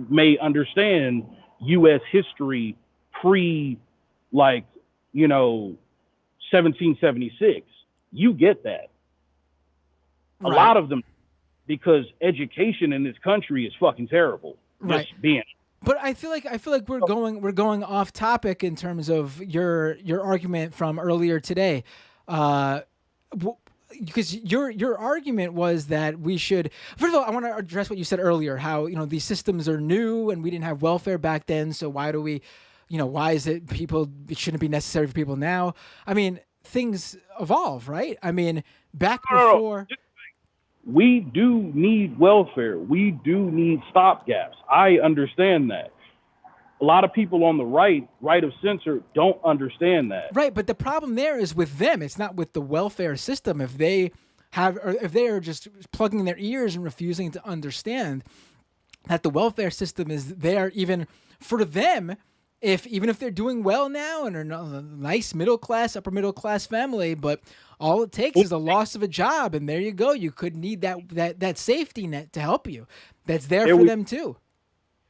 may understand U.S. history pre, 1776. You get that. A lot of them, because education in this country is fucking terrible. Right. Just being. But I feel like we're going off topic in terms of your argument from earlier today, because your argument was that we should. First of all, I want to address what you said earlier. How these systems are new and we didn't have welfare back then. So why do we, why is it shouldn't be necessary for people now? I mean, things evolve, right? I mean, back before. We do need welfare. We do need stopgaps. I understand that. A lot of people on the right of censor, don't understand that. Right, but the problem there is with them. It's not with the welfare system. If they are just plugging their ears and refusing to understand that the welfare system is there even for them, even if they're doing well now and are a nice middle class, upper middle class family, but all it takes is a loss of a job, and there you go. You could need that safety net to help you. That's there for them too.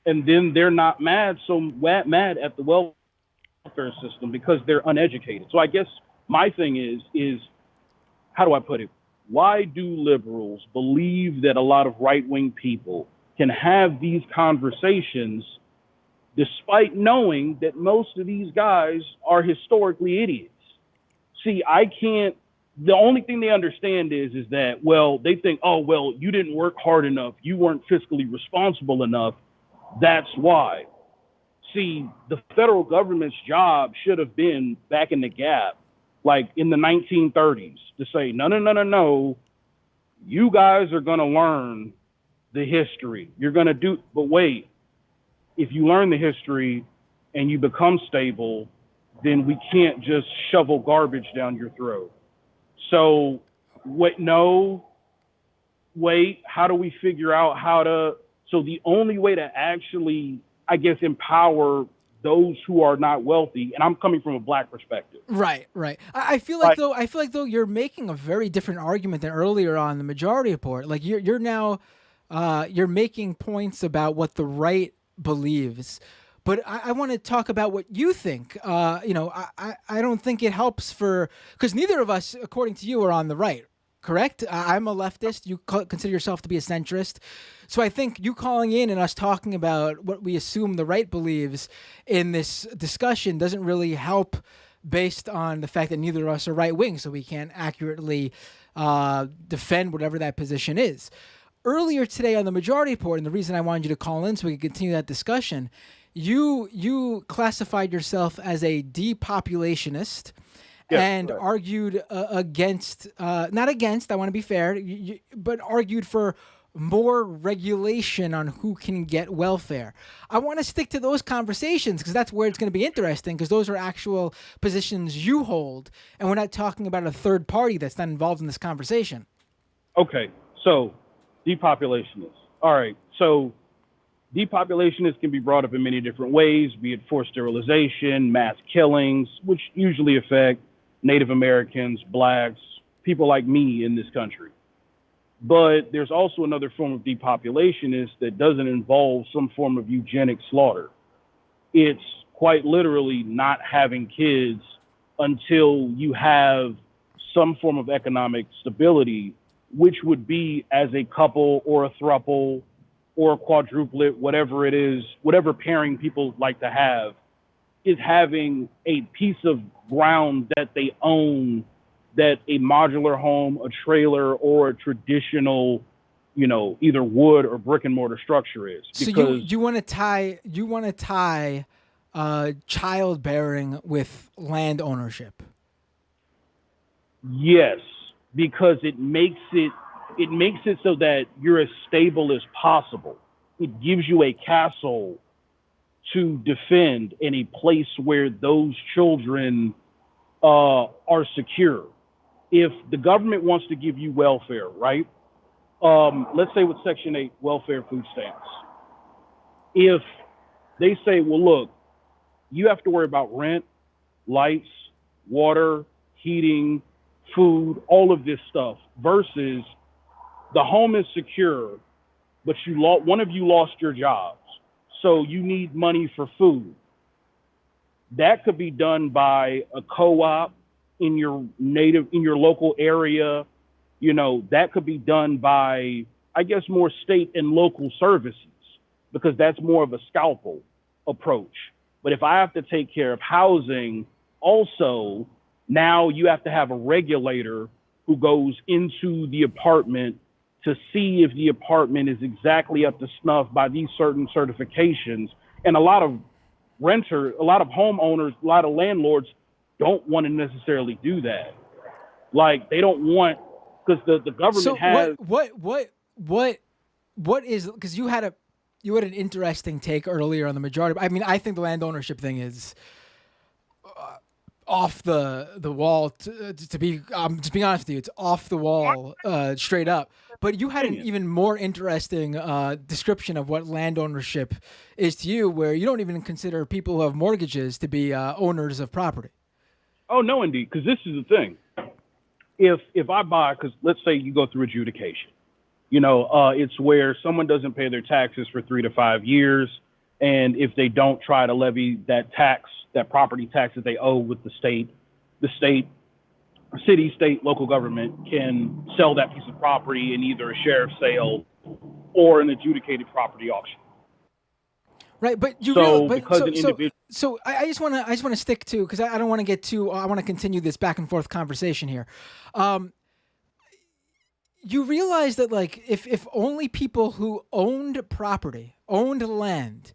And then they're not mad at the welfare system because they're uneducated. So I guess my thing is how do I put it? Why do liberals believe that a lot of right-wing people can have these conversations despite knowing that most of these guys are historically idiots? See, the only thing they understand is that, they think, you didn't work hard enough. You weren't fiscally responsible enough. That's why. See, the federal government's job should have been back in the gap, like in the 1930s, to say, no. You guys are going to learn the history. You're going to but wait. If you learn the history and you become stable, then we can't just shovel garbage down your throat. So, how do we figure out so the only way to actually, I guess, empower those who are not wealthy, and I'm coming from a black perspective. Right. I feel like though you're making a very different argument than earlier on the majority report. Like you're now, you're making points about what the right believes, but I want to talk about what you think. I don't think it helps because neither of us, according to you, are on the right, correct? I'm a leftist. You consider yourself to be a centrist. So I think you calling in and us talking about what we assume the right believes in this discussion doesn't really help based on the fact that neither of us are right wing, so we can't accurately defend whatever that position is. Earlier today on the majority report, and the reason I wanted you to call in so we could continue that discussion, you classified yourself as a depopulationist and argued against, not against, I want to be fair, but argued for more regulation on who can get welfare. I want to stick to those conversations because that's where it's going to be interesting, because those are actual positions you hold, and we're not talking about a third party that's not involved in this conversation. Okay, so depopulationists. All right, so Depopulation can be brought up in many different ways, be it forced sterilization, mass killings, which usually affect Native Americans, blacks, people like me in this country. But there's also another form of depopulation that doesn't involve some form of eugenic slaughter. It's quite literally not having kids until you have some form of economic stability, which would be as a couple or a throuple or a quadruplet, whatever it is, whatever pairing people like to have, is having a piece of ground that they own, that a modular home, a trailer, or a traditional, either wood or brick and mortar structure is. So you want to tie childbearing with land ownership? Yes, because it makes it so that you're as stable as possible. It gives you a castle to defend in a place where those children are secure. If the government wants to give you welfare, right? Let's say with Section 8 welfare food stamps. If they say, well, look, you have to worry about rent, lights, water, heating, food, all of this stuff, versus the home is secure, but one of you lost your jobs, so you need money for food. That could be done by a co-op in your local area. That could be done by, I guess, more state and local services, because that's more of a scalpel approach. But if I have to take care of housing, also, now you have to have a regulator who goes into the apartment to see if the apartment is exactly up to snuff by these certain certifications. And a lot of homeowners, a lot of landlords don't want to necessarily do that. Like, they don't want, because the government has. What is, because you had an interesting take earlier on the majority. I mean, I think the land ownership thing is off the wall. To be, I'm just being honest with you, it's off the wall, straight up. But you had an even more interesting description of what land ownership is to you, where you don't even consider people who have mortgages to be owners of property. Oh, no, indeed, because this is the thing. If I buy, because let's say you go through adjudication, it's where someone doesn't pay their taxes for 3 to 5 years, and if they don't try to levy that tax, that property tax that they owe with the state, city, state, local government can sell that piece of property in either a sheriff's sale or an adjudicated property auction. Right, but so I just want to stick to, because I don't want to get too. I want to continue this back and forth conversation here. You realize that, like, if only people who owned property, owned land,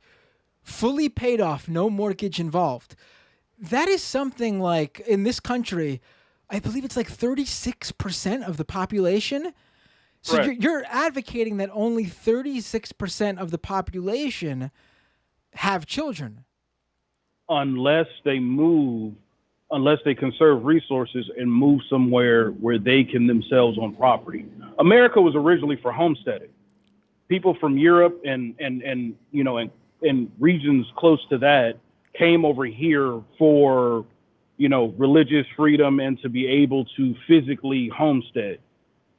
fully paid off, no mortgage involved, that is something like, in this country, I believe it's like 36% of the population. So you're advocating that only 36% of the population have children. Unless they conserve resources and move somewhere where they can themselves own property. America was originally for homesteading. People from Europe and regions close to that came over here for, religious freedom and to be able to physically homestead.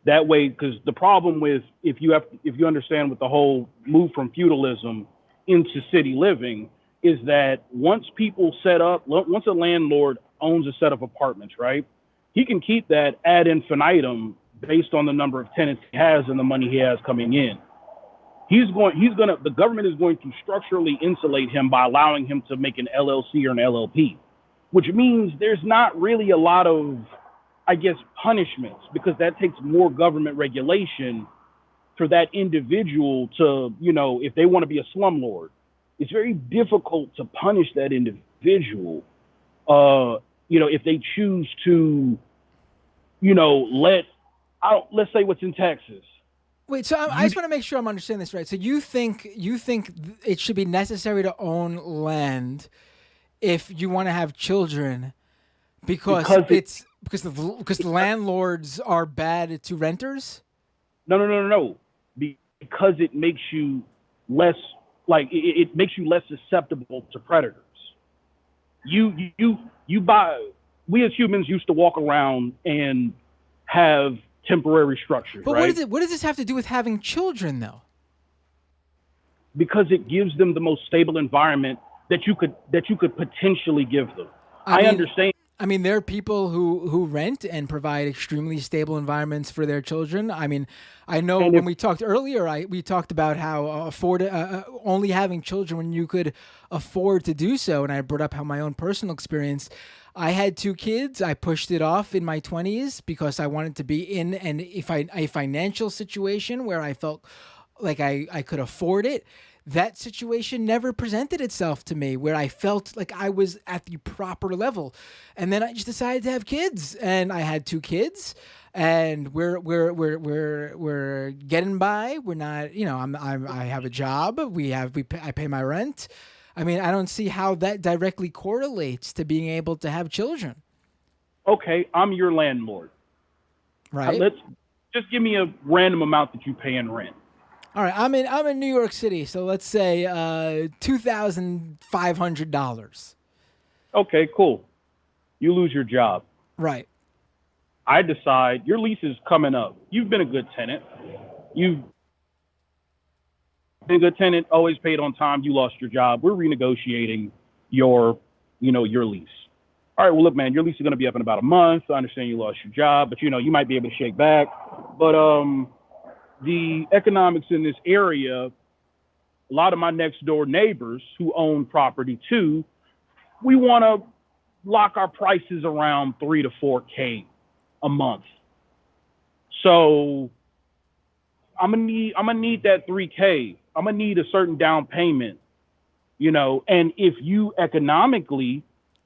That way, because the problem with, if you understand with the whole move from feudalism into city living, is that once a landlord owns a set of apartments, right, he can keep that ad infinitum based on the number of tenants he has and the money he has coming in. The government is going to structurally insulate him by allowing him to make an LLC or an LLP, which means there's not really a lot of, I guess, punishments, because that takes more government regulation for that individual to, if they want to be a slumlord, it's very difficult to punish that individual. If they choose to, let's say what's in Texas. Wait, so I just want to make sure I'm understanding this right. So you think it should be necessary to own land if you want to have children, because the landlords are bad to renters? No. Because it makes you less Like it makes you less susceptible to predators. You buy. We as humans used to walk around and have temporary structures, But right? what does this have to do with having children, though? Because it gives them the most stable environment that you could potentially give them. I understand. I mean, there are people who rent and provide extremely stable environments for their children. I mean, I know when we talked earlier, we talked about how only having children when you could afford to do so, and I brought up how my own personal experience. I had 2 kids. I pushed it off in my 20s because I wanted to be in a financial situation where I felt like I could afford it. That situation never presented itself to me where I felt like I was at the proper level. And then I just decided to have kids, and I had 2 kids, and we're getting by. We're not, I have a job. I pay my rent. I mean, I don't see how that directly correlates to being able to have children. Okay, I'm your landlord. Right. Let's just give me a random amount that you pay in rent. All right, I'm in New York City, so let's say $2,500. Okay, cool. You lose your job. Right. I decide your lease is coming up. You've been a good tenant. You've been a good tenant, always paid on time. You lost your job. We're renegotiating your lease. All right, well, look, man, your lease is going to be up in about a month. I understand you lost your job, but, you might be able to shake back. But the economics in this area, a lot of my next door neighbors who own property too, we want to lock our prices around $3,000 to $4,000 a month. So I'm gonna need that $3,000. I'm gonna need a certain down payment, and if you economically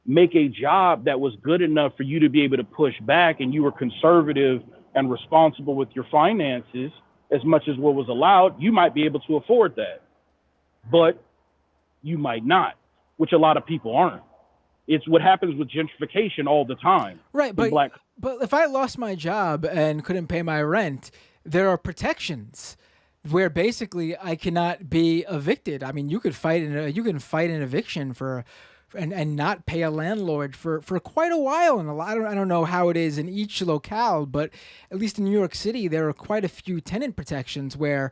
make a job that was good enough for you to be able to push back, and you were conservative and responsible with your finances as much as what was allowed, you might be able to afford that. But you might not, which a lot of people aren't. It's what happens with gentrification all the time. Right, but if I lost my job and couldn't pay my rent, there are protections where basically I cannot be evicted. I mean, you can fight an eviction and not pay a landlord for quite a while. And I don't know how it is in each locale, but at least in New York City, there are quite a few tenant protections where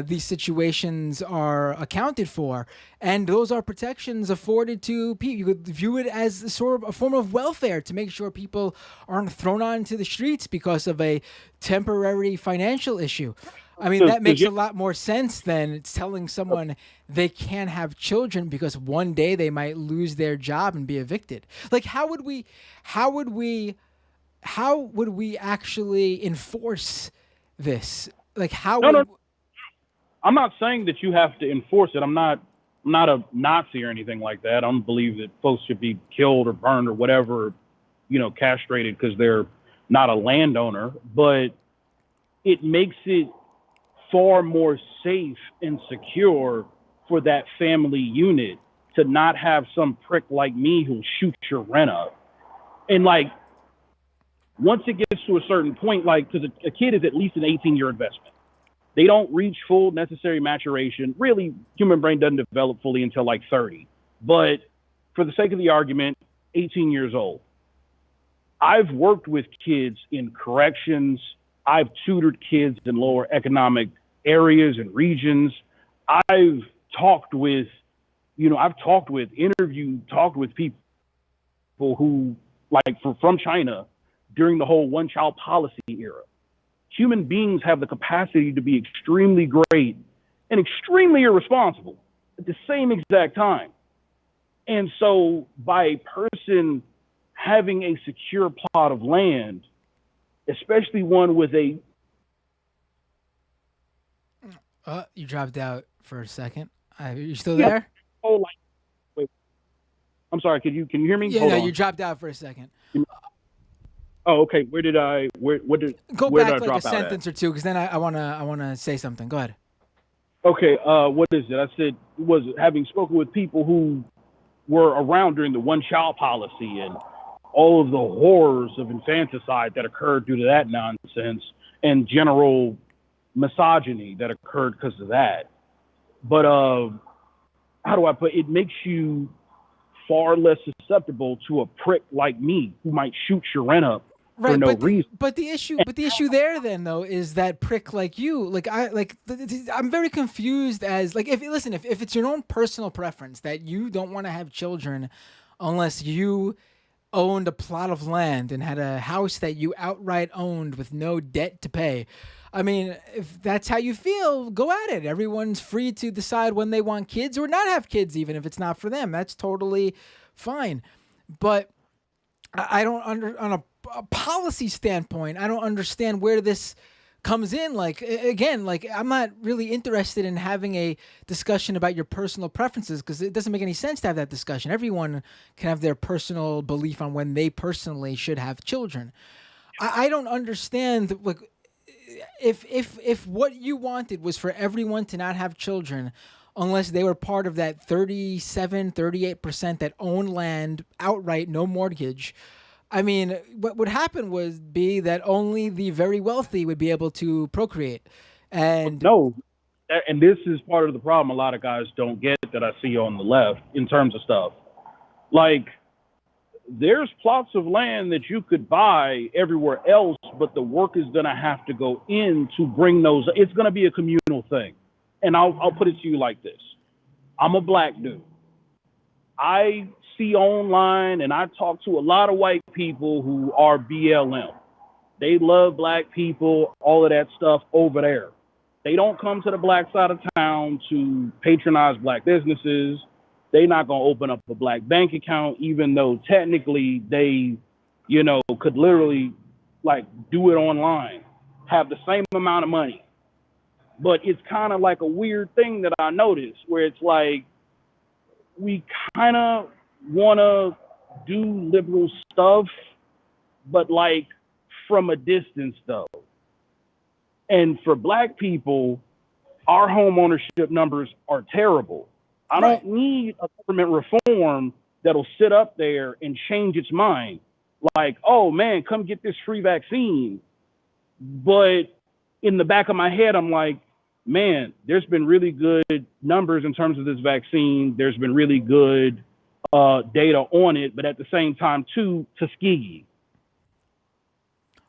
these situations are accounted for. And those are protections afforded to people. You could view it as a form of welfare to make sure people aren't thrown onto the streets because of a temporary financial issue. I mean, that makes a lot more sense than telling someone they can't have children because one day they might lose their job and be evicted. Like, how would we actually enforce this? Like, No. I'm not saying that you have to enforce it. I'm not a Nazi or anything like that. I don't believe that folks should be killed or burned or whatever, castrated because they're not a landowner. But it makes it far more safe and secure for that family unit to not have some prick like me who'll shoot your rent up. And once it gets to a certain point, because a kid is at least an 18-year investment. They don't reach full necessary maturation. Really, human brain doesn't develop fully until 30. But for the sake of the argument, 18 years old. I've worked with kids in corrections. I've tutored kids in lower economic areas and regions. I've talked with people who from China during the whole one-child policy era. Human beings have the capacity to be extremely great and extremely irresponsible at the same exact time. And so by a person having a secure plot of land, especially one with a... You dropped out for a second. Are you still there? Wait. I'm sorry. Can you hear me? Yeah, you dropped out for a second. Oh, okay. Where did I go back a sentence or two, because then I wanna say something. Go ahead. Okay. What is it? I said was having spoken with people who were around during the one-child policy and all of the horrors of infanticide that occurred due to that nonsense and general misogyny that occurred because of that. But how do I put it? It makes you far less susceptible to a prick like me who might shoot your rent up for no reason. But the issue there then though is that prick like you, I'm very confused as like if it's your own personal preference that you don't want to have children unless you owned a plot of land and had a house that you outright owned with no debt to pay. I mean, if that's how you feel, go at it. Everyone's free to decide when they want kids or not have kids, even if it's not for them. That's totally fine. But I don't on a policy standpoint, I don't understand where this comes in. Like, again, like I'm not really interested in having a discussion about your personal preferences because it doesn't make any sense to have that discussion. Everyone can have their personal belief on when they personally should have children. I don't understand, like, if what you wanted was for everyone to not have children unless they were part of that 38% that own land outright, no mortgage. I mean, what would happen would be that only the very wealthy would be able to procreate. And no, and this is part of the problem a lot of guys don't get that I see on the left in terms of stuff. Like, there's plots of land that you could buy everywhere else, but the work is going to have to go in to bring those. It's going to be a communal thing. And I'll put it to you like this. I'm a black dude. I see online and I talk to a lot of white people who are BLM. They love black people, all of that stuff over there. They don't come to the black side of town to patronize black businesses. They're not going to open up a black bank account, even though technically they, could literally like do it online, have the same amount of money. But it's kind of like a weird thing that I noticed where it's like, we kind of want to do liberal stuff, but like from a distance though. And for black people, our home ownership numbers are terrible. I don't need a government reform that'll sit up there and change its mind. Like, oh man, come get this free vaccine. But in the back of my head, I'm like, man, there's been really good numbers in terms of this vaccine. There's been really good data on it, but at the same time, too, Tuskegee.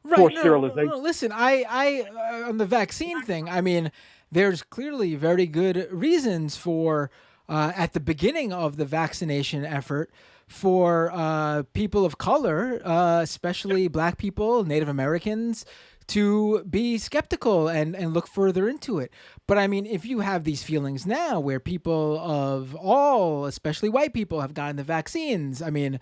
Right. No, listen, I on the vaccine thing, I mean, there's clearly very good reasons for at the beginning of the vaccination effort for people of color, especially black people, Native Americans, to be skeptical and look further into it. But I mean, if you have these feelings now where people of all, especially white people, have gotten the vaccines, I mean,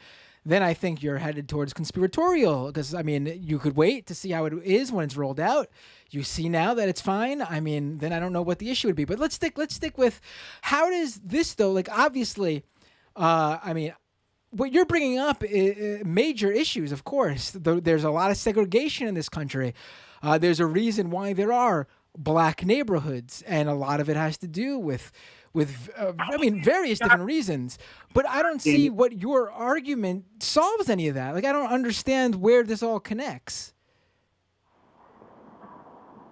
then I think you're headed towards conspiratorial because, I mean, you could wait to see how it is when it's rolled out. You see now that it's fine. I mean, then I don't know what the issue would be. But let's stick with how does this, though, like, obviously, I mean, what you're bringing up is major issues, of course. There's a lot of segregation in this country. There's a reason why there are black neighborhoods, and a lot of it has to do with I mean, various different reasons. But I don't see what your argument solves any of that. Like, I don't understand where this all connects.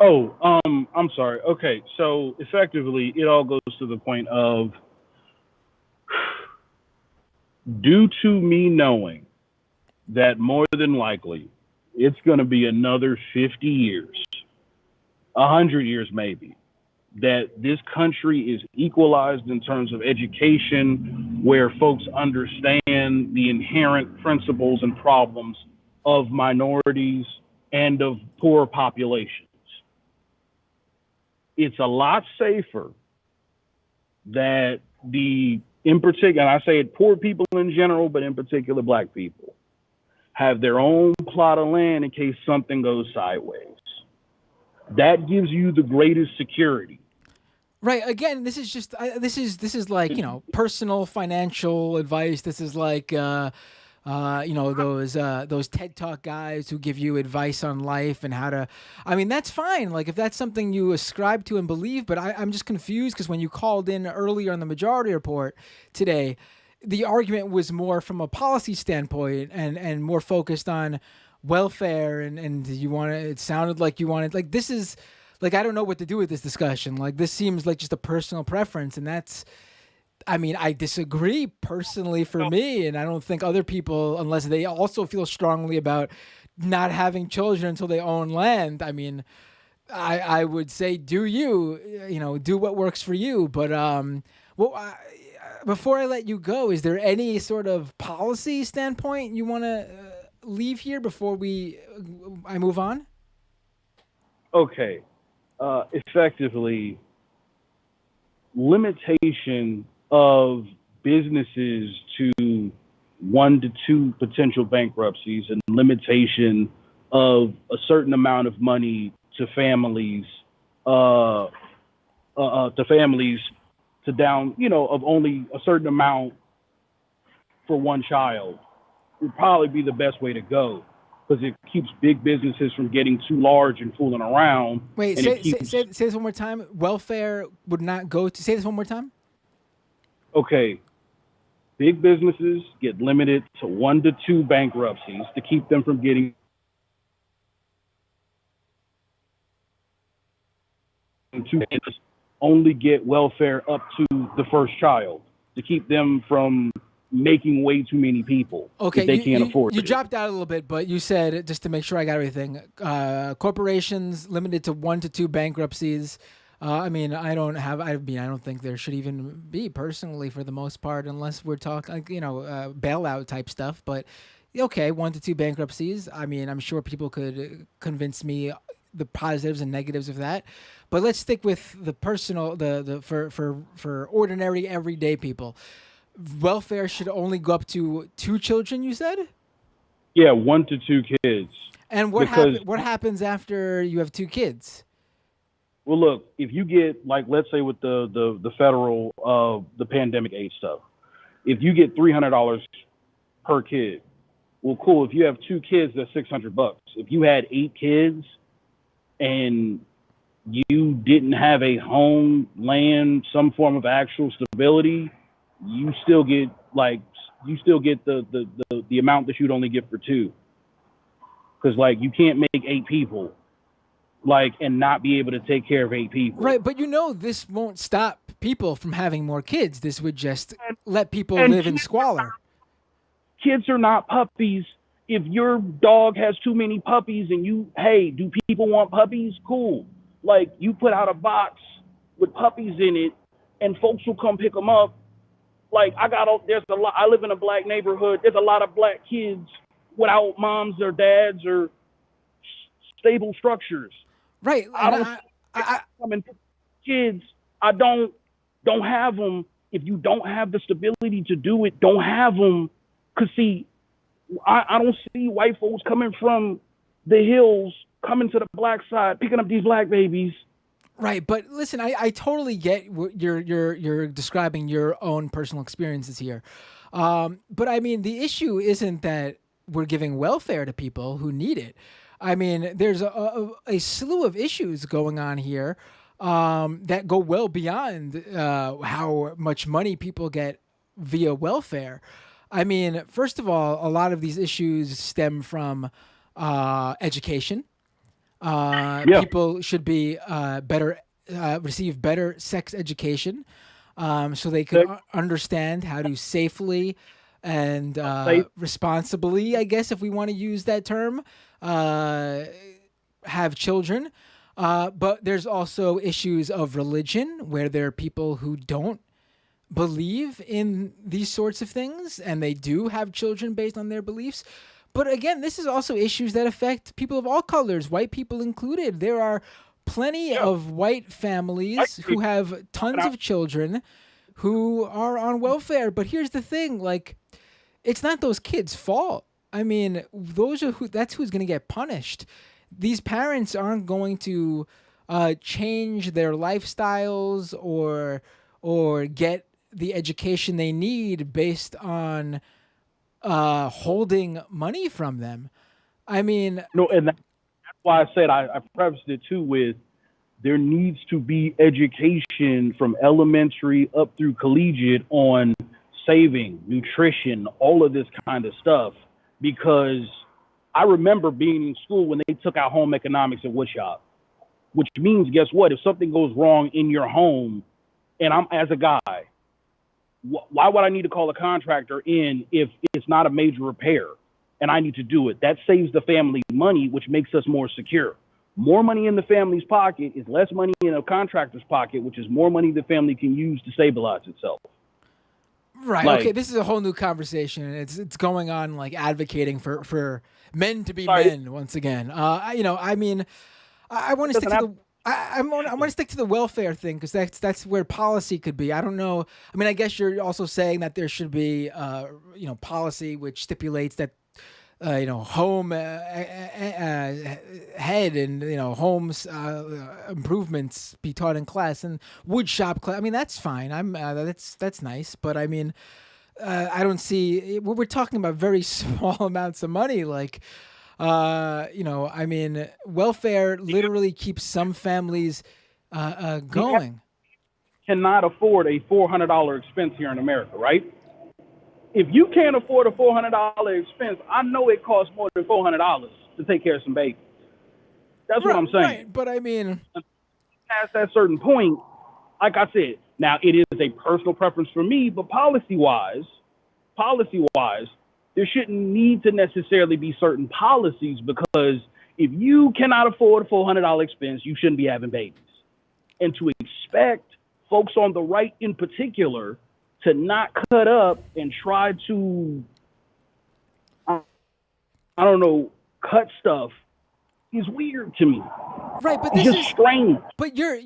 Oh, I'm sorry. Okay, so effectively, it all goes to the point of, due to me knowing that more than likely it's going to be another 50 years, 100 years maybe, that this country is equalized in terms of education, where folks understand the inherent principles and problems of minorities and of poor populations. It's a lot safer that in particular, and I say it, poor people in general, but in particular black people, have their own plot of land in case something goes sideways. That gives you the greatest security. Right. Again, this is just this is like, personal financial advice. This is like those TED Talk guys who give you advice on life and how to. I mean, that's fine. Like, if that's something you ascribe to and believe. But I'm just confused because when you called in earlier on the Majority Report today, the argument was more from a policy standpoint and more focused on welfare and you want it sounded like you wanted, like, this is like, I don't know what to do with this discussion. Like, this seems like just a personal preference, and that's, I mean, I disagree personally for me, and I don't think other people, unless they also feel strongly about not having children until they own land. I mean, I would say do do what works for you. But before I let you go, is there any sort of policy standpoint you want to leave here before I move on? Okay. Effectively, limitation of businesses to 1 to 2 potential bankruptcies and limitation of a certain amount of money to families, to down, of only a certain amount for one child would probably be the best way to go, because it keeps big businesses from getting too large and fooling around. Wait, say this one more time. Welfare would not go to. Say this one more time. Okay. Big businesses get limited to 1 to 2 bankruptcies to keep them from getting only get welfare up to the first child to keep them from making way too many people. Okay, if they can't afford it. You dropped out a little bit, but you said, just to make sure I got everything, corporations limited to 1 to 2 bankruptcies. I don't think there should even be, personally, for the most part, unless we're talking, bailout type stuff. But okay, 1 to 2 bankruptcies. I mean, I'm sure people could convince me the positives and negatives of that. But let's stick with the personal, for ordinary, everyday people. Welfare should only go up to 2 children, you said? Yeah, 1 to 2 kids. And what happens after you have 2 kids? Well, look, if you get, like, let's say with the federal, the pandemic aid stuff, if you get $300 per kid, well, cool. If you have 2 kids, that's $600. If you had 8 kids and you didn't have a home, land, some form of actual stability, you still get the amount that you'd only get for 2. Because, like, you can't make 8 people, like, and not be able to take care of 8 people. Right, but this won't stop people from having more kids. This would just let people live in squalor. Kids are not puppies. If your dog has too many puppies and do people want puppies? Cool. Like, you put out a box with puppies in it and folks will come pick them up. Like, I live in a black neighborhood. There's a lot of black kids without moms or dads or stable structures. Right. Kids, I don't have them. If you don't have the stability to do it, don't have them. Because, see, I don't see white folks coming from the hills, coming to the black side, picking up these black babies. Right, but listen, I totally get what you're describing your own personal experiences here. But I mean, the issue isn't that we're giving welfare to people who need it. I mean, there's a slew of issues going on here that go well beyond how much money people get via welfare. I mean, first of all, a lot of these issues stem from education. People should be receive better sex education, so they can understand how to safely and responsibly, I guess, if we want to use that term, have children. But there's also issues of religion, where there are people who don't believe in these sorts of things, and they do have children based on their beliefs. But again, this is also issues that affect people of all colors, white people included. There are plenty of white families who have tons of children who are on welfare. But here's the thing, like, it's not those kids' fault. I mean, that's who's going to get punished. These parents aren't going to change their lifestyles or get the education they need based on holding money from them. I mean, no, and that's why I said I prefaced it too with there needs to be education from elementary up through collegiate on saving, nutrition, all of this kind of stuff. Because I remember being in school when they took out home economics at woodshop. which means, guess what? If something goes wrong in your home, and I'm as a guy, why would I need to call a contractor in if it's not a major repair and I need to do it? That saves the family money, which makes us more secure. More money in the family's pocket is less money in a contractor's pocket, which is more money the family can use to stabilize itself. Right. Like, okay. This is a whole new conversation. It's going on like advocating for men to be men once again. I want to stick to the. I want to stick to the welfare thing because that's where policy could be. I don't know. I mean, I guess you're also saying that there should be, policy which stipulates that, home head and homes improvements be taught in class and wood shop class. I mean, that's fine. That's nice. But I mean, I don't see. We're talking about very small amounts of money, like. I mean, welfare literally keeps some families going. Cannot afford a $400 expense here in America, right? If you can't afford a $400 expense, I know it costs more than $400 to take care of some babies. That's what I'm saying. Right, but I mean, past that certain point, like I said, now it is a personal preference for me, but policy-wise, there shouldn't need to necessarily be certain policies because if you cannot afford a $400 expense, you shouldn't be having babies. And to expect folks on the right in particular to not cut up and try to, cut stuff is weird to me. Right, but this is strange. But you're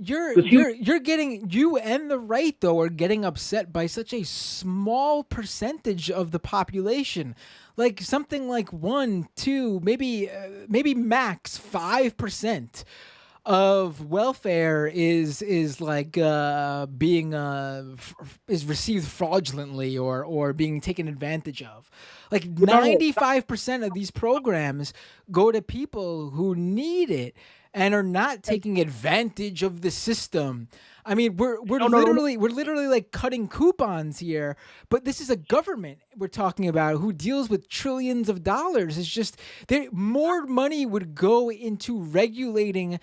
getting, you and the right though are getting upset by such a small percentage of the population, like something like 1, 2, maybe max 5% of welfare is like being is received fraudulently or being taken advantage of. Like 95% of these programs go to people who need it and are not taking advantage of the system. I mean, we're literally like cutting coupons here, but this is a government we're talking about who deals with trillions of dollars. It's just more money would go into regulating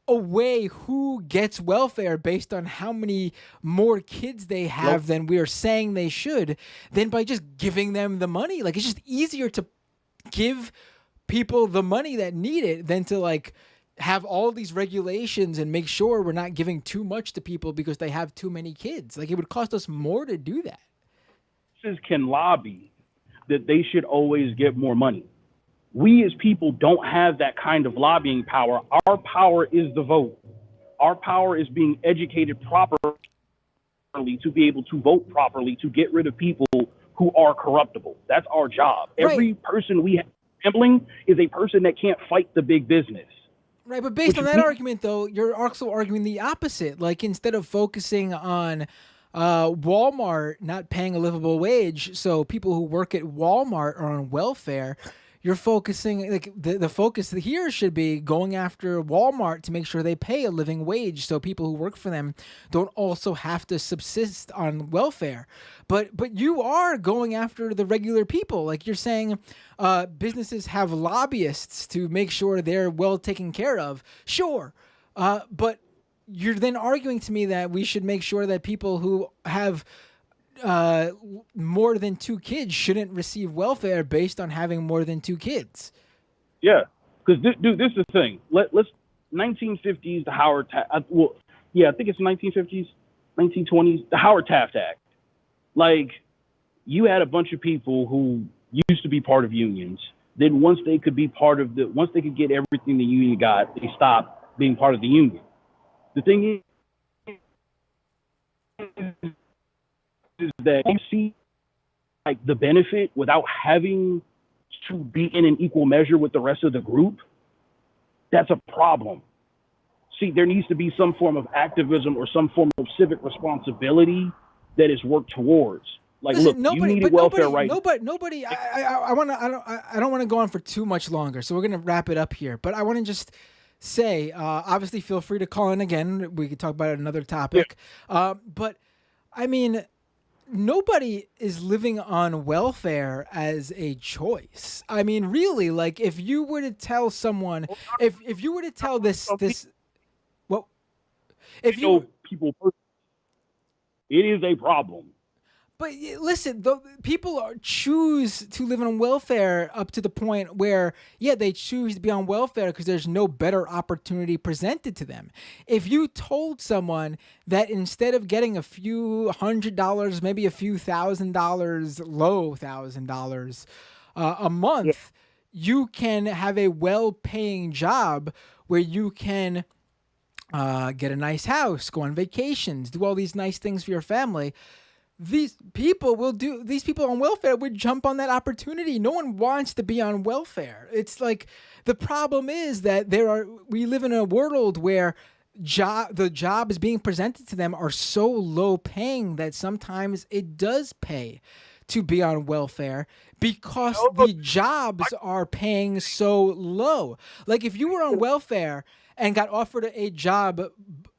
away who gets welfare based on how many more kids they have than we are saying they should, than by just giving them the money. Like, it's just easier to give people the money that need it than to like have all these regulations and make sure we're not giving too much to people because they have too many kids. Like, it would cost us more to do that. Can lobby that they should always get more money. We as people don't have that kind of lobbying power. Our power is the vote. Our power is being educated properly to be able to vote properly to get rid of people who are corruptible. That's our job. Right. Every person we have gambling is a person that can't fight the big business. Right, but based on that argument, though, you're also arguing the opposite. Like, instead of focusing on Walmart not paying a livable wage, so people who work at Walmart are on welfare, you're focusing, like, the focus here should be going after Walmart to make sure they pay a living wage so people who work for them don't also have to subsist on welfare. But you are going after the regular people. Like, you're saying businesses have lobbyists to make sure they're well taken care of. Sure. But you're then arguing to me that we should make sure that people who have more than 2 kids shouldn't receive welfare based on having more than 2 kids. Yeah, because dude, this is the thing. Let's 1950s, the Howard Taft. I think it's 1950s, 1920s, the Howard Taft Act. Like, you had a bunch of people who used to be part of unions. Then once they could be part of once they could get everything the union got, they stopped being part of the union. The thing is that you see like the benefit without having to be in an equal measure with the rest of the group. That's a problem. See, there needs to be some form of activism or some form of civic responsibility that is worked towards. Like, listen, look, you need welfare right. Nobody. I don't want to go on for too much longer, so we're gonna wrap it up here. But I want to just say, obviously, feel free to call in again. We could talk about another topic. Yeah. But I mean, nobody is living on welfare as a choice. I mean, really, like, if you were to tell someone, if you were to tell this, If know you people, it is a problem. But listen, people choose to live on welfare up to the point where, yeah, they choose to be on welfare because there's no better opportunity presented to them. If you told someone that instead of getting a few $100, maybe a few $1,000, low $1,000 a month, you can have a well-paying job where you can get a nice house, go on vacations, do all these nice things for your family. These people on welfare would jump on that opportunity. No one wants to be on welfare. It's like the problem is that we live in a world where the jobs being presented to them are so low paying that sometimes it does pay to be on welfare because the jobs are paying so low. Like if you were on welfare and got offered a job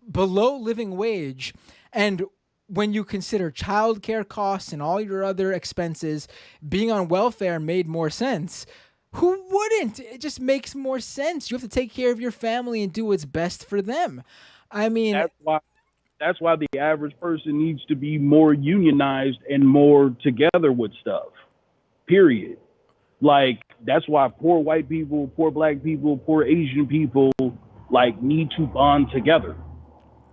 below living wage, and when you consider childcare costs and all your other expenses, being on welfare made more sense. Who wouldn't? It just makes more sense. You have to take care of your family and do what's best for them. I mean, that's why the average person needs to be more unionized and more together with stuff. Period. Like that's why poor white people, poor black people, poor Asian people need to bond together.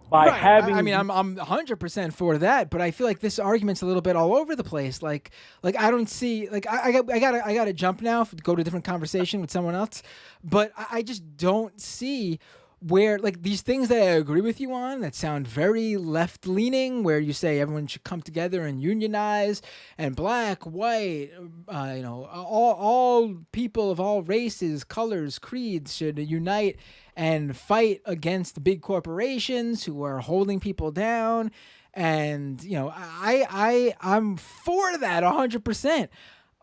By having, I mean, I'm 100% for that, but I feel like this argument's a little bit all over the place. Like I don't see, I gotta jump now, go to a different conversation with someone else, but I just don't see where these things that I agree with you on that sound very left leaning, where you say everyone should come together and unionize, and black, white, all people of all races, colors, creeds should unite and fight against the big corporations who are holding people down. And, I'm for that 100%.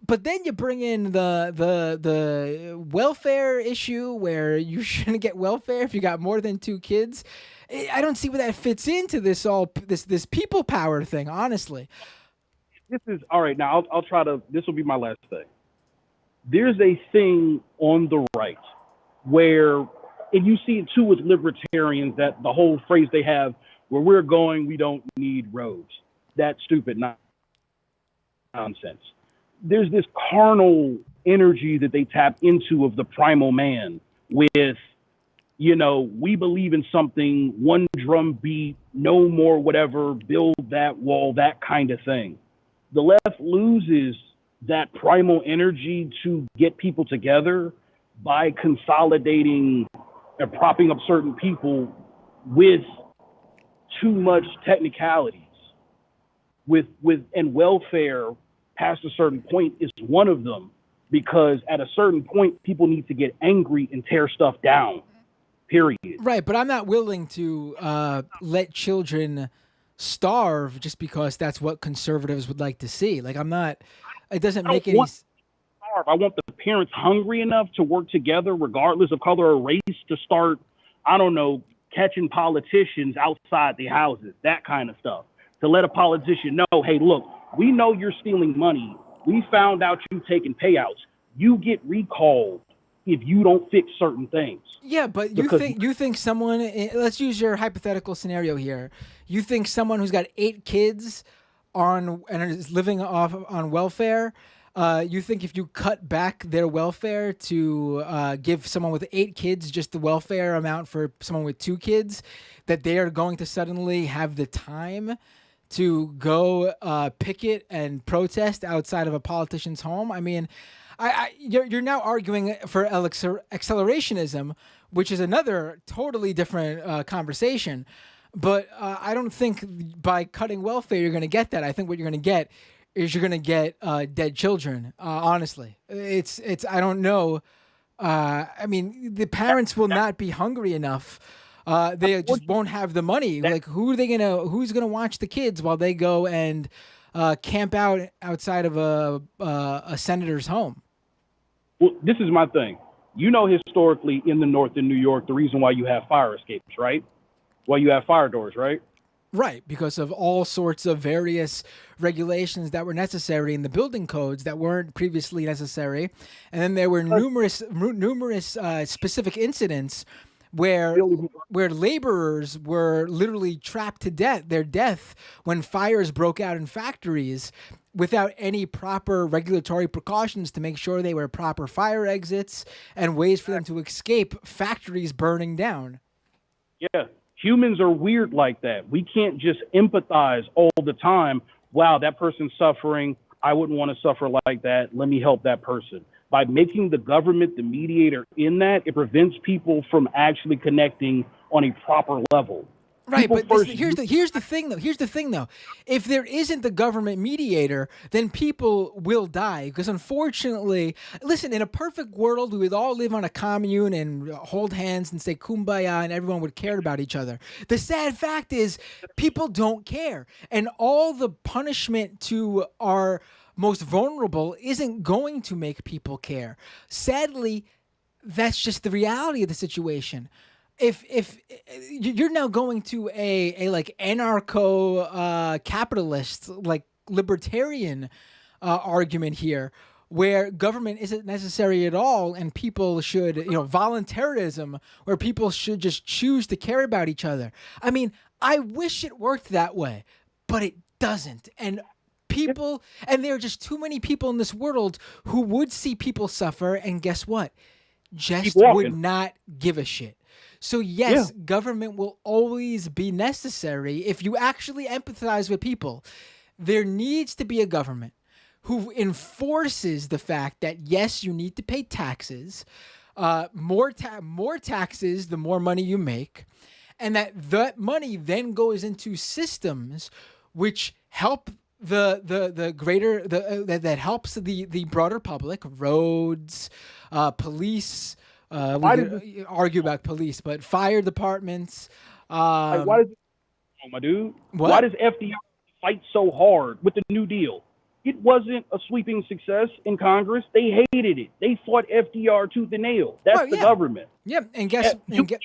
But then you bring in the welfare issue where you shouldn't get welfare if you got more than 2 kids. I don't see where that fits into this people power thing, honestly. This is all right. Now I'll try to, this will be my last thing. There's a thing on the right where, and you see it too with libertarians, that the whole phrase they have, where we're going, we don't need roads. That's stupid nonsense. There's this carnal energy that they tap into of the primal man with, we believe in something, one drum beat, no more whatever, build that wall, that kind of thing. The left loses that primal energy to get people together by consolidating and propping up certain people with too much technicalities. And welfare past a certain point is one of them, because at a certain point people need to get angry and tear stuff down, period. Right, but I'm not willing to let children starve just because that's what conservatives would like to see. It doesn't make any sense. I want the parents hungry enough to work together regardless of color or race to start, catching politicians outside the houses, that kind of stuff. To let a politician know, hey, look, we know you're stealing money. We found out you taking payouts. You get recalled if you don't fix certain things. Yeah, but you think someone, let's use your hypothetical scenario here. You think someone who's got 8 kids and is living on welfare, you think if you cut back their welfare to give someone with 8 kids just the welfare amount for someone with 2 kids, that they are going to suddenly have the time to go picket and protest outside of a politician's home? I mean, you're now arguing for accelerationism, which is another totally different conversation. But I don't think by cutting welfare you're going to get that. I think what you're going to get is you're going to get dead children. Honestly, it's I don't know. I mean, the parents will not be hungry enough. They just won't have the money. Who's gonna watch the kids while they go and camp out outside of a senator's home? Well, this is my thing. Historically in the North in New York, the reason why you have fire escapes, right? Why you have fire doors, right? Right, because of all sorts of various regulations that were necessary in the building codes that weren't previously necessary, and then there were numerous specific incidents where laborers were literally trapped to their death when fires broke out in factories without any proper regulatory precautions to make sure they were proper fire exits and ways for them to escape factories burning down. Yeah, humans are weird like that. We can't just empathize all the time. Wow, that person's suffering. I wouldn't want to suffer like that. Let me help that person. By making the government the mediator in that, it prevents people from actually connecting on a proper level. Right, but here's the thing though. If there isn't the government mediator, then people will die. Because unfortunately, listen, in a perfect world, we would all live on a commune and hold hands and say kumbaya, and everyone would care about each other. The sad fact is, people don't care, and all the punishment to our most vulnerable isn't going to make people care. Sadly, that's just the reality of the situation. If you're now going to a like anarcho capitalist, like libertarian argument here, where government isn't necessary at all and people should, voluntarism, where people should just choose to care about each other. I mean, I wish it worked that way, but it doesn't. And there are just too many people in this world who would see people suffer, and guess what? Just would not give a shit. So yes, government will always be necessary if you actually empathize with people. There needs to be a government who enforces the fact that, yes, you need to pay taxes, more taxes, the more money you make, and that money then goes into systems which help that helps the broader public, roads, police. We could argue about police, but fire departments. My dude? What? Why does FDR fight so hard with the New Deal? It wasn't a sweeping success in Congress. They hated it. They fought FDR tooth and nail. That's the government. Yep, It's the reason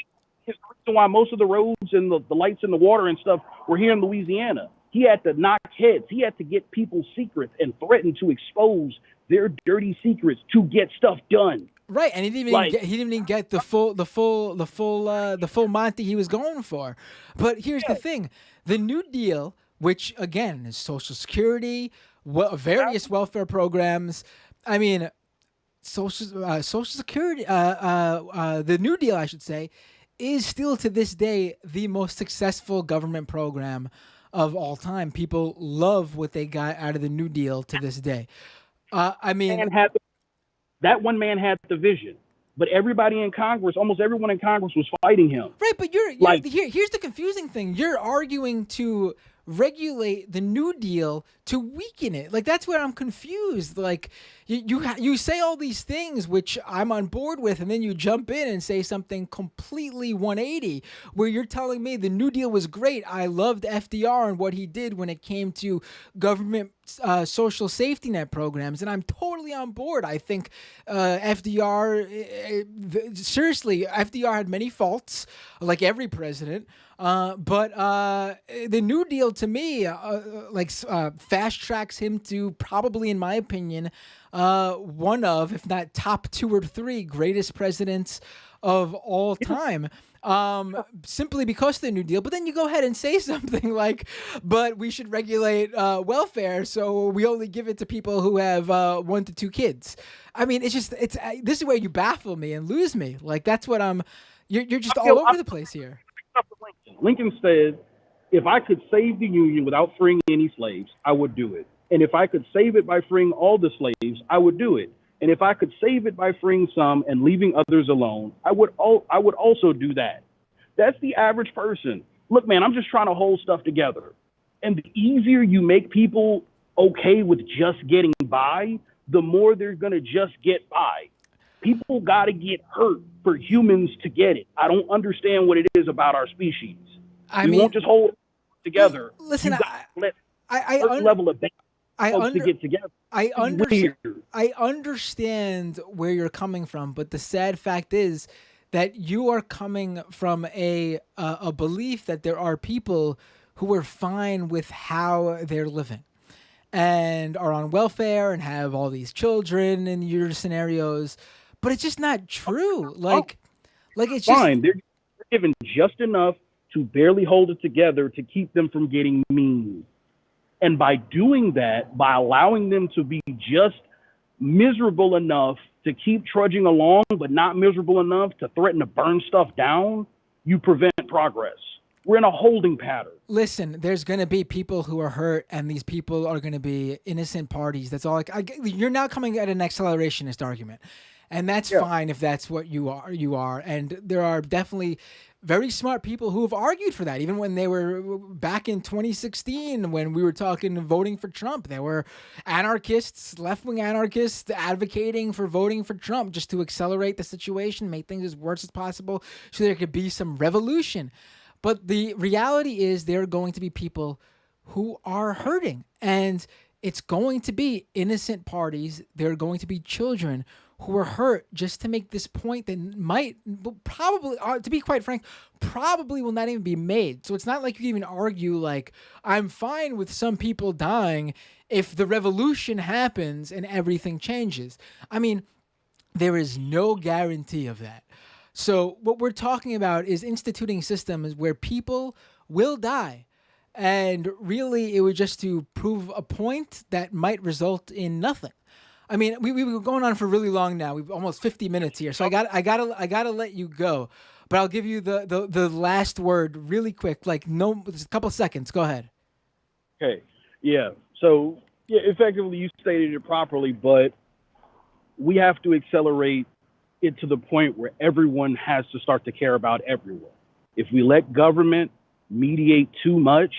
why most of the roads and the lights in the water and stuff were here in Louisiana. He had to knock heads. He had to get people's secrets and threaten to expose their dirty secrets to get stuff done. Right, and he didn't even get the full Monty he was going for. But here's the thing: the New Deal, which again is Social Security, various welfare programs. I mean, Social Security. The New Deal, I should say, is still to this day the most successful government program of all time. People love what they got out of the New Deal to this day. I mean. That one man had the vision, but everybody in Congress, almost everyone in Congress was fighting him. Right, but here's the confusing thing. You're arguing to regulate the New Deal to weaken it. Like, that's where I'm confused. Like, you say all these things, which I'm on board with, and then you jump in and say something completely 180, where you're telling me the New Deal was great. I loved FDR and what he did when it came to government social safety net programs, and I'm totally on board. I think seriously, FDR had many faults, like every president, but the New Deal, to me, fast tracks him to probably, in my opinion, one of, if not top 2 or 3 greatest presidents of all time. Simply because of the New Deal. But then you go ahead and say something like, but we should regulate welfare, so we only give it to people who have 1 to 2 kids. I mean, this is where you baffle me and lose me. Like, that's what you're just all over the place here. Lincoln said, if I could save the Union without freeing any slaves, I would do it. And if I could save it by freeing all the slaves, I would do it. And if I could save it by freeing some and leaving others alone, I would also do that. That's the average person. Look, man, I'm just trying to hold stuff together. And the easier you make people okay with just getting by, the more they're going to just get by. People got to get hurt for humans to get it. I don't understand what it is about our species. We won't just hold it together. Listen, to get together. I understand where you're coming from, but the sad fact is that you are coming from a belief that there are people who are fine with how they're living and are on welfare and have all these children in your scenarios, but it's just not true. Like it's just fine. given just enough to barely hold it together to keep them from getting mean. And by doing that, by allowing them to be just miserable enough to keep trudging along, but not miserable enough to threaten to burn stuff down, you prevent progress. We're in a holding pattern. Listen, there's going to be people who are hurt, and these people are going to be innocent parties. That's all. You're now coming at an accelerationist argument, and that's fine if that's what you are. You are, and there are definitely very smart people who have argued for that. Even when they were back in 2016, when we were talking voting for Trump, there were anarchists, left-wing anarchists, advocating for voting for Trump just to accelerate the situation, make things as worse as possible, so there could be some revolution. But the reality is there are going to be people who are hurting, and it's going to be innocent parties. There are going to be children who are hurt just to make this point that probably, to be quite frank, probably will not even be made. So it's not like you can even argue like, I'm fine with some people dying if the revolution happens and everything changes. I mean, there is no guarantee of that. So what we're talking about is instituting systems where people will die. And really, it was just to prove a point that might result in nothing. I mean, we were going on for really long now. We've almost 50 minutes here. So I gotta let you go. But I'll give you the last word really quick. Like, just a couple seconds. Go ahead. Okay. Yeah. So, yeah, effectively, you stated it properly, but we have to accelerate it to the point where everyone has to start to care about everyone. If we let government mediate too much,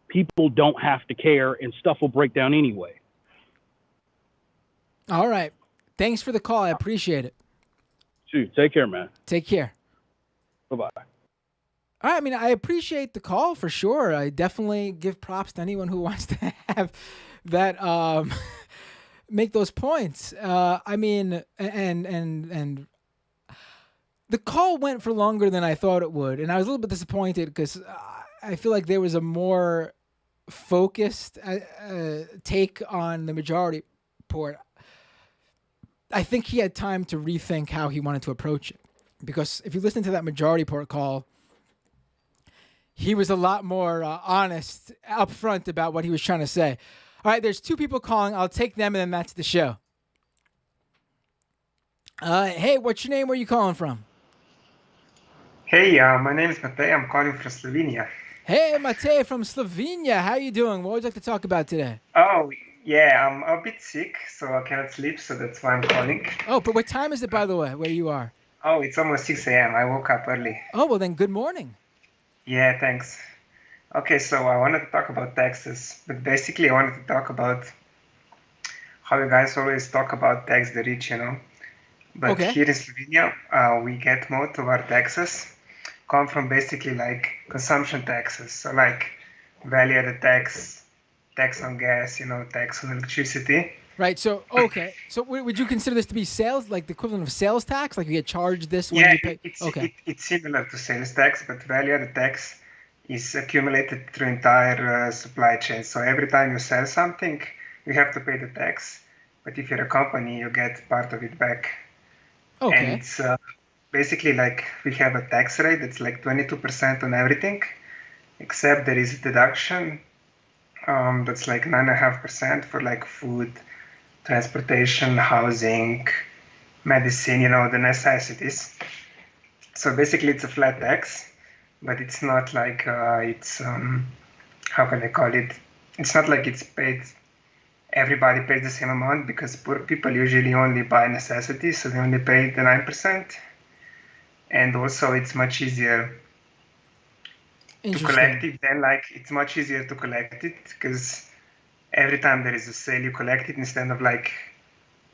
people don't have to care and stuff will break down anyway. All right. Thanks for the call. I appreciate it. Shoot, take care, man. Take care. Bye-bye. All right. I mean, I appreciate the call for sure. I definitely give props to anyone who wants to have that make those points. I mean, and the call went for longer than I thought it would, and I was a little bit disappointed because I feel like there was a more focused take on the majority report. I think he had time to rethink how he wanted to approach it, because if you listen to that majority report call, he was a lot more honest upfront about what he was trying to say. All right, there's two people calling. I'll take them, and then that's the show. Hey, what's your name? Where are you calling from? Hey, my name is Matej. I'm calling from Slovenia. Hey, Matej from Slovenia. How you doing? What would you like to talk about today? Oh, yeah, I'm a bit sick, so I cannot sleep, so that's why I'm calling. Oh, but what time is it, by the way, where you are? Oh, it's almost 6 a.m. I woke up early. Oh, well then, good morning. Yeah, thanks. Okay, so I wanted to talk about taxes, but basically I wanted to talk about how you guys always talk about tax the rich, you know. But here in Slovenia, we get most of our taxes come from basically like consumption taxes. So like value-added tax, tax on gas, you know, tax on electricity. Right. So, okay. So would you consider this to be sales, like the equivalent of sales tax? Like you get charged this when you pay? It's similar to sales tax, but value-added tax is accumulated through entire supply chain. So every time you sell something, you have to pay the tax. But if you're a company, you get part of it back. Okay. And it's basically like we have a tax rate that's like 22% on everything, except there is a deduction that's like 9.5% for like food, transportation, housing, medicine, you know, the necessities. So basically it's a flat tax, but it's not like it's, how can I call it? It's not like it's paid, everybody pays the same amount, because poor people usually only buy necessities, so they only pay the 9%. And also it's much easier to collect it than like, it's much easier to collect it because every time there is a sale, you collect it instead of like,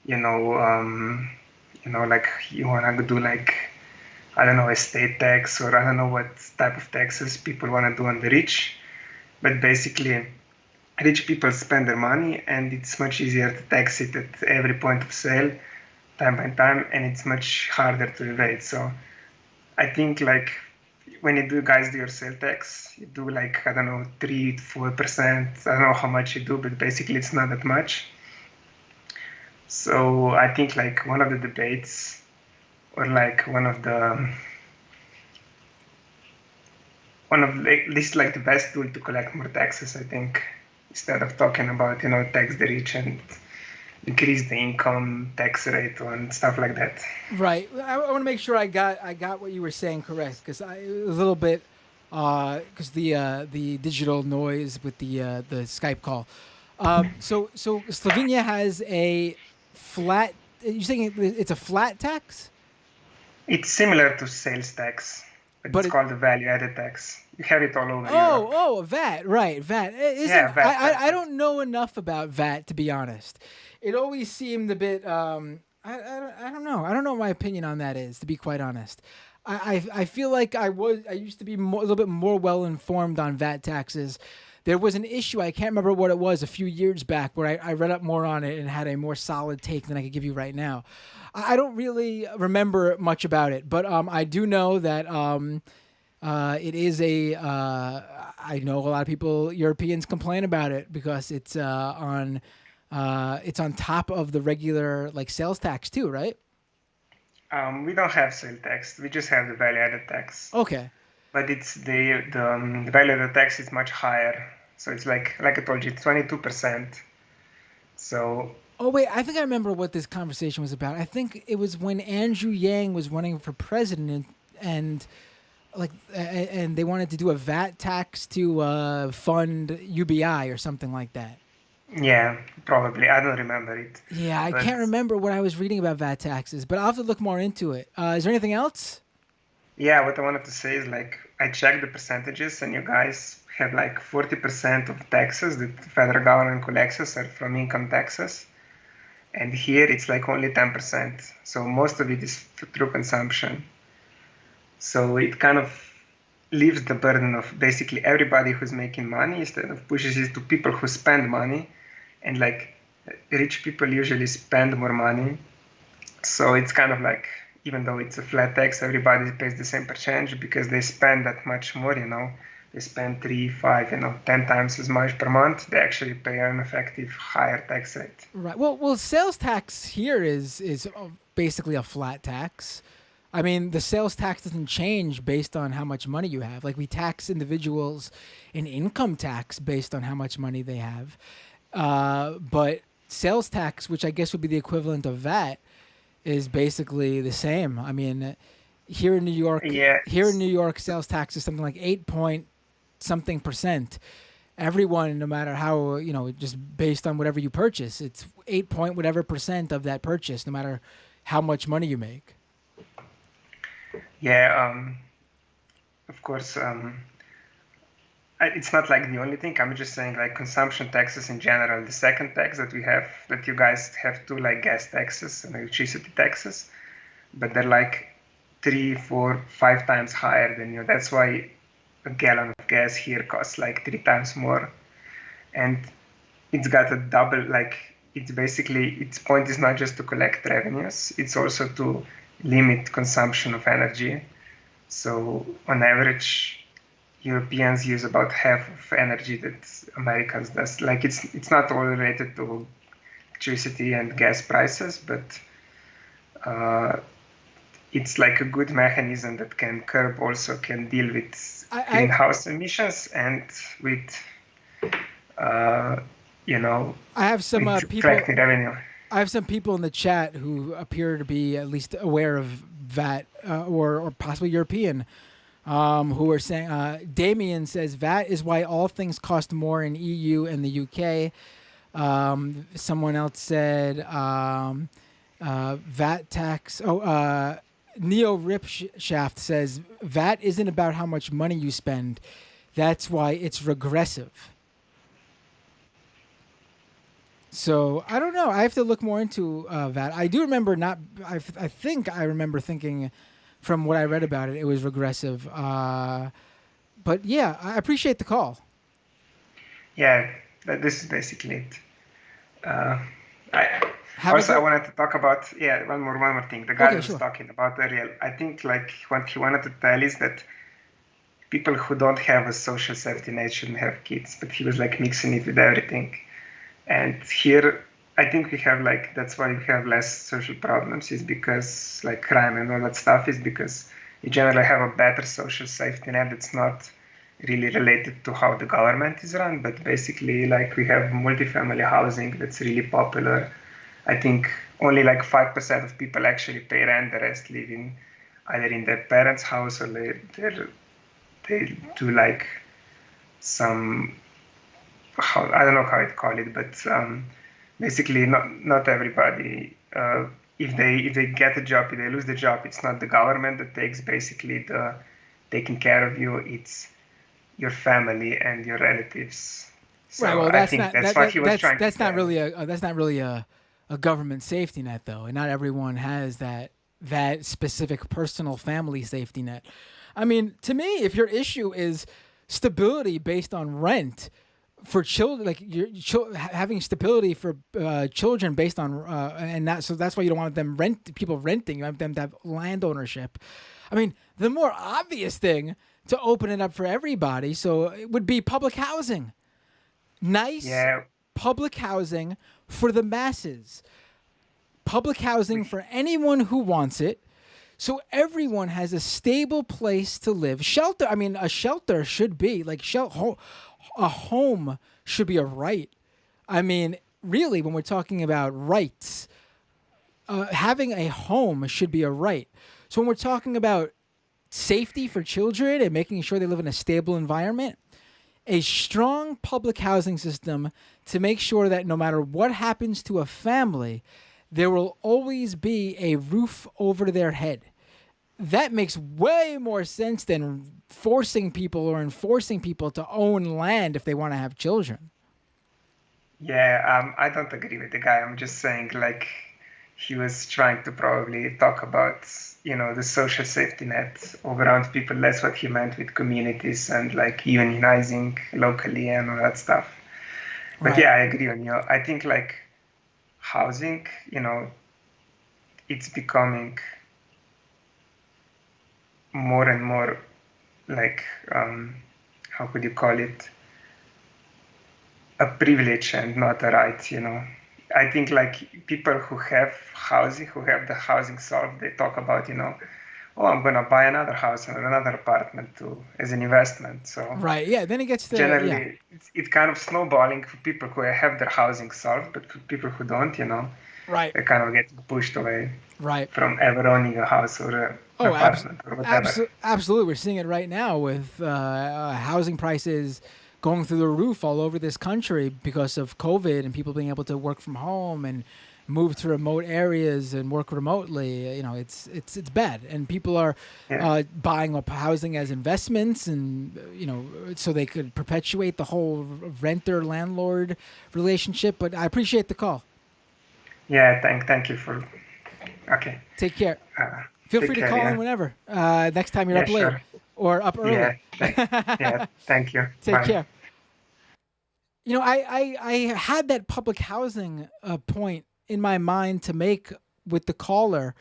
like you want to do like, I don't know, estate tax, or I don't know what type of taxes people want to do on the rich. But basically, rich people spend their money, and it's much easier to tax it at every point of sale, time by time, and it's much harder to evade. So I think like when you guys do your sale tax, you do like, I don't know, 3 to 4%. I don't know how much you do, but basically it's not that much. So I think like one of the debates, or like one of the one of this is like the best tool to collect more taxes, I think, instead of talking about tax the rich and increase the income tax rate and stuff like that. Right. I want to make sure I got what you were saying correct, because it was a little bit because the digital noise with the Skype call. So Slovenia has a flat. You're saying it's a flat tax? It's similar to sales tax, but it's called the value-added tax. You have it all over Europe. Oh, VAT, right, VAT. VAT. I don't know enough about VAT, to be honest. It always seemed a bit. I don't know. I don't know what my opinion on that is, to be quite honest. I feel like I used to be a little bit more well informed on VAT taxes. There was an issue, I can't remember what it was, a few years back, where I read up more on it and had a more solid take than I could give you right now. I don't really remember much about it, but I do know that it is I know a lot of people, Europeans, complain about it because it's on top of the regular like sales tax too, right? We don't have sales tax. We just have the value-added tax. Okay. But it's the value-added tax is much higher. So it's like I told you, 22%. So. Oh wait, I think I remember what this conversation was about. I think it was when Andrew Yang was running for president, and they wanted to do a VAT tax to fund UBI or something like that. Yeah, probably. I don't remember it. Yeah, I can't remember what I was reading about VAT taxes, but I'll have to look more into it. Is there anything else? Yeah, what I wanted to say is I checked the percentages, and you guys have 40% of taxes that the federal government collects are from income taxes. And here it's only 10%. So most of it is through consumption. So it kind of leaves the burden of basically everybody who's making money instead of pushes it to people who spend money. And rich people usually spend more money. So it's kind of even though it's a flat tax, everybody pays the same percentage because they spend that much more, They spend 3, 5, 10 times as much per month. They actually pay an effective higher tax rate. Right. Well, sales tax here is basically a flat tax. I mean, the sales tax doesn't change based on how much money you have. We tax individuals in income tax based on how much money they have. But sales tax, which I guess would be the equivalent of VAT, is basically the same. I mean, here in New York, sales tax is something like 8-point-something%. Everyone, no matter how, just based on whatever you purchase, it's 8-point-whatever% of that purchase, no matter how much money you make. Yeah, of course, it's not the only thing. I'm just saying consumption taxes in general. The second tax that we have, that you guys have too, gas taxes and electricity taxes, but they're 3, 4, 5 times higher than That's why a gallon of gas here costs 3 times more. And it's got a double, it's basically, its point is not just to collect revenues, it's also to limit consumption of energy. So on average, Europeans use about half of energy that Americans does. It's not all related to electricity and gas prices, but it's a good mechanism that can deal with greenhouse emissions and with I have some collecting revenue. I have some people in the chat who appear to be at least aware of VAT or possibly European, who are saying, Damien says, VAT is why all things cost more in EU and the UK. Someone else said, VAT tax. Neo Ripshaft says, VAT isn't about how much money you spend. That's why it's regressive. So I don't know. I have to look more into VAT. I do remember I think I remember thinking, from what I read about it, it was regressive. But yeah, I appreciate the call. Yeah, this is basically it. I wanted to talk about one more thing. The guy was talking about earlier. I think what he wanted to tell is that people who don't have a social safety net shouldn't have kids, but he was mixing it with everything. And here, I think we have that's why we have less social problems, is because crime and all that stuff is because you generally have a better social safety net that's not really related to how the government is run, but basically like we have multifamily housing that's really popular. I think only like 5% of people actually pay rent, the rest live in either in their parents' house or they do like some, I don't know how to call it, but basically not everybody, if they get a job, if they lose the job, it's not the government that takes basically the taking care of you, it's your family and your relatives. So Right. Well, I think that's what he was trying to that's not tell. really a government safety net, though, and not everyone has that specific personal family safety net. I mean, to me, if your issue is stability based on rent for children, like having stability for children based on and that, so that's why you don't want people renting. You want them to have land ownership. I mean, the more obvious thing to open it up for everybody, so it would be public housing. Nice public housing for the masses. Public housing for anyone who wants it. So everyone has a stable place to live. Shelter, I mean, a shelter should be like a home should be a right. I mean, really, when we're talking about rights, having a home should be a right. So when we're talking about safety for children and making sure they live in a stable environment, a strong public housing system to make sure that no matter what happens to a family, there will always be a roof over their head. That makes way more sense than forcing people or enforcing people to own land if they want to have children. Yeah, I don't agree with the guy. I'm just saying, like, he was trying to probably talk about, the social safety net all around people. That's what he meant with communities and like unionizing locally and all that stuff. But Right. yeah, I agree on you. I think like housing, it's becoming more and more like, how could you call it? A privilege and not a right. I think like people who have housing, who have the housing solved, they talk about, oh, I'm going to buy another house or another apartment as an investment. So Right. Yeah. Then it gets to generally, it's kind of snowballing for people who have their housing solved, but for people who don't, Right. they kind of get pushed away Right. from ever owning a house or an apartment or whatever. Absolutely. We're seeing it right now with housing prices going through the roof all over this country because of COVID and people being able to work from home and move to remote areas and work remotely. It's bad, and people are buying up housing as investments, and so they could perpetuate the whole renter landlord relationship. But I appreciate the call. Yeah, thank you for. Okay. Take care. Feel free to call in whenever. Next time you're up late or up early. Yeah, thank you. Take Bye. care. I had that public housing point in my mind to make with the caller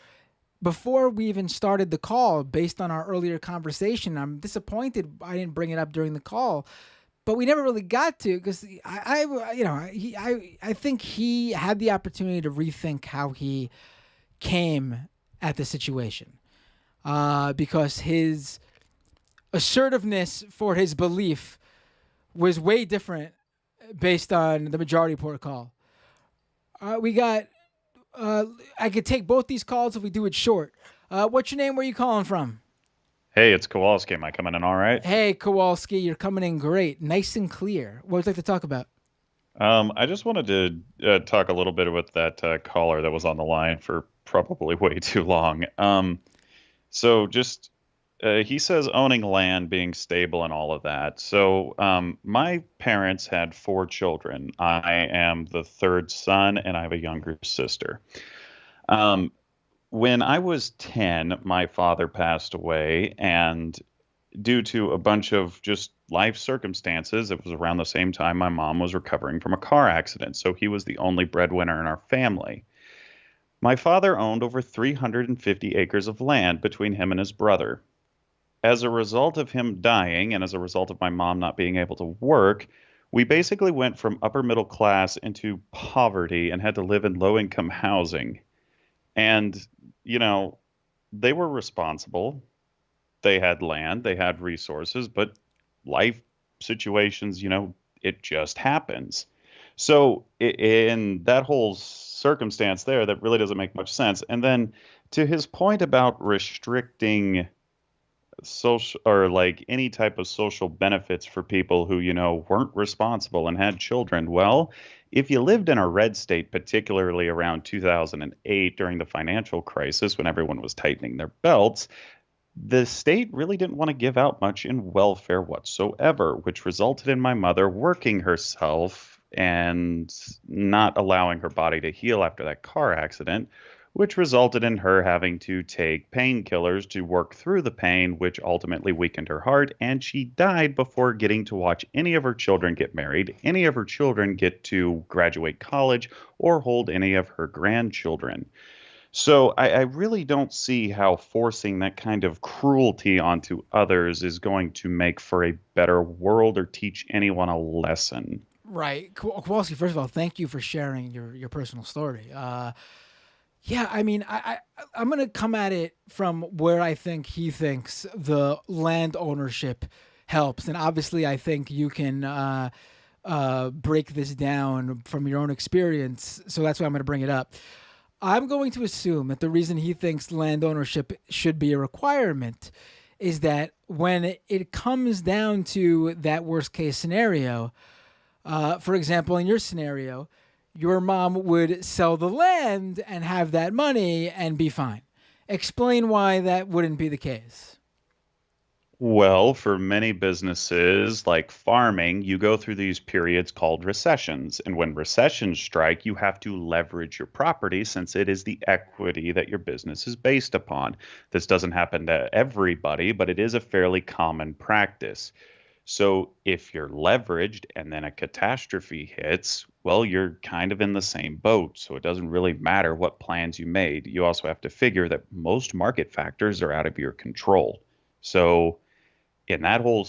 before we even started the call based on our earlier conversation. I'm disappointed I didn't bring it up during the call, but we never really got to because I think he had the opportunity to rethink how he came at the situation because his assertiveness for his belief was way different based on the majority report call. We got, I could take both these calls if we do it short. What's your name? Where are you calling from? Hey, it's Kowalski. Am I coming in all right? Hey, Kowalski, you're coming in great. Nice and clear. What would you like to talk about? I just wanted to talk a little bit with that caller that was on the line for probably way too long. So just he says owning land, being stable, and all of that. So my parents had 4 children. I am the third son, and I have a younger sister. When I was 10, my father passed away, and due to a bunch of just life circumstances, it was around the same time my mom was recovering from a car accident. So he was the only breadwinner in our family. My father owned over 350 acres of land between him and his brother. As a result of him dying and as a result of my mom not being able to work, we basically went from upper middle class into poverty and had to live in low income housing. And, they were responsible. They had land, they had resources, but life situations, it just happens. So in that whole circumstance there, that really doesn't make much sense. And then to his point about restricting social or like any type of social benefits for people who, weren't responsible and had children. Well, if you lived in a red state, particularly around 2008 during the financial crisis when everyone was tightening their belts, the state really didn't want to give out much in welfare whatsoever, which resulted in my mother working herself and not allowing her body to heal after that car accident, which resulted in her having to take painkillers to work through the pain, which ultimately weakened her heart. And she died before getting to watch any of her children get married, any of her children get to graduate college, or hold any of her grandchildren. So I really don't see how forcing that kind of cruelty onto others is going to make for a better world or teach anyone a lesson. Right. Kowalski, first of all, thank you for sharing your personal story. Yeah, I mean, I'm going to come at it from where I think he thinks the land ownership helps. And obviously, I think you can break this down from your own experience. So that's why I'm going to bring it up. I'm going to assume that the reason he thinks land ownership should be a requirement is that when it comes down to that worst case scenario, for example, in your scenario, your mom would sell the land and have that money and be fine. Explain why that wouldn't be the case. Well, for many businesses like farming, you go through these periods called recessions. And when recessions strike, you have to leverage your property since it is the equity that your business is based upon. This doesn't happen to everybody, but it is a fairly common practice. So if you're leveraged and then a catastrophe hits, well, you're kind of in the same boat. So it doesn't really matter what plans you made. You also have to figure that most market factors are out of your control. So in that whole,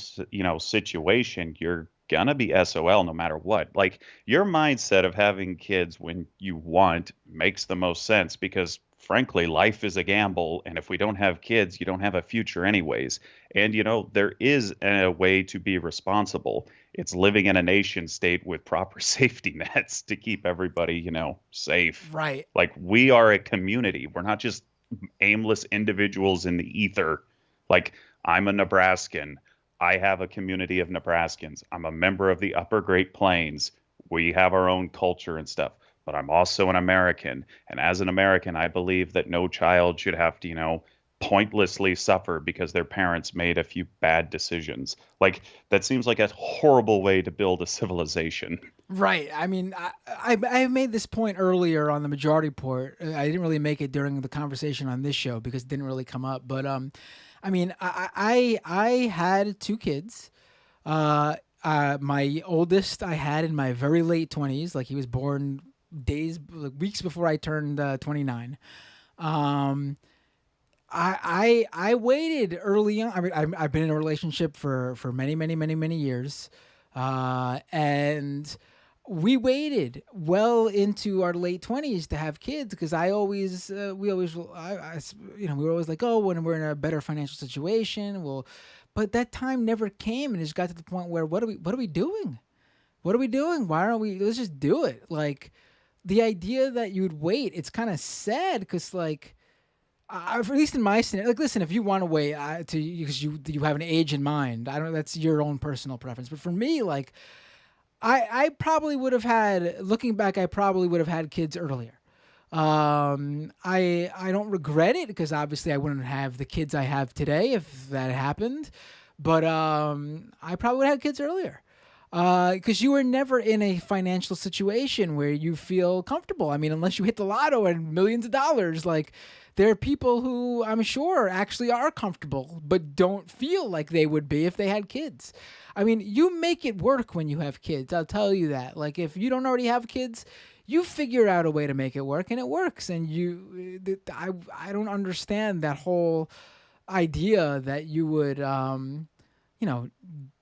situation, you're gonna be SOL no matter what. Like your mindset of having kids when you want makes the most sense because frankly, life is a gamble. And if we don't have kids, you don't have a future anyways. And, there is a way to be responsible. It's living in a nation state with proper safety nets to keep everybody, safe. Right. Like we are a community. We're not just aimless individuals in the ether. Like I'm a Nebraskan. I have a community of Nebraskans. I'm a member of the Upper Great Plains. We have our own culture and stuff. But I'm also an American. And as an American, I believe that no child should have to, pointlessly suffer because their parents made a few bad decisions. Like that seems like a horrible way to build a civilization. Right. I mean, I made this point earlier on the Majority Report. I didn't really make it during the conversation on this show because it didn't really come up. But I mean, I had two kids. My oldest I had in my very late 20s. Like he was born weeks before I turned 29. I waited early on. I mean, I've been in a relationship for many years, and we waited well into our late 20s to have kids because we were always like, oh, when we're in a better financial situation, but that time never came, and it just got to the point where what are we doing? What are we doing? Why aren't we? Let's just do it. Like the idea that you'd wait, it's kind of sad because like. At least in my scenario, like, listen, if you want to wait because you have an age in mind, I don't. That's your own personal preference. But for me, like, I probably would have had. Looking back, I probably would have had kids earlier. I don't regret it because obviously I wouldn't have the kids I have today if that happened. But I probably would have had kids earlier. Because you were never in a financial situation where you feel comfortable. I mean, unless you hit the lotto and millions of dollars, like there are people who I'm sure actually are comfortable, but don't feel like they would be if they had kids. I mean, you make it work when you have kids. I'll tell you that. Like if you don't already have kids, you figure out a way to make it work and it works. And I don't understand that whole idea that you would,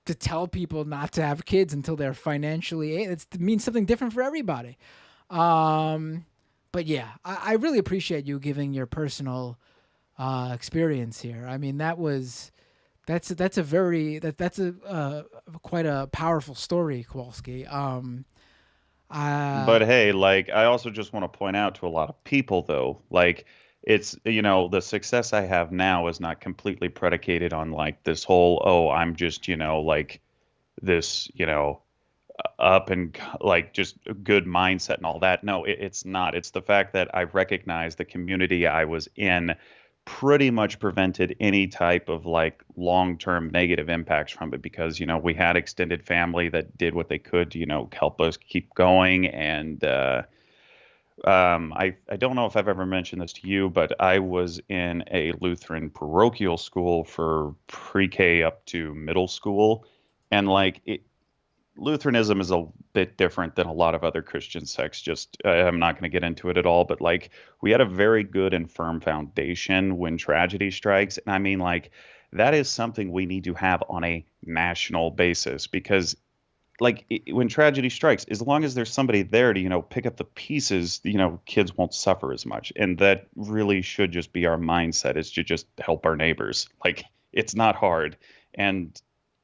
to tell people not to have kids until they're financially able. It means something different for everybody. But yeah, I really appreciate you giving your personal experience here. I mean, that was That's a very that's a quite a powerful story, Kowalski. But hey, like I also just want to point out to a lot of people though, like it's the success I have now is not completely predicated on like this whole I'm just like this up and like just a good mindset and all that. No, it's not. It's the fact that I recognize the community I was in pretty much prevented any type of like long-term negative impacts from it because we had extended family that did what they could to help us keep going. And I don't know if I've ever mentioned this to you, but I was in a Lutheran parochial school for pre-K up to middle school, and like Lutheranism is a bit different than a lot of other Christian sects. Just, I'm not going to get into it at all, but like we had a very good and firm foundation when tragedy strikes. And I mean, like, that is something we need to have on a national basis because, like, when tragedy strikes, as long as there's somebody there to, pick up the pieces, kids won't suffer as much. And that really should just be our mindset, is to just help our neighbors. Like, it's not hard. And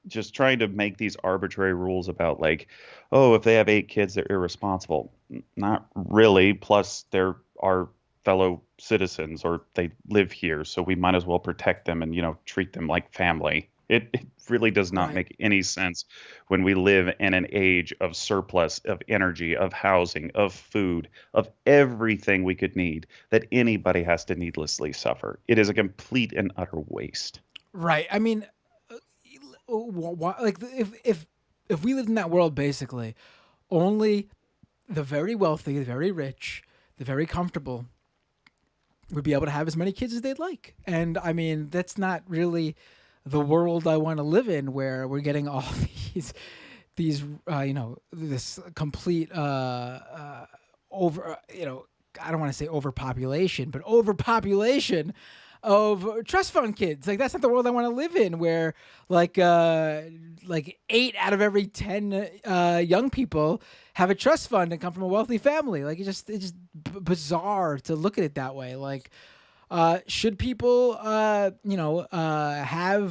just trying to make these arbitrary rules about like, if they have 8 kids, they're irresponsible. Not really. Plus, they're our fellow citizens, or they live here, so we might as well protect them and treat them like family. It really does not make any sense when we live in an age of surplus of energy, of housing, of food, of everything we could need, that anybody has to needlessly suffer. It is a complete and utter waste. Right. I mean, like if we lived in that world, basically, only the very wealthy, the very rich, the very comfortable would be able to have as many kids as they'd like. And I mean, that's not really the world I want to live in, where we're getting all these this complete over, I don't want to say overpopulation, but overpopulation of trust fund kids. Like, that's not the world I want to live in, where like 8 out of every 10 young people have a trust fund and come from a wealthy family. Like, it's just bizarre to look at it that way. Like, should people have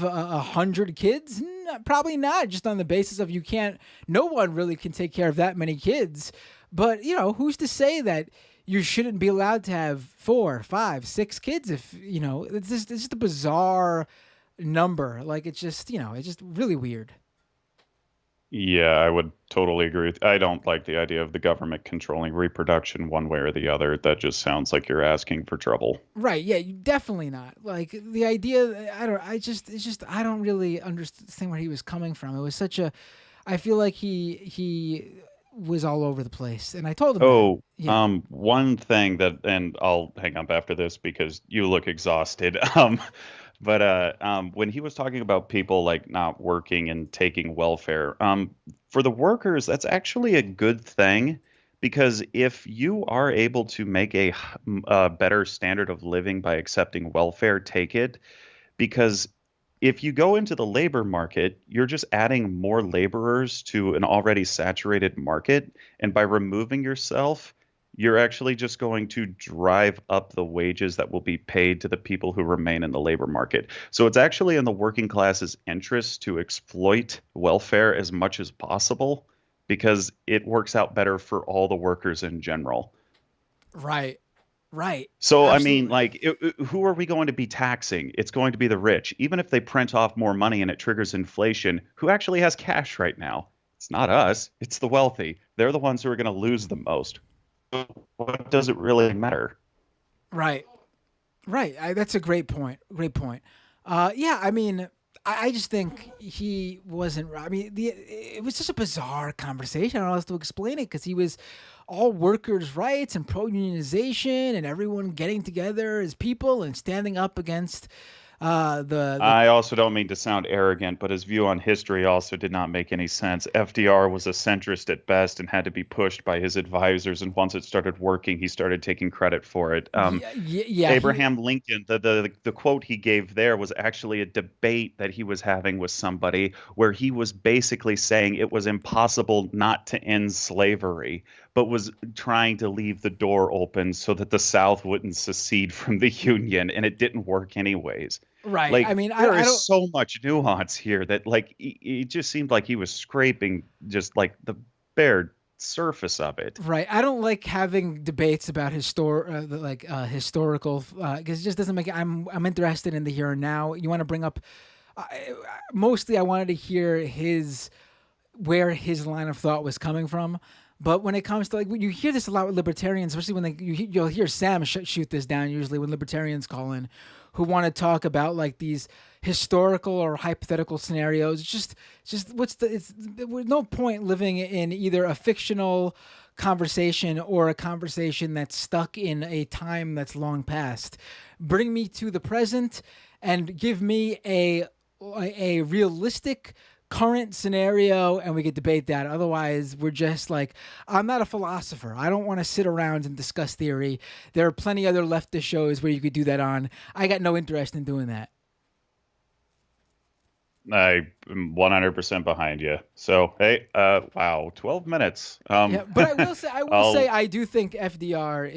100 kids? Probably not, just on the basis of no one really can take care of that many kids. But who's to say that you shouldn't be allowed to have 4, 5, 6 kids? If it's just a bizarre number. Like, it's just really weird. Yeah, I would totally agree. I don't like the idea of the government controlling reproduction one way or the other. That just sounds like you're asking for trouble. Right. Yeah, definitely not. Like, the idea, I don't really understand where he was coming from. It was I feel like he was all over the place, and I told him. One thing that, and I'll hang up after this because you look exhausted. But when he was talking about people like not working and taking welfare, for the workers, that's actually a good thing, because if you are able to make a better standard of living by accepting welfare, take it, because if you go into the labor market, you're just adding more laborers to an already saturated market. And by removing yourself, you're actually just going to drive up the wages that will be paid to the people who remain in the labor market. So it's actually in the working class's interest to exploit welfare as much as possible, because it works out better for all the workers in general. Right. Right. So, Absolutely. I mean, like, who are we going to be taxing? It's going to be the rich. Even if they print off more money and it triggers inflation, who actually has cash right now? It's not us. It's the wealthy. They're the ones who are going to lose the most. What does it really matter? Right. Right. That's a great point. Great point. Yeah, I mean, I just think he wasn't. I mean, it was just a bizarre conversation. I don't know how else to explain it, because he was all workers' rights and pro-unionization and everyone getting together as people and standing up against I also don't mean to sound arrogant, but his view on history also did not make any sense. FDR was a centrist at best and had to be pushed by his advisors, and once it started working, he started taking credit for it. Abraham Lincoln, the quote he gave there was actually a debate that he was having with somebody, where he was basically saying it was impossible not to end slavery, but was trying to leave the door open so that the South wouldn't secede from the Union, and it didn't work anyways. Right. Like I mean, there I is don't. so much nuance here that like it just seemed like he was scraping just like the bare surface of it. Right. I don't like having debates about historical because it just doesn't make it. I'm interested in the here and now. You want to bring up mostly I wanted to hear where his line of thought was coming from. But when it comes to like you hear this a lot with libertarians, especially when you'll hear Sam shoot this down usually when libertarians call in, who want to talk about like these historical or hypothetical scenarios. Just there's no point living in either a fictional conversation or a conversation that's stuck in a time that's long past. Bring me to the present and give me a realistic current scenario and we could debate that. Otherwise, we're just like, I'm not a philosopher. I don't want to sit around and discuss theory. There are plenty other leftist shows where you could do that on. I got no interest in doing that. I am 100% behind you. So, hey, wow, 12 minutes. Yeah, but I will say, I do think FDR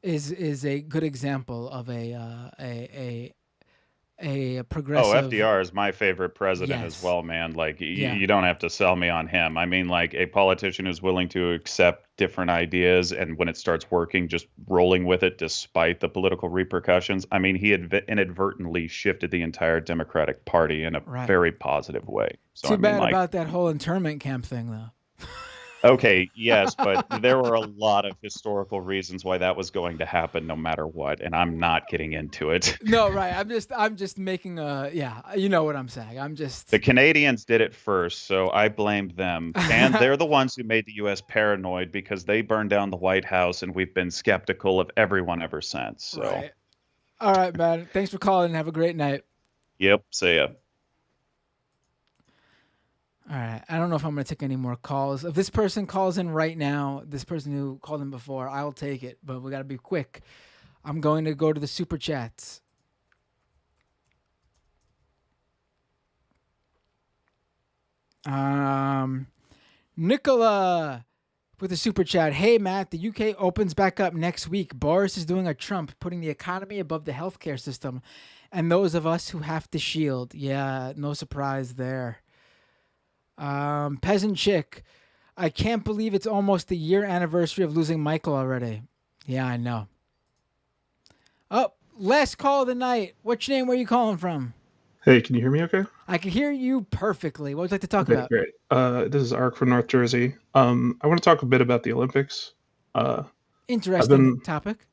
is a good example of a progressive. Oh, FDR is my favorite president as well, man. Like, you don't have to sell me on him. I mean, like, a politician who's willing to accept different ideas, and when it starts working, just rolling with it despite the political repercussions. I mean, he had inadvertently shifted the entire Democratic Party in a very positive way. So, Too bad about that whole internment camp thing, though. Okay, yes, but there were a lot of historical reasons why that was going to happen no matter what, and I'm not getting into it. No, right. I'm just making you know what I'm saying. The Canadians did it first, so I blamed them. And they're the ones who made the US paranoid because they burned down the White House and we've been skeptical of everyone ever since. So right. All right, man. Thanks for calling and have a great night. Yep, see ya. All right. I don't know if I'm going to take any more calls. If this person calls in right now, this person who called in before, I'll take it. But we got to be quick. I'm going to go to the super chats. Nicola with a super chat. Hey, Matt, the UK opens back up next week. Boris is doing a Trump, putting the economy above the healthcare system and those of us who have to shield. Yeah, no surprise there. Peasant Chick, I can't believe it's almost the year anniversary of losing Michael already. Yeah, I know. Oh, last call of the night. What's your name? Where are you calling from? Hey, can you hear me okay? I can hear you perfectly. What would you like to talk Okay, about? great. This is Ark from North Jersey. I want to talk a bit about the Olympics. Interesting topic.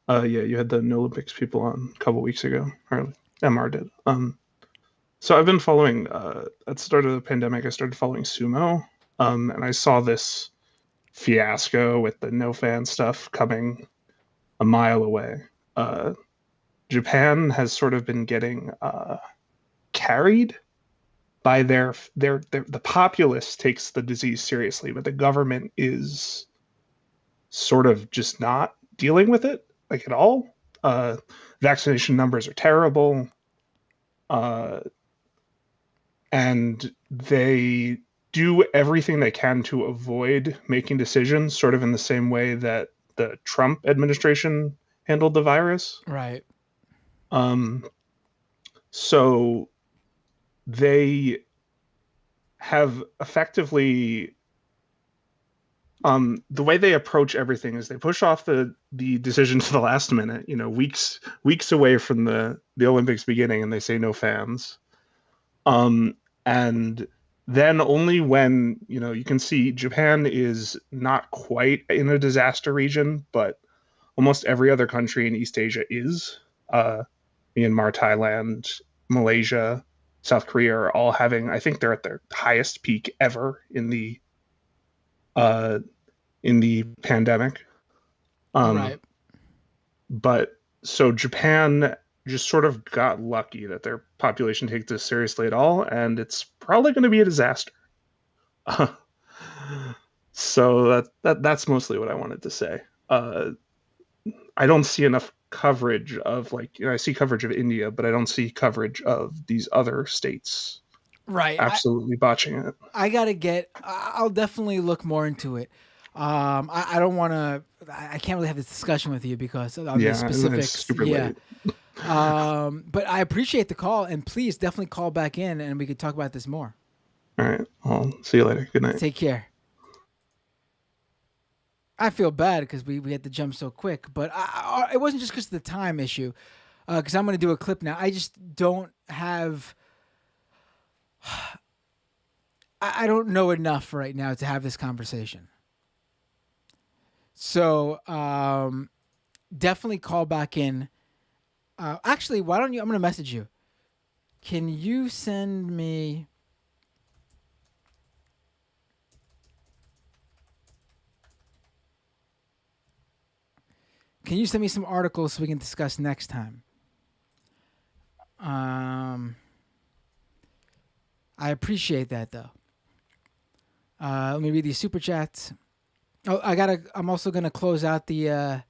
Yeah, you had the No Olympics people on a couple weeks ago. Or MR did. So I've been following, at the start of the pandemic, I started following sumo, and I saw this fiasco with the no fan stuff coming a mile away. Japan has sort of been getting carried by the populace takes the disease seriously, but the government is sort of just not dealing with it, like at all. Vaccination numbers are terrible. And they do everything they can to avoid making decisions, sort of in the same way that the Trump administration handled the virus. Right. So they have effectively, the way they approach everything is they push off the decision to the last minute, weeks away from the Olympics beginning, and they say no fans. And then only when, you can see Japan is not quite in a disaster region, but almost every other country in East Asia is. Myanmar, Thailand, Malaysia, South Korea are all having, I think they're at their highest peak ever in the pandemic. Right. But so Japan just sort of got lucky that their population takes this seriously at all, and it's probably going to be a disaster. So that's mostly what I wanted to say. I don't see enough coverage of I see coverage of India, but I don't see coverage of these other states. Right. Absolutely botching it. I'll definitely look more into it. I don't want to. I can't really have this discussion with you because of the specifics. It's super late. But I appreciate the call, and please definitely call back in, and we could talk about this more. All right. I'll see you later. Good night. Take care. I feel bad because we had to jump so quick, but it wasn't just because of the time issue. Because I'm going to do a clip now. I just don't have. I don't know enough right now to have this conversation. So definitely call back in. Actually, why don't you? I'm going to message you. Can you send me? Can you send me some articles so we can discuss next time? I appreciate that though. Let me read these super chats. Oh, I'm also gonna close out the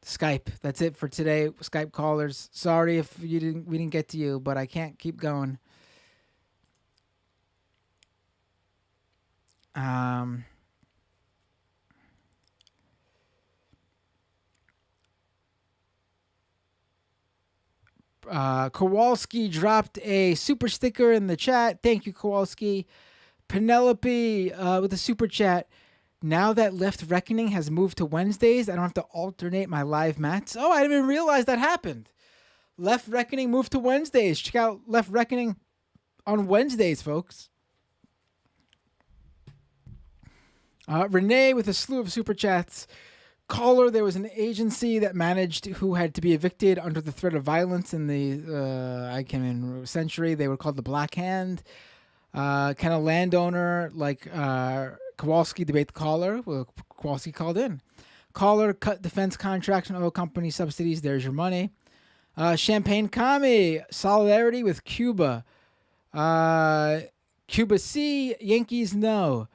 Skype. That's it for today. Skype callers. Sorry if we didn't get to you, but I can't keep going. Kowalski dropped a super sticker in the chat. Thank you, Kowalski. Penelope with a super chat. Now that Left Reckoning has moved to Wednesdays, I don't have to alternate my live mats. Oh, I didn't even realize that happened. Left Reckoning moved to Wednesdays. Check out Left Reckoning on Wednesdays, folks. Renee with a slew of super chats. Caller, there was an agency that managed who had to be evicted under the threat of violence in the century. They were called the Black Hand. Can a landowner like Kowalski debate the caller? Well, Kowalski called in. Caller, cut defense contracts and oil company subsidies. There's your money. Champagne Kami, solidarity with Cuba. Cuba C, Yankees no.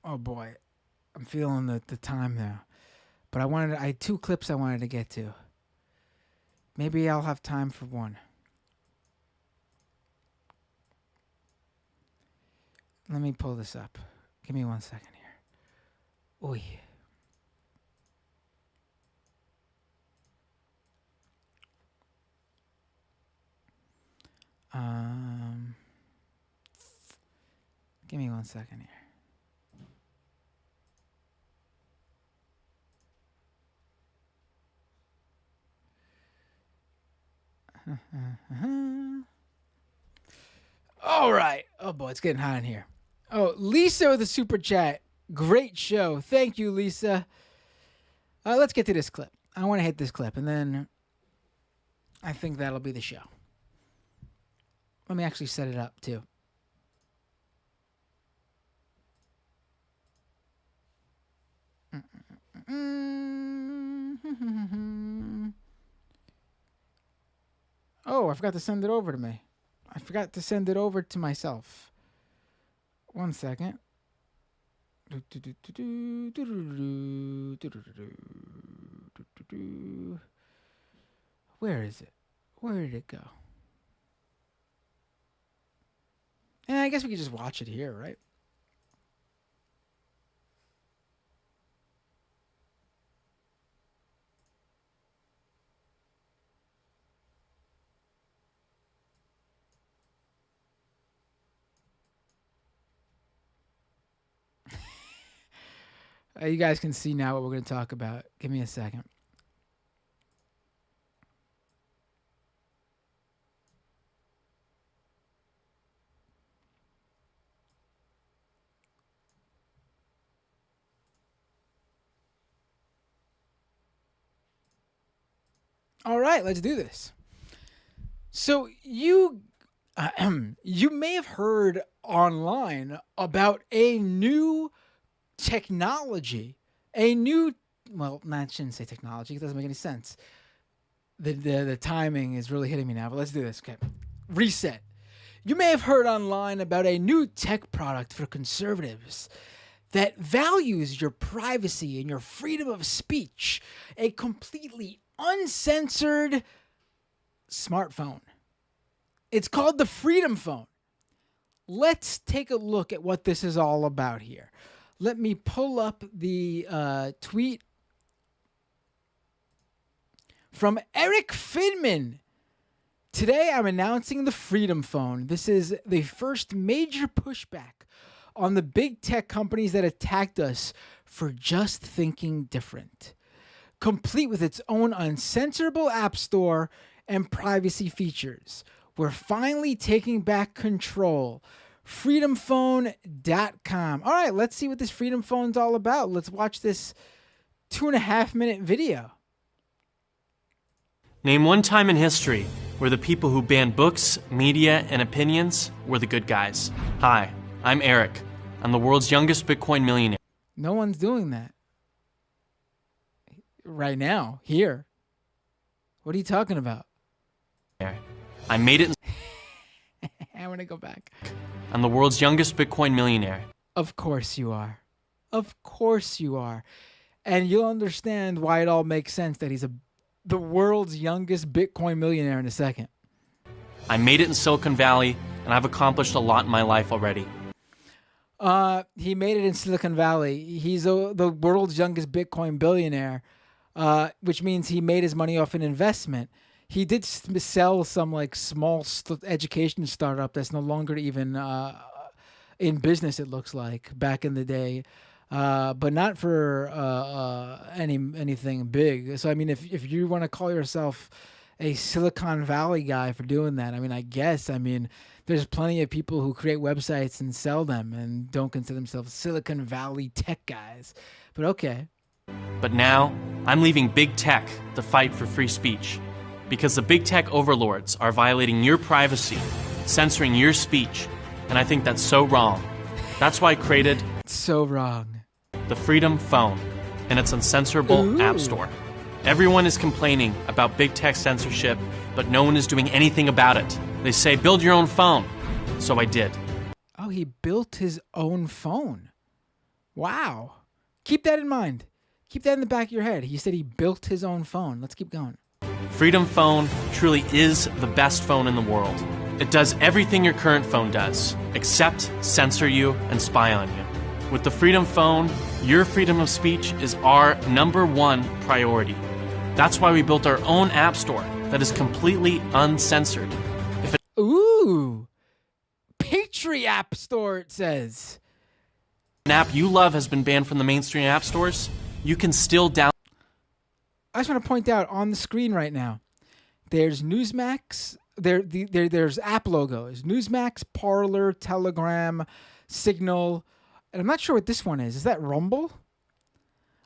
Oh boy, I'm feeling the time now, but I had 2 clips I wanted to get to. Maybe I'll have time for one. Let me pull this up. Give me 1 second here. Oy. Give me 1 second here. All right. Oh boy, it's getting hot in here. Oh, Lisa with a super chat. Great show. Thank you, Lisa. Let's get to this clip. I want to hit this clip, and then I think that'll be the show. Let me actually set it up, too. Oh, I forgot to send it over to me. I forgot to send it over to myself. 1 second. Where is it? Where did it go? And I guess we could just watch it here, right? You guys can see now what we're going to talk about. Give me a second. All right, let's do this. So you may have heard online about a new technology, I shouldn't say technology. It doesn't make any sense. The timing is really hitting me now, but let's do this. Okay. Reset. You may have heard online about a new tech product for conservatives that values your privacy and your freedom of speech. A completely uncensored smartphone. It's called the Freedom Phone. Let's take a look at what this is all about here. Let me pull up the tweet from Eric Finman. Today, I'm announcing the Freedom Phone. This is the first major pushback on the big tech companies that attacked us for just thinking different. Complete with its own uncensorable app store and privacy features. We're finally taking back control. freedomphone.com. All right, let's see what this Freedom Phone's all about. Let's watch this 2.5-minute video. Name one time in history where the people who banned books, media, and opinions were the good guys. Hi, I'm Eric. I'm the world's youngest Bitcoin millionaire. No one's doing that. Right now, here. What are you talking about? I made it. I want to go back. I'm the world's youngest Bitcoin millionaire. Of course you are. Of course you are. And you'll understand why it all makes sense that he's the world's youngest Bitcoin millionaire in a second. I made it in Silicon Valley, and I've accomplished a lot in my life already. He made it in Silicon Valley. He's the world's youngest Bitcoin billionaire, which means he made his money off an investment. He did sell some like small education startup that's no longer even in business, it looks like, back in the day. But not for anything big. So I mean, if you want to call yourself a Silicon Valley guy for doing that, I mean, I guess. I mean, there's plenty of people who create websites and sell them and don't consider themselves Silicon Valley tech guys. But okay. But now I'm leaving big tech to fight for free speech, because the big tech overlords are violating your privacy, censoring your speech, and I think that's so wrong. That's why I created so wrong. The Freedom Phone and its uncensorable app store. Everyone is complaining about big tech censorship, but no one is doing anything about it. They say, build your own phone. So I did. Oh, he built his own phone. Wow. Keep that in mind. Keep that in the back of your head. He said he built his own phone. Let's keep going. Freedom Phone truly is the best phone in the world. It does everything your current phone does, except censor you and spy on you. With the Freedom Phone, your freedom of speech is our #1 priority. That's why we built our own app store that is completely uncensored. Ooh, Patriot App Store, it says. An app you love has been banned from the mainstream app stores, you can still download. I just want to point out on the screen right now, there's Newsmax, there's app logos, Newsmax, Parler, Telegram, Signal, and I'm not sure what this one is. Is that Rumble?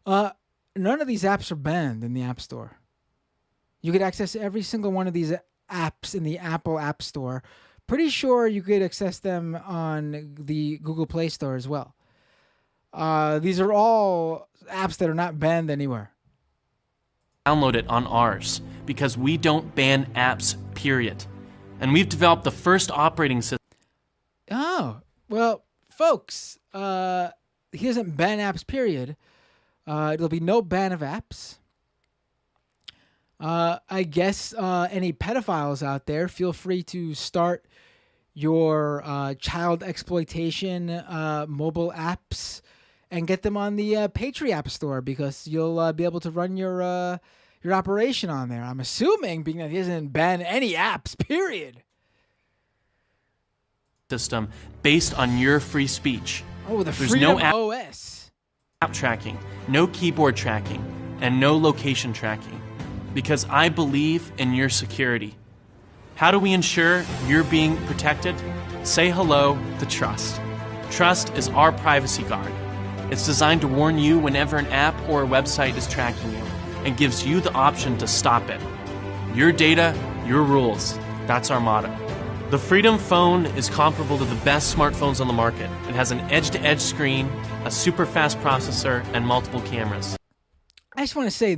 None of these apps are banned in the App Store. You could access every single one of these apps in the Apple App Store. Pretty sure you could access them on the Google Play Store as well. These are all apps that are not banned anywhere. Download it on ours, because we don't ban apps, period. And we've developed the first operating system. Oh, well, folks, he doesn't ban apps, period. There'll be no ban of apps. I guess any pedophiles out there, feel free to start your child exploitation mobile apps and get them on the Patriot App Store, because you'll be able to run your operation on there. I'm assuming, being that he doesn't ban any apps, period. System based on your free speech. Oh, the There's Freedom no app OS. Tracking, no keyboard tracking, and no location tracking, because I believe in your security. How do we ensure you're being protected? Say hello to Trust. Trust is our privacy guard. It's designed to warn you whenever an app or a website is tracking you, and gives you the option to stop it. Your data, your rules. That's our motto. The Freedom Phone is comparable to the best smartphones on the market. It has an edge-to-edge screen, a super fast processor, and multiple cameras. I just want to say,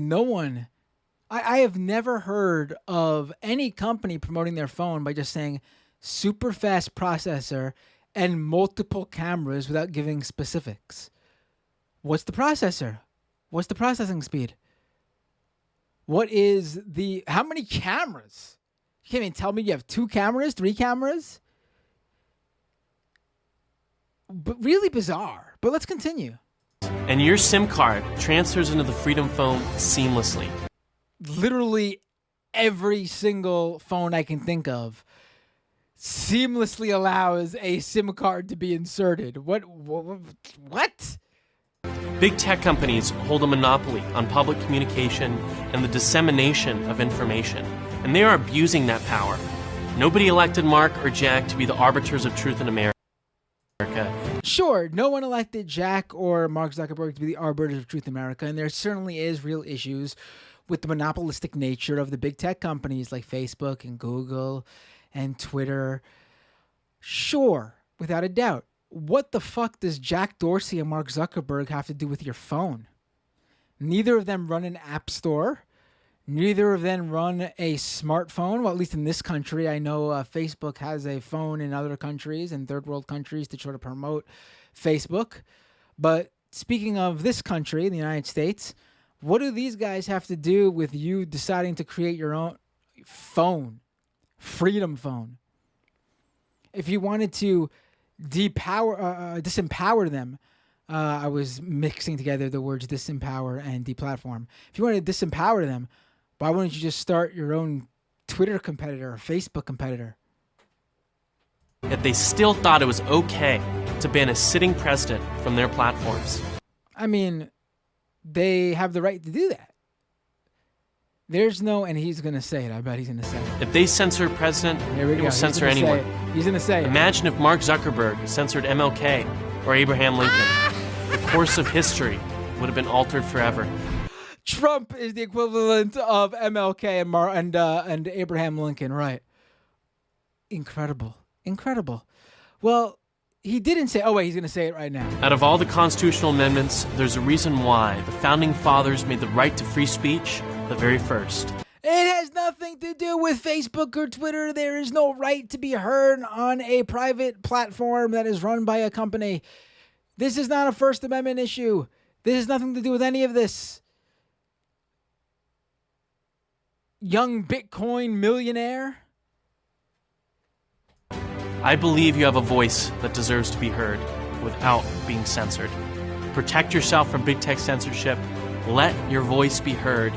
I have never heard of any company promoting their phone by just saying super fast processor and multiple cameras without giving specifics. What's the processor? What's the processing speed? How many cameras? You can't even tell me you have 2 cameras, 3 cameras? But really bizarre. But let's continue. and your SIM card transfers into the Freedom Phone seamlessly. Literally every single phone I can think of seamlessly allows a SIM card to be inserted. What? Big tech companies hold a monopoly on public communication and the dissemination of information, and they are abusing that power. Nobody elected Mark or Jack to be the arbiters of truth in America. Sure, no one elected Jack or Mark Zuckerberg to be the arbiters of truth in America, and there certainly is real issues with the monopolistic nature of the big tech companies like Facebook and Google and Twitter. Sure, without a doubt. What the fuck does Jack Dorsey and Mark Zuckerberg have to do with your phone? Neither of them run an app store. Neither of them run a smartphone. Well, at least in this country. I know Facebook has a phone in other countries and third world countries to try to promote Facebook. But speaking of this country, the United States, what do these guys have to do with you deciding to create your own phone? Freedom Phone. If you wanted to disempower them, I was mixing together the words disempower and deplatform. If you wanted to disempower them, why wouldn't you just start your own Twitter competitor or Facebook competitor? Yet they still thought it was okay to ban a sitting president from their platforms. I mean, they have the right to do that. There's no, and he's going to say it. I bet he's going to say it. If they censor a president, they will censor anyone. He's going to say it. Imagine if Mark Zuckerberg censored MLK or Abraham Lincoln. The course of history would have been altered forever. Trump is the equivalent of MLK and Abraham Lincoln, right? Incredible. Well, he didn't say, oh wait, he's going to say it right now. Out of all the constitutional amendments, there's a reason why the founding fathers made the right to free speech the very first. It has nothing to do with Facebook or Twitter. There is no right to be heard on a private platform that is run by a company. This is not a First Amendment issue. This has nothing to do with any of this. Young Bitcoin millionaire. I believe you have a voice that deserves to be heard without being censored. Protect yourself from big tech censorship. Let your voice be heard.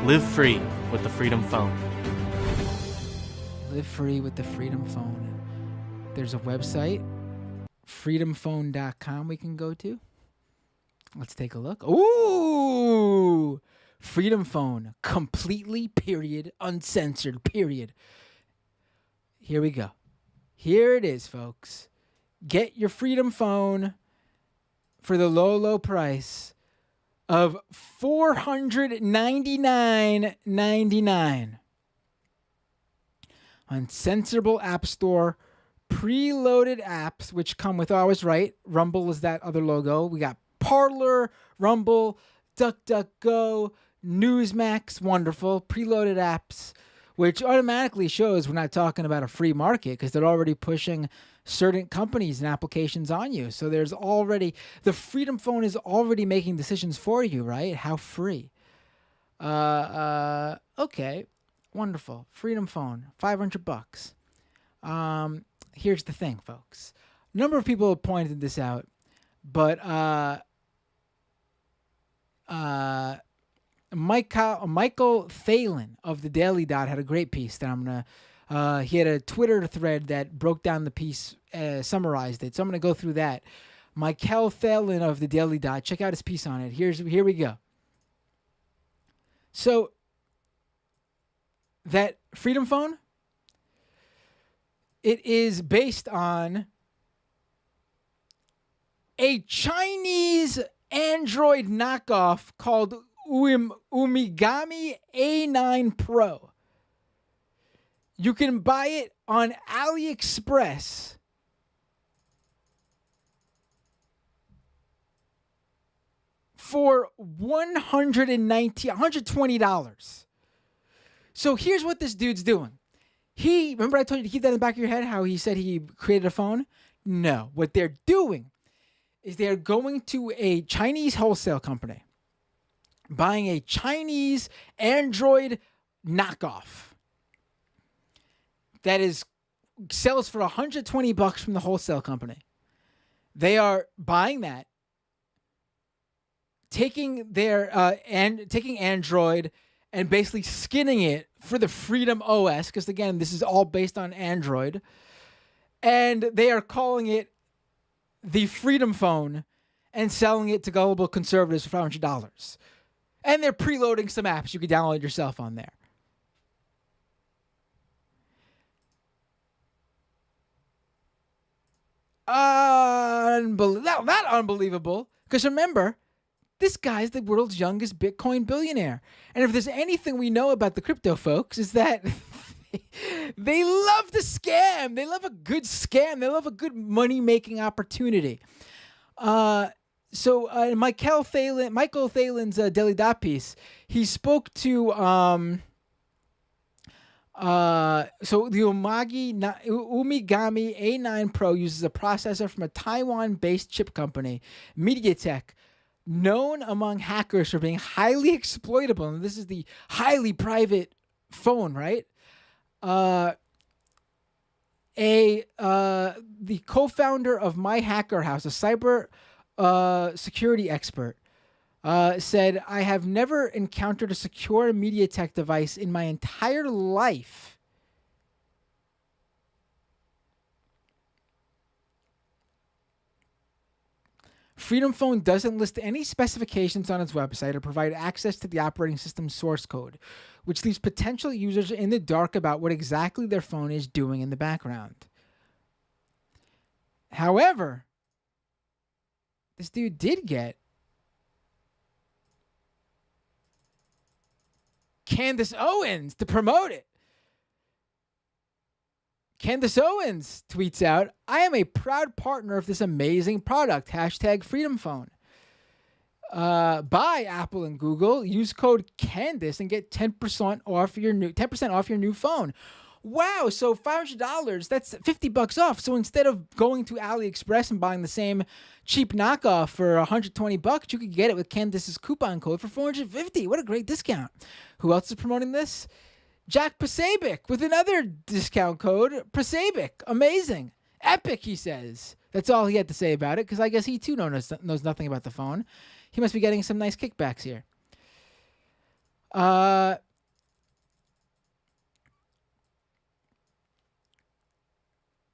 Live free with the Freedom Phone. Live free with the Freedom Phone. There's a website, freedomphone.com, we can go to. Let's take a look. Ooh! Freedom Phone. Completely, period, uncensored, period. Here we go. Here it is, folks. Get your Freedom Phone for the low, low price of $499.99. Uncensorable App Store, preloaded apps, which come with, oh, I was right, Rumble is that other logo. We got Parler, Rumble, DuckDuckGo, Newsmax, wonderful, preloaded apps, which automatically shows we're not talking about a free market because they're already pushing certain companies and applications on you. So there's already, the Freedom Phone is already making decisions for you, right? How free. Okay, wonderful. Freedom Phone, $500. Here's the thing, folks. A number of people have pointed this out, but Michael Phelan of the Daily Dot had a great piece that I'm going to, he had a Twitter thread that broke down the piece, summarized it. So I'm going to go through that. Michael Phelan of the Daily Dot, check out his piece on it. Here we go. So that Freedom Phone, it is based on a Chinese Android knockoff called Umigami A9 Pro. You can buy it on AliExpress for $120. So here's what this dude's doing. Remember I told you to keep that in the back of your head, how he said he created a phone? No. What they're doing is they're going to a Chinese wholesale company, buying a Chinese Android knockoff that sells for $120 from the wholesale company. They are buying that, taking taking Android and basically skinning it for the Freedom OS, because again, this is all based on Android, and they are calling it the Freedom Phone and selling it to gullible conservatives for $500. And they're preloading some apps you can download yourself on there. Not unbelievable, because remember, this guy's the world's youngest Bitcoin billionaire. And if there's anything we know about the crypto folks, is that they love to scam. They love a good scam. They love a good money-making opportunity. So Michael Thalen's Daily Dot piece, he spoke to so the Umigami A9 Pro uses a processor from a Taiwan-based chip company, MediaTek, known among hackers for being highly exploitable. And this is the highly private phone, right? The co-founder of My Hacker House, a cyber security expert, said, "I have never encountered a secure MediaTek device in my entire life." Freedom Phone doesn't list any specifications on its website or provide access to the operating system source code, which leaves potential users in the dark about what exactly their phone is doing in the background. However, this dude did get Candace Owens to promote it. Candace Owens tweets out, "I am a proud partner of this amazing product. #Freedom Phone. Buy Apple and Google. Use code Candace and get 10% off your new phone." Wow, so $500, that's $50 off. So instead of going to AliExpress and buying the same cheap knockoff for $120, you could get it with Candace's coupon code for $450. What a great discount. Who else is promoting this? Jack Pasabic with another discount code, Pasabic. Amazing. Epic, he says. That's all he had to say about it, because I guess he too knows nothing about the phone. He must be getting some nice kickbacks here.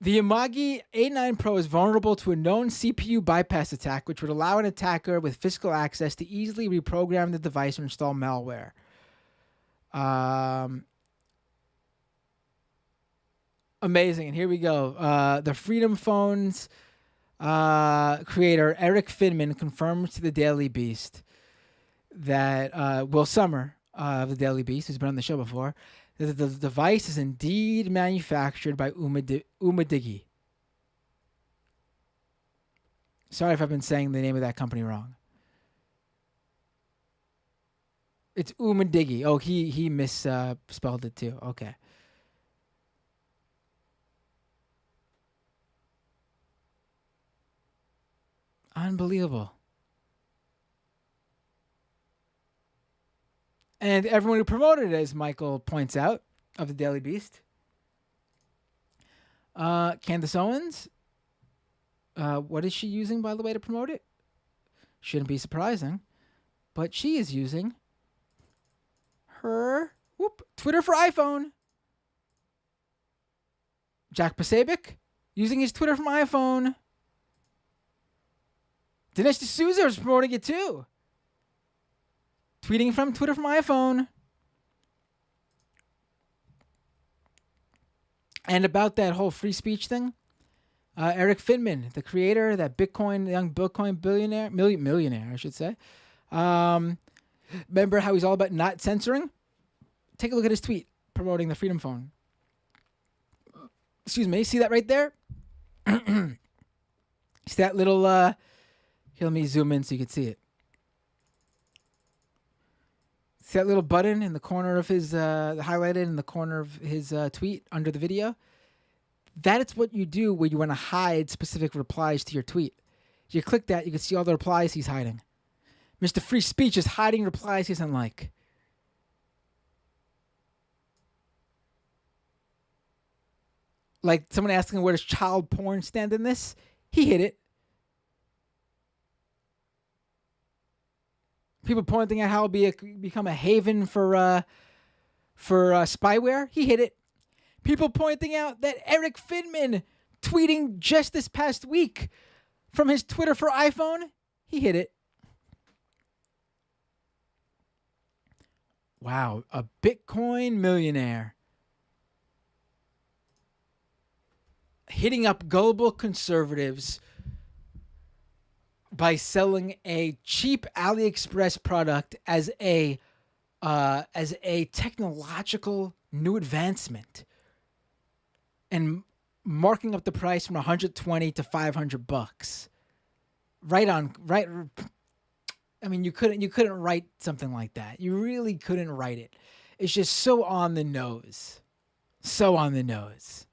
The Yamagi A9 Pro is vulnerable to a known CPU bypass attack, which would allow an attacker with physical access to easily reprogram the device or install malware. Amazing. And here we go. The Freedom Phone's creator, Eric Finman, confirms to the Daily Beast that Will Summer of the Daily Beast, who's been on the show before, that the device is indeed manufactured by Umadigi. Sorry if I've been saying the name of that company wrong. It's Umadigi. Oh, he misspelled it too. Okay. Unbelievable. And everyone who promoted it, as Michael points out, of the Daily Beast. Candace Owens. What is she using, by the way, to promote it? Shouldn't be surprising. But she is using her Twitter for iPhone. Jack Pasabic using his Twitter from iPhone. Dinesh D'Souza is promoting it too. Tweeting from Twitter from iPhone. And about that whole free speech thing, Eric Finman, the creator, that young Bitcoin millionaire, I should say. Remember how he's all about not censoring? Take a look at his tweet promoting the Freedom Phone. Excuse me. See that right there? See that little... Here, let me zoom in so you can see it. See that little button in the corner of his, highlighted in the corner of his tweet under the video? That is what you do when you want to hide specific replies to your tweet. You click that, you can see all the replies he's hiding. Mr. Free Speech is hiding replies he doesn't like. Like someone asking where does child porn stand in this? He hid it. People pointing out how it'll become a haven for spyware. He hit it. People pointing out that Eric Finman tweeting just this past week from his Twitter for iPhone. He hit it. Wow, a Bitcoin millionaire hitting up gullible conservatives by selling a cheap AliExpress product as a technological new advancement and marking up the price from $120 to $500. Right. I mean, you couldn't write something like that. You really couldn't write it. It's just so on the nose. So on the nose.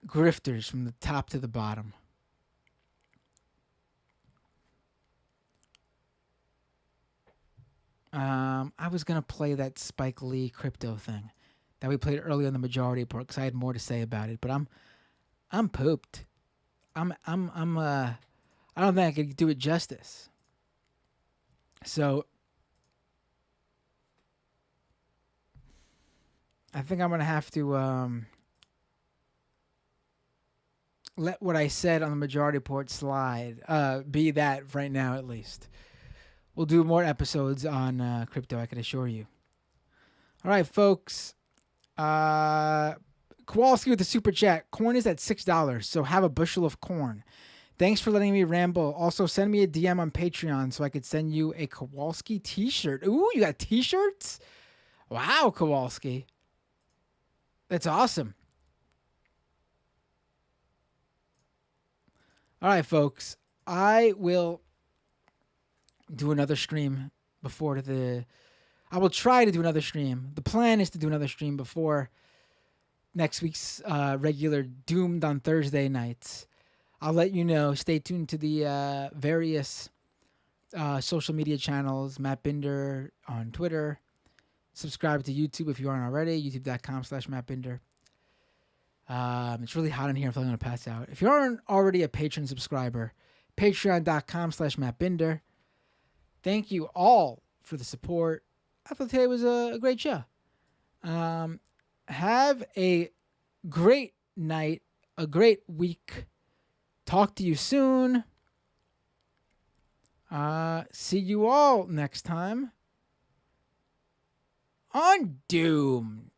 Grifters from the top to the bottom. I was going to play that Spike Lee crypto thing that we played earlier in the majority report because I had more to say about it, but I'm pooped. I don't think I could do it justice. So I think I'm going to have to let what I said on the majority report slide. Be that right now, at least. We'll do more episodes on crypto, I can assure you. All right, folks. Kowalski with the super chat. Corn is at $6, so have a bushel of corn. Thanks for letting me ramble. Also, send me a DM on Patreon so I could send you a Kowalski t-shirt. Ooh, you got t-shirts? Wow, Kowalski. That's awesome. All right, folks. I will do another stream before the... I will try to do another stream. The plan is to do another stream before next week's regular Doomed on Thursday nights. I'll let you know. Stay tuned to the various social media channels. Matt Binder on Twitter. Subscribe to YouTube if you aren't already. YouTube.com/MattBinder. It's really hot in here. I feel like I'm going to pass out. If you aren't already a Patreon subscriber, Patreon.com/MattBinder. Thank you all for the support. I thought today was a great show. Have a great night, a great week. Talk to you soon. See you all next time on Doomed.